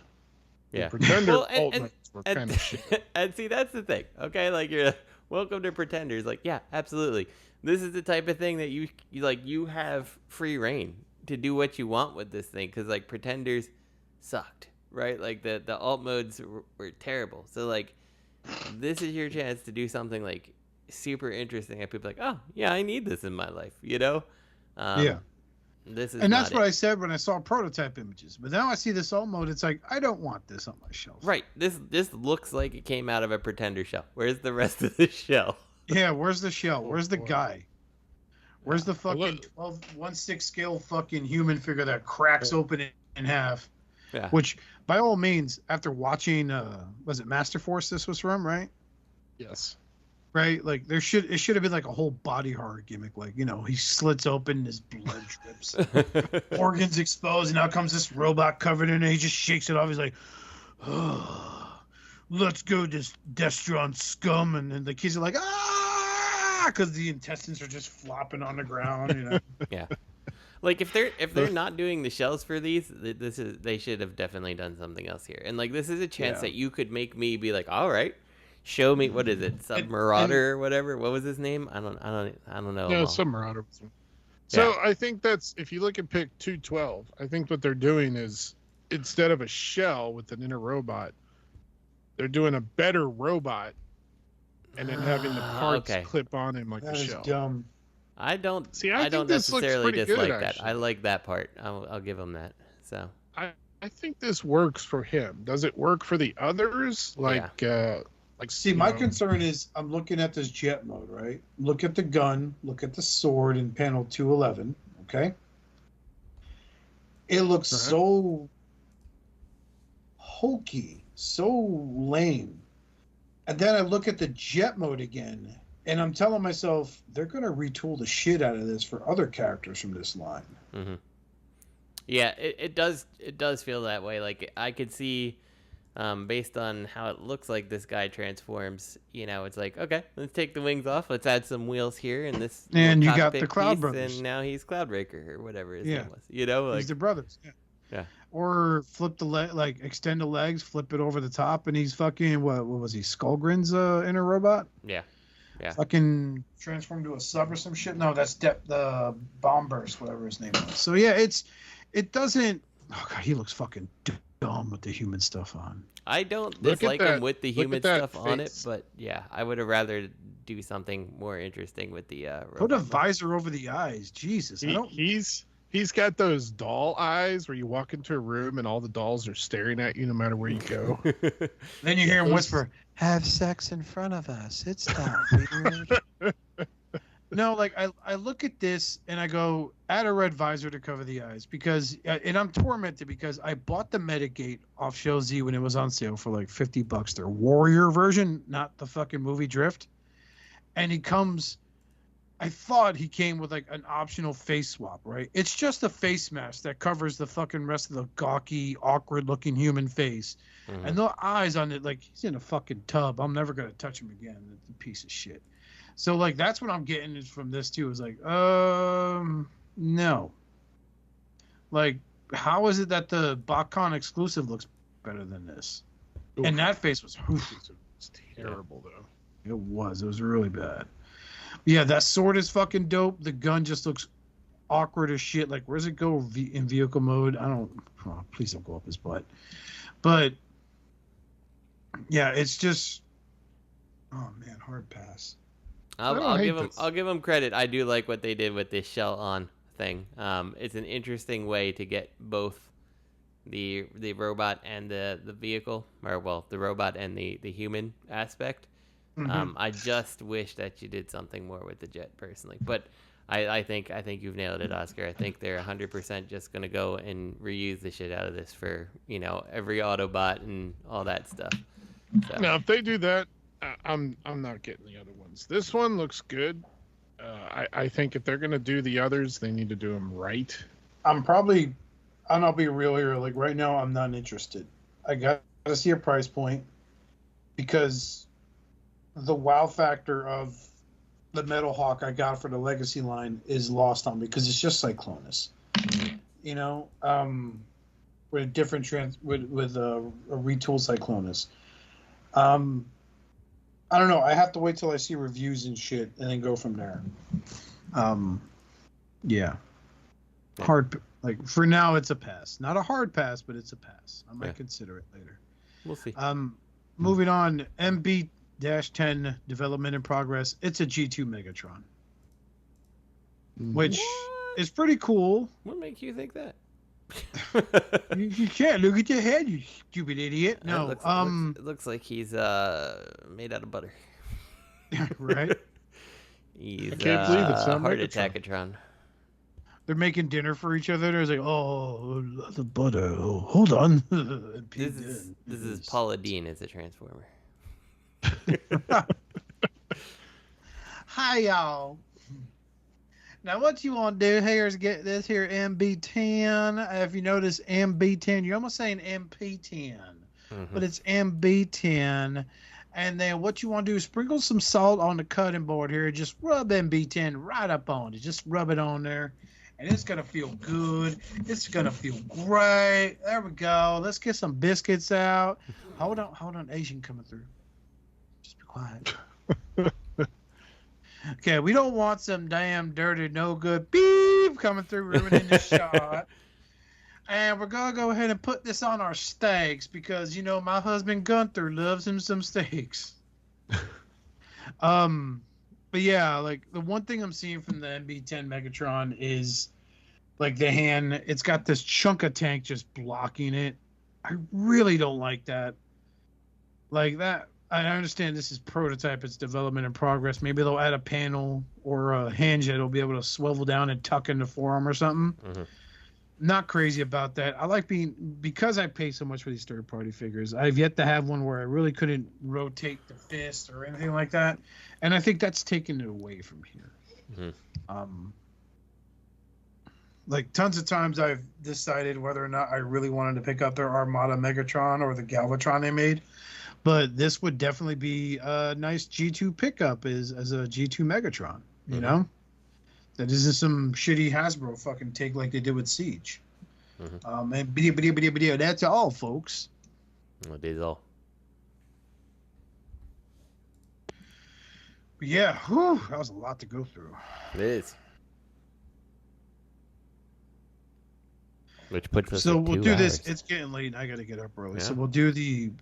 Yeah. The Pretender Well, ultimates were kind of shit. And see, that's the thing. Okay, like you're welcome to Pretenders. Like, yeah, absolutely. This is the type of thing that you have free reign to do what you want with this thing, because like Pretenders sucked, right? Like the alt modes were terrible. So like this is your chance to do something like super interesting and people are like, oh yeah, I need this in my life, you know? Yeah. This is, and that's what I said when I saw prototype images. But now I see this alt mode. It's like, I don't want this on my shelf. Right. This looks like it came out of a Pretender shell. Where's the rest of the shell? Yeah, where's the shell? Where's the guy? Where's the fucking 1/6 scale fucking human figure that cracks open in half? Yeah. Which, by all means, after watching, was it Master Force this was from, right? Yes. Right? Like, it should have been like a whole body horror gimmick. Like, you know, he slits open, his blood drips. Organs exposed, and now comes this robot covered in it. He just shakes it off. He's like, oh, let's go, this Destron scum. And then the kids are like, because the intestines are just flopping on the ground, you know. Yeah, like if they're not doing the shells for these, they should have definitely done something else here. And like this is a chance that you could make me be like, all right, show me, what is it, Submarauder or whatever? What was his name? I don't know. Yeah, Submarauder. So I think that's, if you look at pick 212, I think what they're doing is, instead of a shell with an inner robot, they're doing a better robot. And then having the parts clip on him like a shell. Dumb. I don't think this looks necessarily pretty dislike good, that. actually. I like that part. I'll give him that. So I think this works for him. Does it work for the others? See, my concern is I'm looking at this jet mode, right? Look at the gun, look at the sword in panel 211, okay? It looks so hokey, so lame. And then I look at the jet mode again, and I'm telling myself they're going to retool the shit out of this for other characters from this line. Mm-hmm. Yeah, it does feel that way. Like I could see, based on how it looks like this guy transforms, you know, it's like, okay, let's take the wings off, let's add some wheels here, and this. And you got the Cloud Brothers, and now he's Cloudbreaker or whatever his name was. You know, like, he's the brothers. Yeah. Or flip the leg, like extend the legs, flip it over the top, and he's fucking what was he? Skullgrin's inner robot. Yeah. Fucking transformed to a sub or some shit. No, that's the bomb burst, whatever his name was. So yeah, it doesn't. Oh god, he looks fucking dumb with the human stuff on. I don't dislike him with the human stuff on it, but yeah, I would have rather do something more interesting with the. Put a visor over the eyes, Jesus. He's got those doll eyes where you walk into a room and all the dolls are staring at you no matter where you go. Then you hear him whisper, "Have sex in front of us. It's not weird." No, like I look at this and I go, add a red visor to cover the eyes, because, and I'm tormented because I bought the Medigate off Show Z when it was on sale for like $50, their Warrior version, not the fucking movie Drift. And he comes, I thought he came with like an optional face swap, right? It's just a face mask that covers the fucking rest of the gawky, awkward looking human face. Mm-hmm. And the eyes on it, like he's in a fucking tub. I'm never going to touch him again. It's a piece of shit. So like, that's what I'm getting is from this too. Is like, no. Like, how is it that the BotCon exclusive looks better than this? Oof. And that face was it's terrible though. It was really bad. Yeah, that sword is fucking dope. The gun just looks awkward as shit. Like, where's it go in vehicle mode? Please don't go up his butt. But yeah, it's just, oh man, hard pass. I'll give them credit. I do like what they did with this shell on thing. It's an interesting way to get both the robot and the vehicle, or well, the robot and the human aspect. Mm-hmm. I just wish that you did something more with the jet personally, but I think you've nailed it, Oscar. I think they're 100% just gonna go and reuse the shit out of this for, you know, every Autobot and all that stuff. So. Now, if they do that, I'm not getting the other ones. This one looks good. I think if they're gonna do the others, they need to do them right. I'll be real here. Like right now, I'm not interested. I got to see a price point, because the wow factor of the Metal Hawk I got for the Legacy line is lost on me because it's just Cyclonus. You know, with a different with a retooled Cyclonus. I don't know. I have to wait till I see reviews and shit, and then go from there. Yeah. Hard. Like for now, it's a pass. Not a hard pass, but it's a pass. I might consider it later. We'll see. Moving on. MB-10 development in progress. It's a G2 Megatron, which is pretty cool. What makes you think that? You can't look at your head, you stupid idiot. No, it looks like he's made out of butter. Right? He's I can't believe it's not heart Megatron. attackatron. They're making dinner for each other. They're like, oh, the butter. Oh, hold on. This is Paula Dean as a Transformer. Hi, y'all. Now, what you want to do here is get this here MB10. If you notice MB10, you're almost saying MP10, but it's MB10. And then what you want to do is sprinkle some salt on the cutting board here. Just rub MB10 right up on it. Just rub it on there. And it's going to feel good. It's going to feel great. There we go. Let's get some biscuits out. Hold on. Asian coming through. Just be quiet. Okay, we don't want some damn dirty, no good beep coming through ruining the shot. And we're going to go ahead and put this on our steaks because, you know, my husband Gunther loves him some steaks. But yeah, like the one thing I'm seeing from the MB-10 Megatron is like the hand, it's got this chunk of tank just blocking it. I really don't like that. Like that. I understand this is prototype, it's development in progress. Maybe they'll add a panel or a hinge that'll be able to swivel down and tuck in the forearm or something. Not crazy about that. I like because I pay so much for these third-party figures, I've yet to have one where I really couldn't rotate the fist or anything like that. And I think that's taken it away from here. Like tons of times I've decided whether or not I really wanted to pick up their Armada Megatron or the Galvatron they made. But this would definitely be a nice G2 pickup as a G2 Megatron, you know? That isn't some shitty Hasbro fucking take like they did with Siege. And that's all, folks. That is all. But yeah, whew, that was a lot to go through. It is. Which puts us So at we'll 2 do hours. this. It's getting late. I got to get up early. Yeah. So we'll do the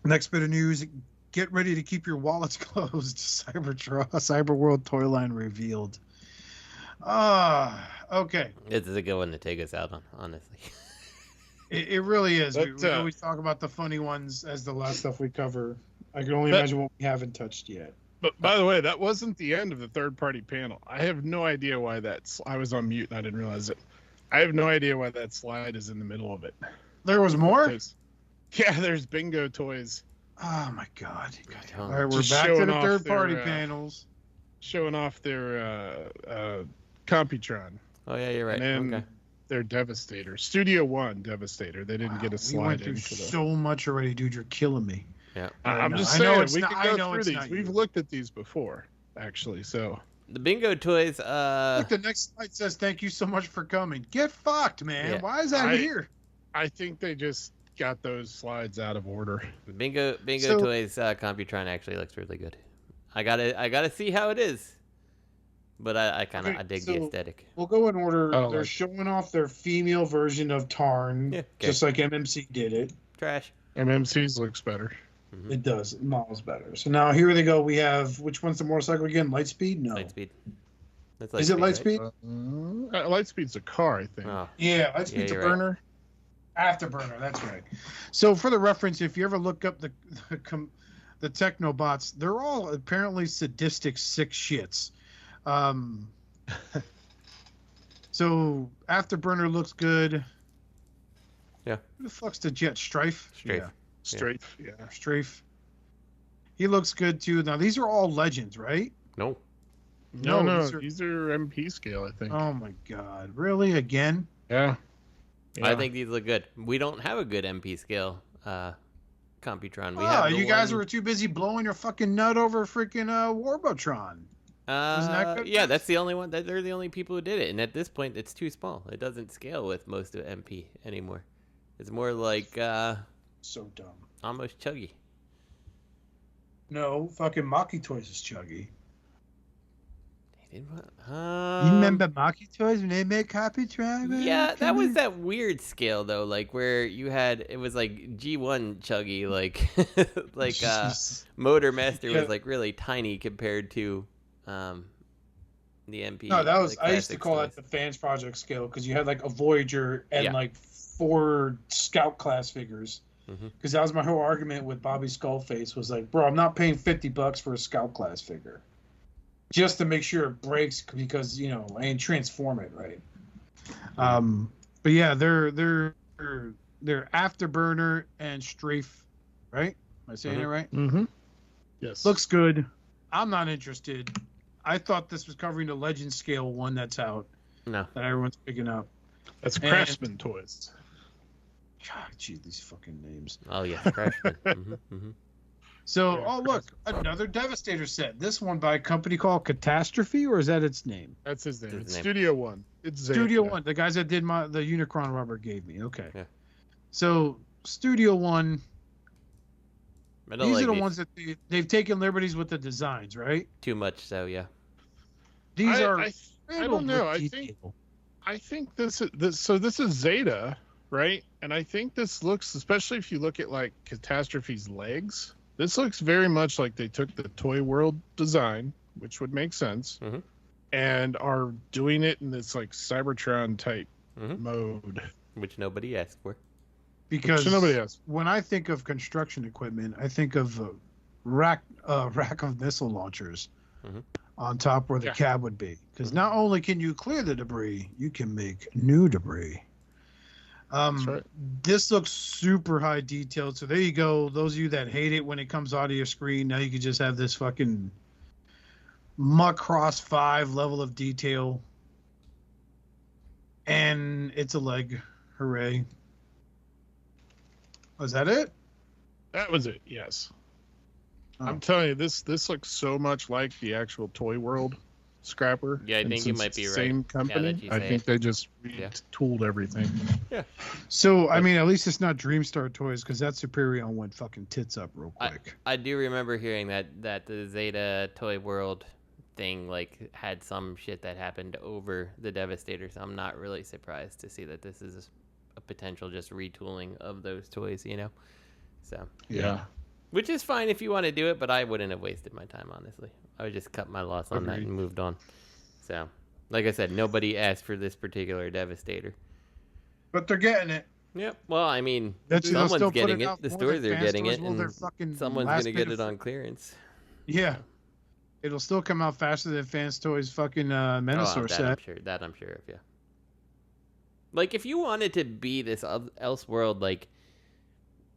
next bit of news. Get ready to keep your wallets closed. Cyberworld toy line revealed. Okay. This is a good one to take us out on, honestly. It really is. But, we always talk about the funny ones as the last stuff we cover. I can only imagine what we haven't touched yet. But by the way, that wasn't the end of the third-party panel. I have no idea why I was on mute and I didn't realize it. I have no idea why that slide is in the middle of it. There was more? Yeah, there's bingo toys. Oh, my God. Oh. All right, we're Just back to showing the off third-party their, panels. Showing off their Computron. Oh, yeah, you're right. And then Okay. their Devastator. Studio One Devastator. They didn't get a We slide went through into the... so much already, dude. You're killing me. Yeah. I'm just I know saying, it's we not- can I go know through it's these. not We've you. looked at these before, actually, so... The bingo toys, Look, the next slide says, thank you so much for coming. Get fucked, man. Yeah. Why is that here? I think they just got those slides out of order. bingo So- toys Computron actually looks really good. I gotta see how it is. But I kind of Okay, dig so- the aesthetic. We'll go in order. I don't They're like it. showing off their female version of Tarn, Yeah, okay. just like MMC did it. Trash. MMC's looks better. It does. It models better. So now here they go. We have, which one's the motorcycle again? Lightspeed? No. Lightspeed. That's Is it Lightspeed, Lightspeed? Lightspeed's a car, I think. right? Oh, Yeah, Lightspeed's a you're right. burner. Afterburner, that's right. So for the reference, if you ever look up the Technobots, they're all apparently sadistic sick shits. So Afterburner looks good. Yeah. Who the fuck's the Jet? Strife? Strafe. Yeah, Strafe, yeah. Strafe. He looks good too. Now these are all legends, right? No. No, these are- these are MP scale, I think. Oh my god. Really? Again? Yeah. I think these look good. We don't have a good MP scale Computron. We Oh, have you guys were too busy blowing your fucking nut over freaking Warbotron. Wasn't that good? Yeah, that's the only one. They're the only people who did it, and at this point, it's too small. It doesn't scale with most of MP anymore. It's more like So dumb. almost chuggy. No, fucking Maki Toys is chuggy. You remember Maki Toys when they made Computron? Yeah, that was that weird scale though, like where you had it was like G1 chuggy, like like Motor Master was like really tiny compared to the MP. No, that was like, I used to classic call size. that the Fans Project scale because you had like a Voyager and Yeah. like 4 Scout class figures. Because that was my whole argument with Bobby Skullface was like, bro, I'm not paying $50 for a Scout class figure. Just to make sure it breaks because, you know, I ain't transform it right. But yeah, they're Afterburner and Strafe, right? Am I saying it right? Mm-hmm. Yes. Looks good. I'm not interested. I thought this was covering the Legend Scale one that's out No. that everyone's picking up. That's Craftsman Toys. God, gee, these fucking names. Oh yeah, Freshman. So, Yeah, oh look, another Devastator set. This one by a company called Catastrophe, or is that its name? That's his name. His It's name. Studio One. It's Zeta. Studio One, the guys that did the Unicron rubber gave me. Okay. Yeah. So Studio One, I don't these like are the these. ones that they've taken liberties with the designs, right? Too much, so yeah. These are. I don't know. I think this is Zeta, right? And I think this looks, especially if you look at like Catastrophe's legs, this looks very much like they took the Toy World design, which would make sense, and are doing it in this like Cybertron type mode. Which nobody asked for. Because nobody has. when I think of construction equipment, I think of a rack of missile launchers on top where the cab would be. Because not only can you clear the debris, you can make new debris. That's right. This looks super high detailed. So there you go. Those of you that hate it when it comes out of your screen, now you can just have this fucking Macross 5 level of detail. And it's a leg. Hooray. Was that it? That was it. Yes. Oh. I'm telling you, this looks so much like the actual Toy World scrapper. Yeah, I And think you since might it's be the right. Same Now company. that you I say think it. they just Yeah. retooled everything. Yeah. So, I mean, at least it's not Dreamstar Toys because that Superion went fucking tits up real quick. I do remember hearing that the Zeta Toy World thing like had some shit that happened over the Devastator, so I'm not really surprised to see that this is a potential just retooling of those toys, you know? So Yeah. which is fine if you want to do it, but I wouldn't have wasted my time, honestly. I would just cut my loss on that Agreed. and moved on. So, like I said, nobody asked for this particular Devastator. But they're getting it. Yep. Well, I mean, They'll someone's still put getting it it. out The more stores than are fan getting stores it, will. Their and fucking someone's last gonna bit get of it on clearance. Yeah. It'll still come out faster than Fans Toys fucking Menosaur set. That I'm sure of, yeah. Like, if you wanted to be this Elseworld, like,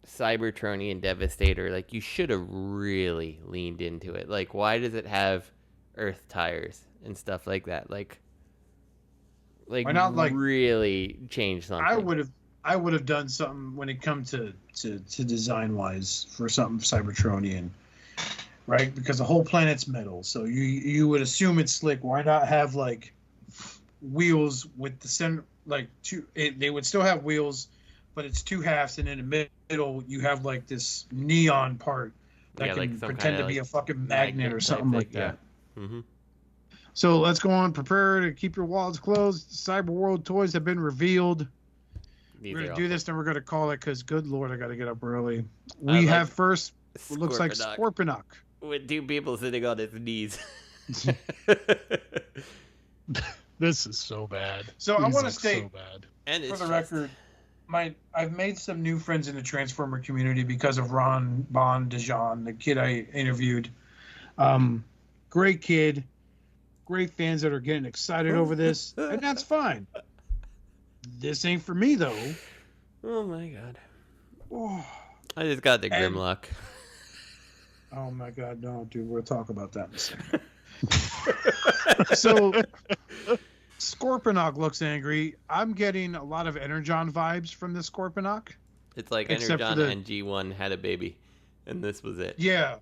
Cybertronian Devastator, like, you should have really leaned into it. Like, why does it have Earth tires and stuff like that? Like Why not, like, really change something? I would have done something when it comes to design wise for something Cybertronian, right? Because the whole planet's metal, so you would assume it's slick. Why not have like wheels with the center, like they would still have wheels, but it's 2 halves, and in the middle you have like this neon part that Yeah, can like some pretend kinda, to be like, a fucking magnet or type something thing, like that. Yeah. Mm-hmm. So let's go on. Prepare to keep your wallets closed. Cyberworld toys have been revealed. We're going to do this, then we're going to call it because, good Lord, I got to get up early. We like have first, what looks like Scorponok. Scorponok. With 2 people sitting on his knees. This is so bad. So I These want to look state, so bad. And for it's the just- record, I've made some new friends in the Transformer community because of Ron Bon Dijon, the kid I interviewed. Great kid. Great fans that are getting excited over this. And that's fine. This ain't for me, though. Oh my god. Oh, I just got the And- Grimlock. Oh my God, no, dude, we'll talk about that in a second. so, Scorponok looks angry. I'm getting a lot of Energon vibes from this Scorponok. It's like Except for Energon the- and G1 had a baby, and this was it. Yeah,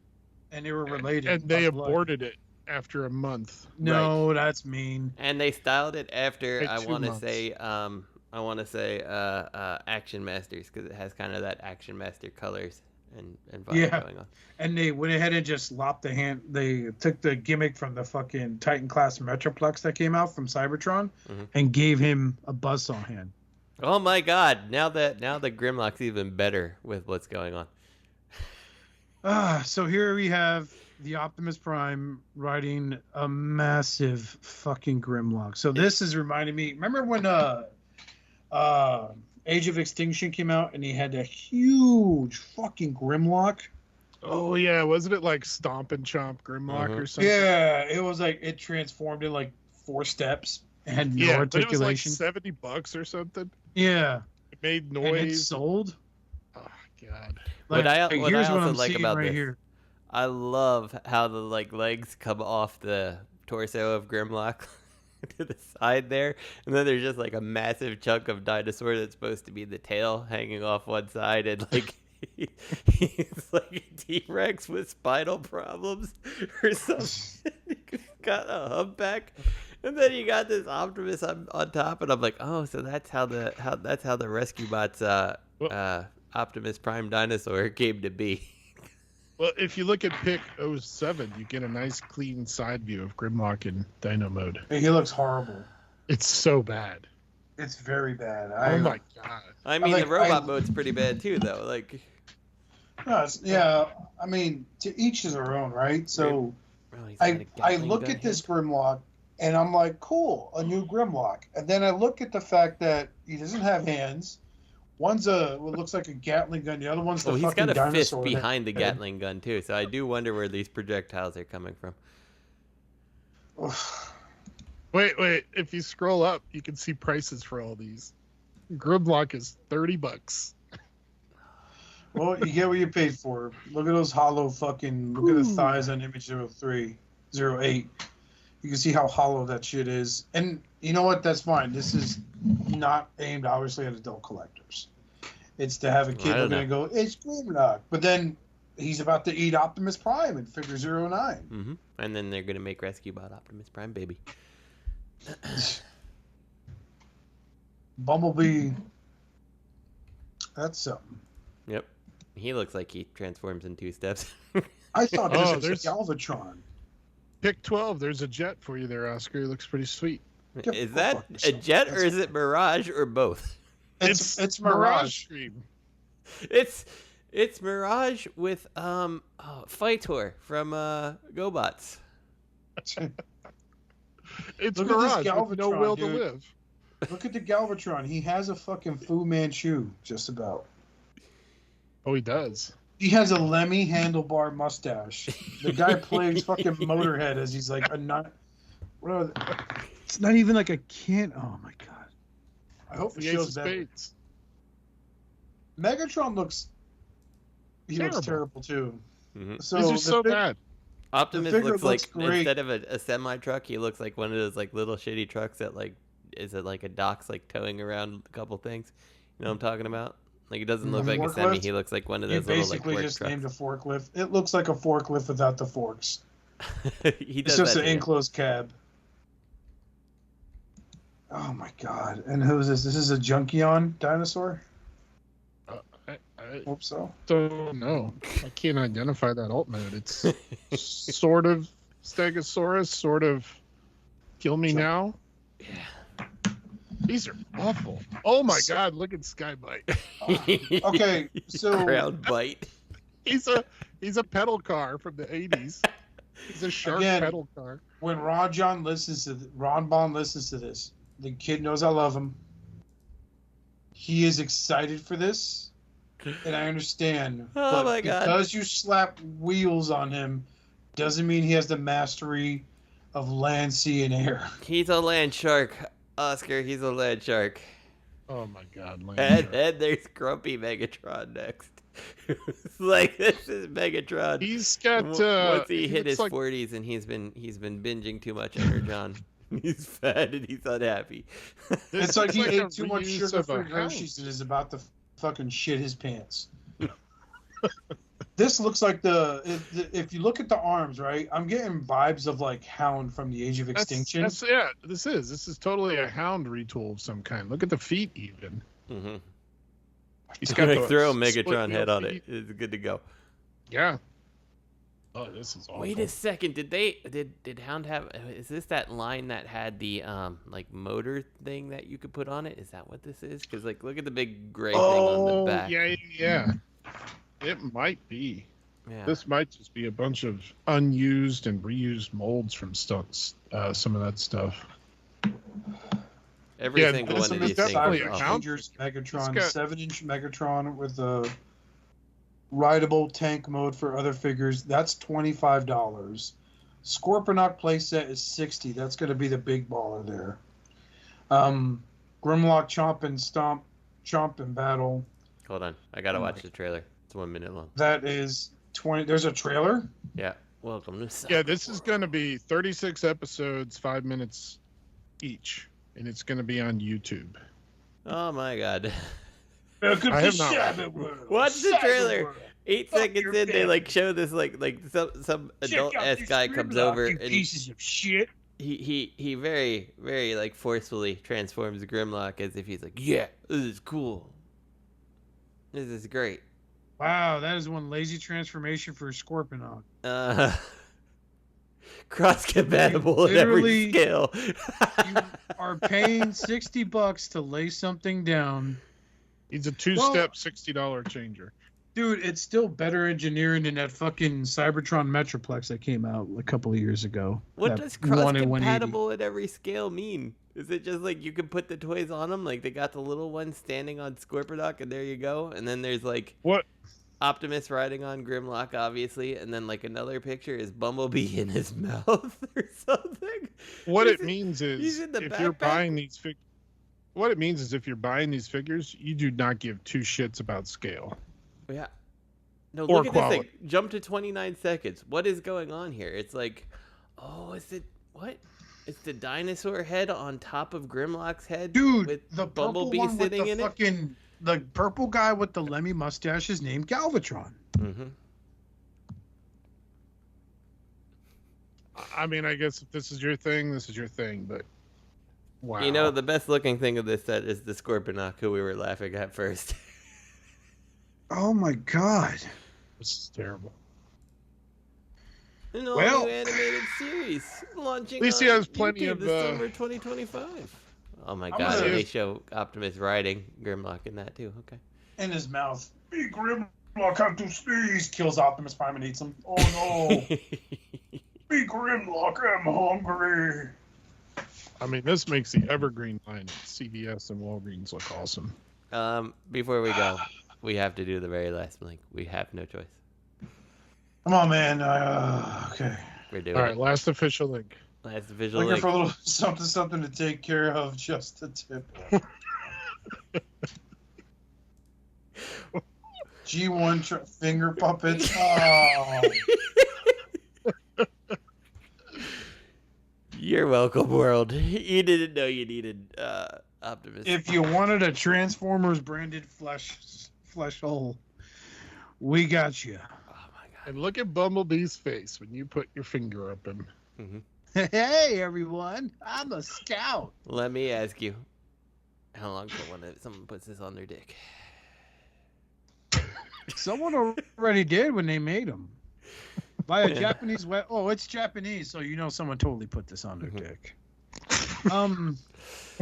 and they were related. And they by blood. aborted it after a month. No, that's mean. And they styled it after Like 2 I want to months. say Action Masters, because it has kind of that Action Master colors and vibe Yeah. going on. And they went ahead and just lopped the hand. They took the gimmick from the fucking Titan class Metroplex that came out from Cybertron, and gave him a buzzsaw hand. Oh my God! Now the Grimlock's even better with what's going on. So here we have the Optimus Prime riding a massive fucking Grimlock. So this is reminding me. Remember when Age of Extinction came out and he had that huge fucking Grimlock? Oh yeah, wasn't it like Stomp and Chomp Grimlock or something? Yeah, it was like it transformed in like 4 steps and had no Yeah, but it was like articulation. $70 or something. Yeah, It made and it noise. sold. Oh god. What I here's what also I'm like seeing about right this, here. I love how the legs come off the torso of Grimlock to the side there, and then there's just like a massive chunk of dinosaur that's supposed to be the tail hanging off one side, and like he's like a T-Rex with spinal problems or something. He's got a humpback, and then you got this Optimus on top, and I'm like, oh, so that's how the Rescue Bots Optimus Prime dinosaur came to be. Well, if you look at pick 07, you get a nice clean side view of Grimlock in Dino mode. He looks horrible. It's so bad. It's very bad. Oh my god. I mean, like- the robot mode's pretty bad too, though. Like, Yeah, I mean, to each is their own, right? So oh, he's got a I Gatling look gun at this head. Grimlock and I'm like, cool, a new Grimlock. And then I look at the fact that he doesn't have hands. One's what looks like a Gatling gun. The other one's the Well, he's fucking got a fist dinosaur. behind the Gatling gun too, so I do wonder where these projectiles are coming from. Wait. If you scroll up, you can see prices for all these. Grimlock is $30. Well, you get what you paid for. Look at those hollow fucking. Look at the thighs on image 03, 08. You can see how hollow that shit is. And you know what? That's fine. This is not aimed, obviously, at adult collectors. It's to have a kid I don't look at it and go, it's Grimlock. But then he's about to eat Optimus Prime in figure 09. Mm-hmm. And then they're gonna make Rescue Bot Optimus Prime baby. Bumblebee. That's something. Yep. He looks like he transforms in 2 steps. I thought this Oh, was there's- Galvatron. Pick 12, there's a jet for you there, Oscar. It looks pretty sweet. Is that a jet or is it Mirage or both? It's Mirage. Stream. It's Mirage with Fightor from GoBots. It's Look at this Mirage with no Galvatron, will dude. to live. Look at the Galvatron. He has a fucking Fu Manchu, just about. Oh, he does. He has a Lemmy handlebar mustache. The guy plays fucking Motorhead as he's like a not. What are they? It's not even like a can. Oh my god. I hope it The Ace of shows better. Spades. Megatron looks. He looks terrible too. Mhm. So These are the so fig- bad. Optimus figure looks looks like great. instead of a semi truck, he looks like one of those like little shitty trucks that like is it like a docks like towing around a couple things. You know what I'm talking about? Like he doesn't look like a semi. Forklift? He looks like one of You those little like basically work just trucks. named a forklift. It looks like a forklift without the forks. He It's does just that an here. enclosed cab. Oh my god! And who is this? This is a Junkion dinosaur. I Hope so. don't know. I can't identify that alt mode. It's sort of Stegosaurus, sort of Kill Me Now. Yeah. These are awful. Oh my god, look at Skybite. Okay, so Ground bite. He's a pedal car from the 80s. He's a shark Again, pedal car. when Ron Bond listens to this, the kid knows I love him. He is excited for this, and I understand. Oh but my God. because you slap wheels on him, doesn't mean he has the mastery of land, sea, and air. He's a land shark, Oscar. He's a land shark. Oh my god, Land And Shark. then there's Grumpy Megatron next. It's like this is Megatron. He's got Once he hit looks his like 40s and he's been binging too much Energon. He's fat and he's unhappy. It's like he a ate too much reuse of a sugar-free hound. Hershey's and is about to fucking shit his pants. This looks like if you look at the arms, right? I'm getting vibes of like Hound from the Age of Extinction. This is totally a Hound retool of some kind. Look at the feet, even. Mm-hmm. He's got to throw a split Megatron head on feet. it. It's good to go. Yeah. Oh, this is awful. Wait a second. Did Hound have? Is this that line that had the like motor thing that you could put on it? Is that what this is? Because like, look at the big gray thing on the back. Yeah. It might be. Yeah. This might just be a bunch of unused and reused molds from some of that stuff. Every single one of these things. Avengers Megatron, 7-inch Megatron with a rideable tank mode for other figures. That's $25. Scorponok playset is $60. That's going to be the big baller there. Grimlock Chomp and Stomp, Chomp and Battle. Hold on, I gotta watch the trailer. It's 1 minute long. That is 20. There's a trailer? Yeah. Welcome to Cyberworld. Yeah, this is going to be 36 episodes, 5 minutes each, and it's going to be on YouTube. Oh my god. Welcome I to have not. Cyberworld. Watch the trailer. Cyberworld. 8 seconds in, they like show this like some adult ass guy comes over you and pieces of shit. he very very like forcefully transforms Grimlock as if he's like, yeah, this is cool. This is great. Wow, that is one lazy transformation for Scorponok. Cross-compatible at every scale. You are paying $60 to lay something down. He's a two-step $60 changer. Dude, it's still better engineering than that fucking Cybertron Metroplex that came out a couple of years ago. What does cross-compatible at every scale mean? Is it just like you can put the toys on them? Like they got the little one standing on Scorponok and there you go? And then there's like... What? Optimus riding on Grimlock, obviously, and then like another picture is Bumblebee in his mouth or something. What it means is if you're buying these figures, what it means is if you're buying these figures, you do not give two shits about scale. Yeah. No, or look at quality. this thing. Jump to 29 seconds. What is going on here? It's like, oh, is it what? It's the dinosaur head on top of Grimlock's head, dude. With the Bumblebee purple one sitting with the in fucking, the purple guy with the Lemmy mustache is named Galvatron. Mm-hmm. I mean, I guess if this is your thing, this is your thing, but wow. You know, the best looking thing of this set is the Scorponok, who we were laughing at first. Oh my god. This is terrible. An all-new animated series launching at least he has on plenty YouTube of this summer 2025. Oh my god, they show Optimus riding Grimlock in that too. Okay. In his mouth. Be Grimlock, have to sneeze. Kills Optimus Prime and eats him. Oh no. Be Grimlock, I'm hungry. I mean, this makes the Evergreen line at CVS and Walgreens look awesome. Before we go, we have to do the very last link. We have no choice. Come on, man. Okay. We're doing All right, it. last official link. Last official Looking link. for a little something to take care of, just a tip. G1 finger puppets. Oh. You're welcome, world. You didn't know you needed Optimus. If you wanted a Transformers branded flesh hole, we got you. Oh my god. And look at Bumblebee's face when you put your finger up him. Mm-hmm. Hey everyone, I'm a scout. Let me ask you, how long till someone puts this on their dick? Someone already did when they made them. By a Japanese it's Japanese, so you know someone totally put this on their dick.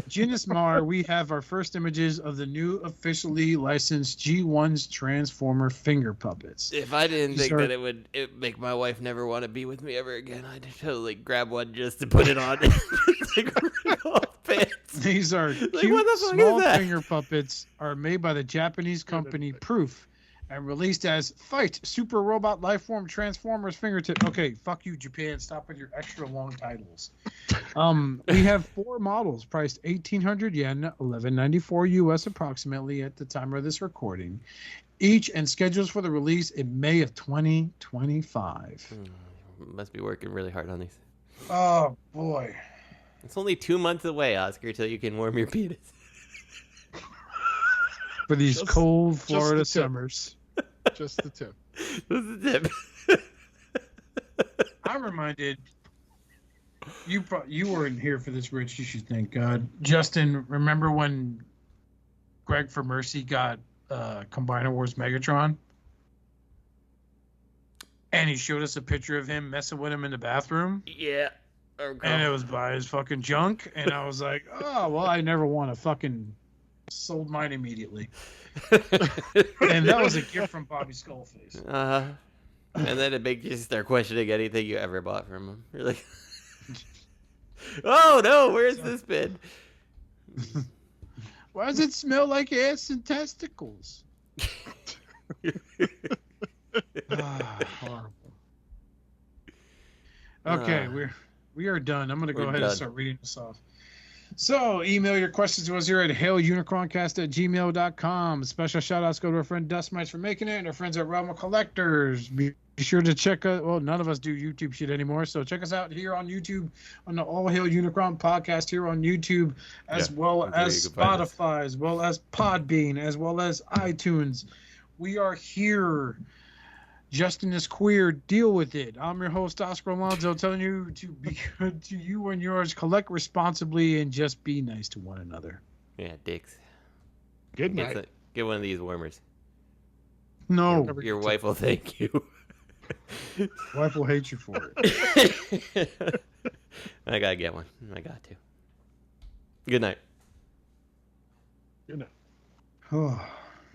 Genus Mar, we have our first images of the new officially licensed G1's Transformer finger puppets. If I didn't think that it would make my wife never want to be with me ever again, I'd totally grab one just to put it on. These are like, cute, small finger puppets are made by the Japanese company Proof and released as Fight Super Robot Lifeform Transformers Fingertip. Okay, fuck you, Japan. Stop with your extra long titles. We have 4 models priced 1,800 yen, 1194 US approximately at the time of this recording, each, and schedules for the release in May of 2025. Must be working really hard on these. Oh boy. It's only 2 months away, Oscar, till you can warm your penis. For these Just- cold just Florida the tip. summers. Just the tip. This is the tip. I'm reminded. You weren't here for this, Rich. You should thank God. Justin, remember when Greg for Mercy got Combiner Wars Megatron? And he showed us a picture of him messing with him in the bathroom. Yeah. Okay. And it was by his fucking junk. And I was like, oh, well, I never want to fucking sold mine immediately. And that was a gift from Bobby Skullface. And then it makes you start questioning anything you ever bought from him. You're like, oh no, where's this been? Why does it smell like ass and testicles? Horrible. Okay, we are done. I'm gonna go We're ahead done. and start reading this off. So, email your questions to us here at hailunicroncast@gmail.com. Special shout outs go to our friend Dustmightz for making it, and our friends at Realm of Collectors. Be sure to check out, well, none of us do YouTube shit anymore, so check us out here on YouTube, on the All Hail Unicron podcast here on YouTube, as well that's where as you can find us. Spotify, as well as Podbean, as well as iTunes. We are here. Justin is queer. Deal with it. I'm your host, Oscar Alonso, telling you to be good to you and yours, collect responsibly, and just be nice to one another. Yeah, dicks. Good night. Get one of these warmers. No, Your wife will thank you. wife will hate you for it. I gotta get one. I got to. Good night. Good night. Oh.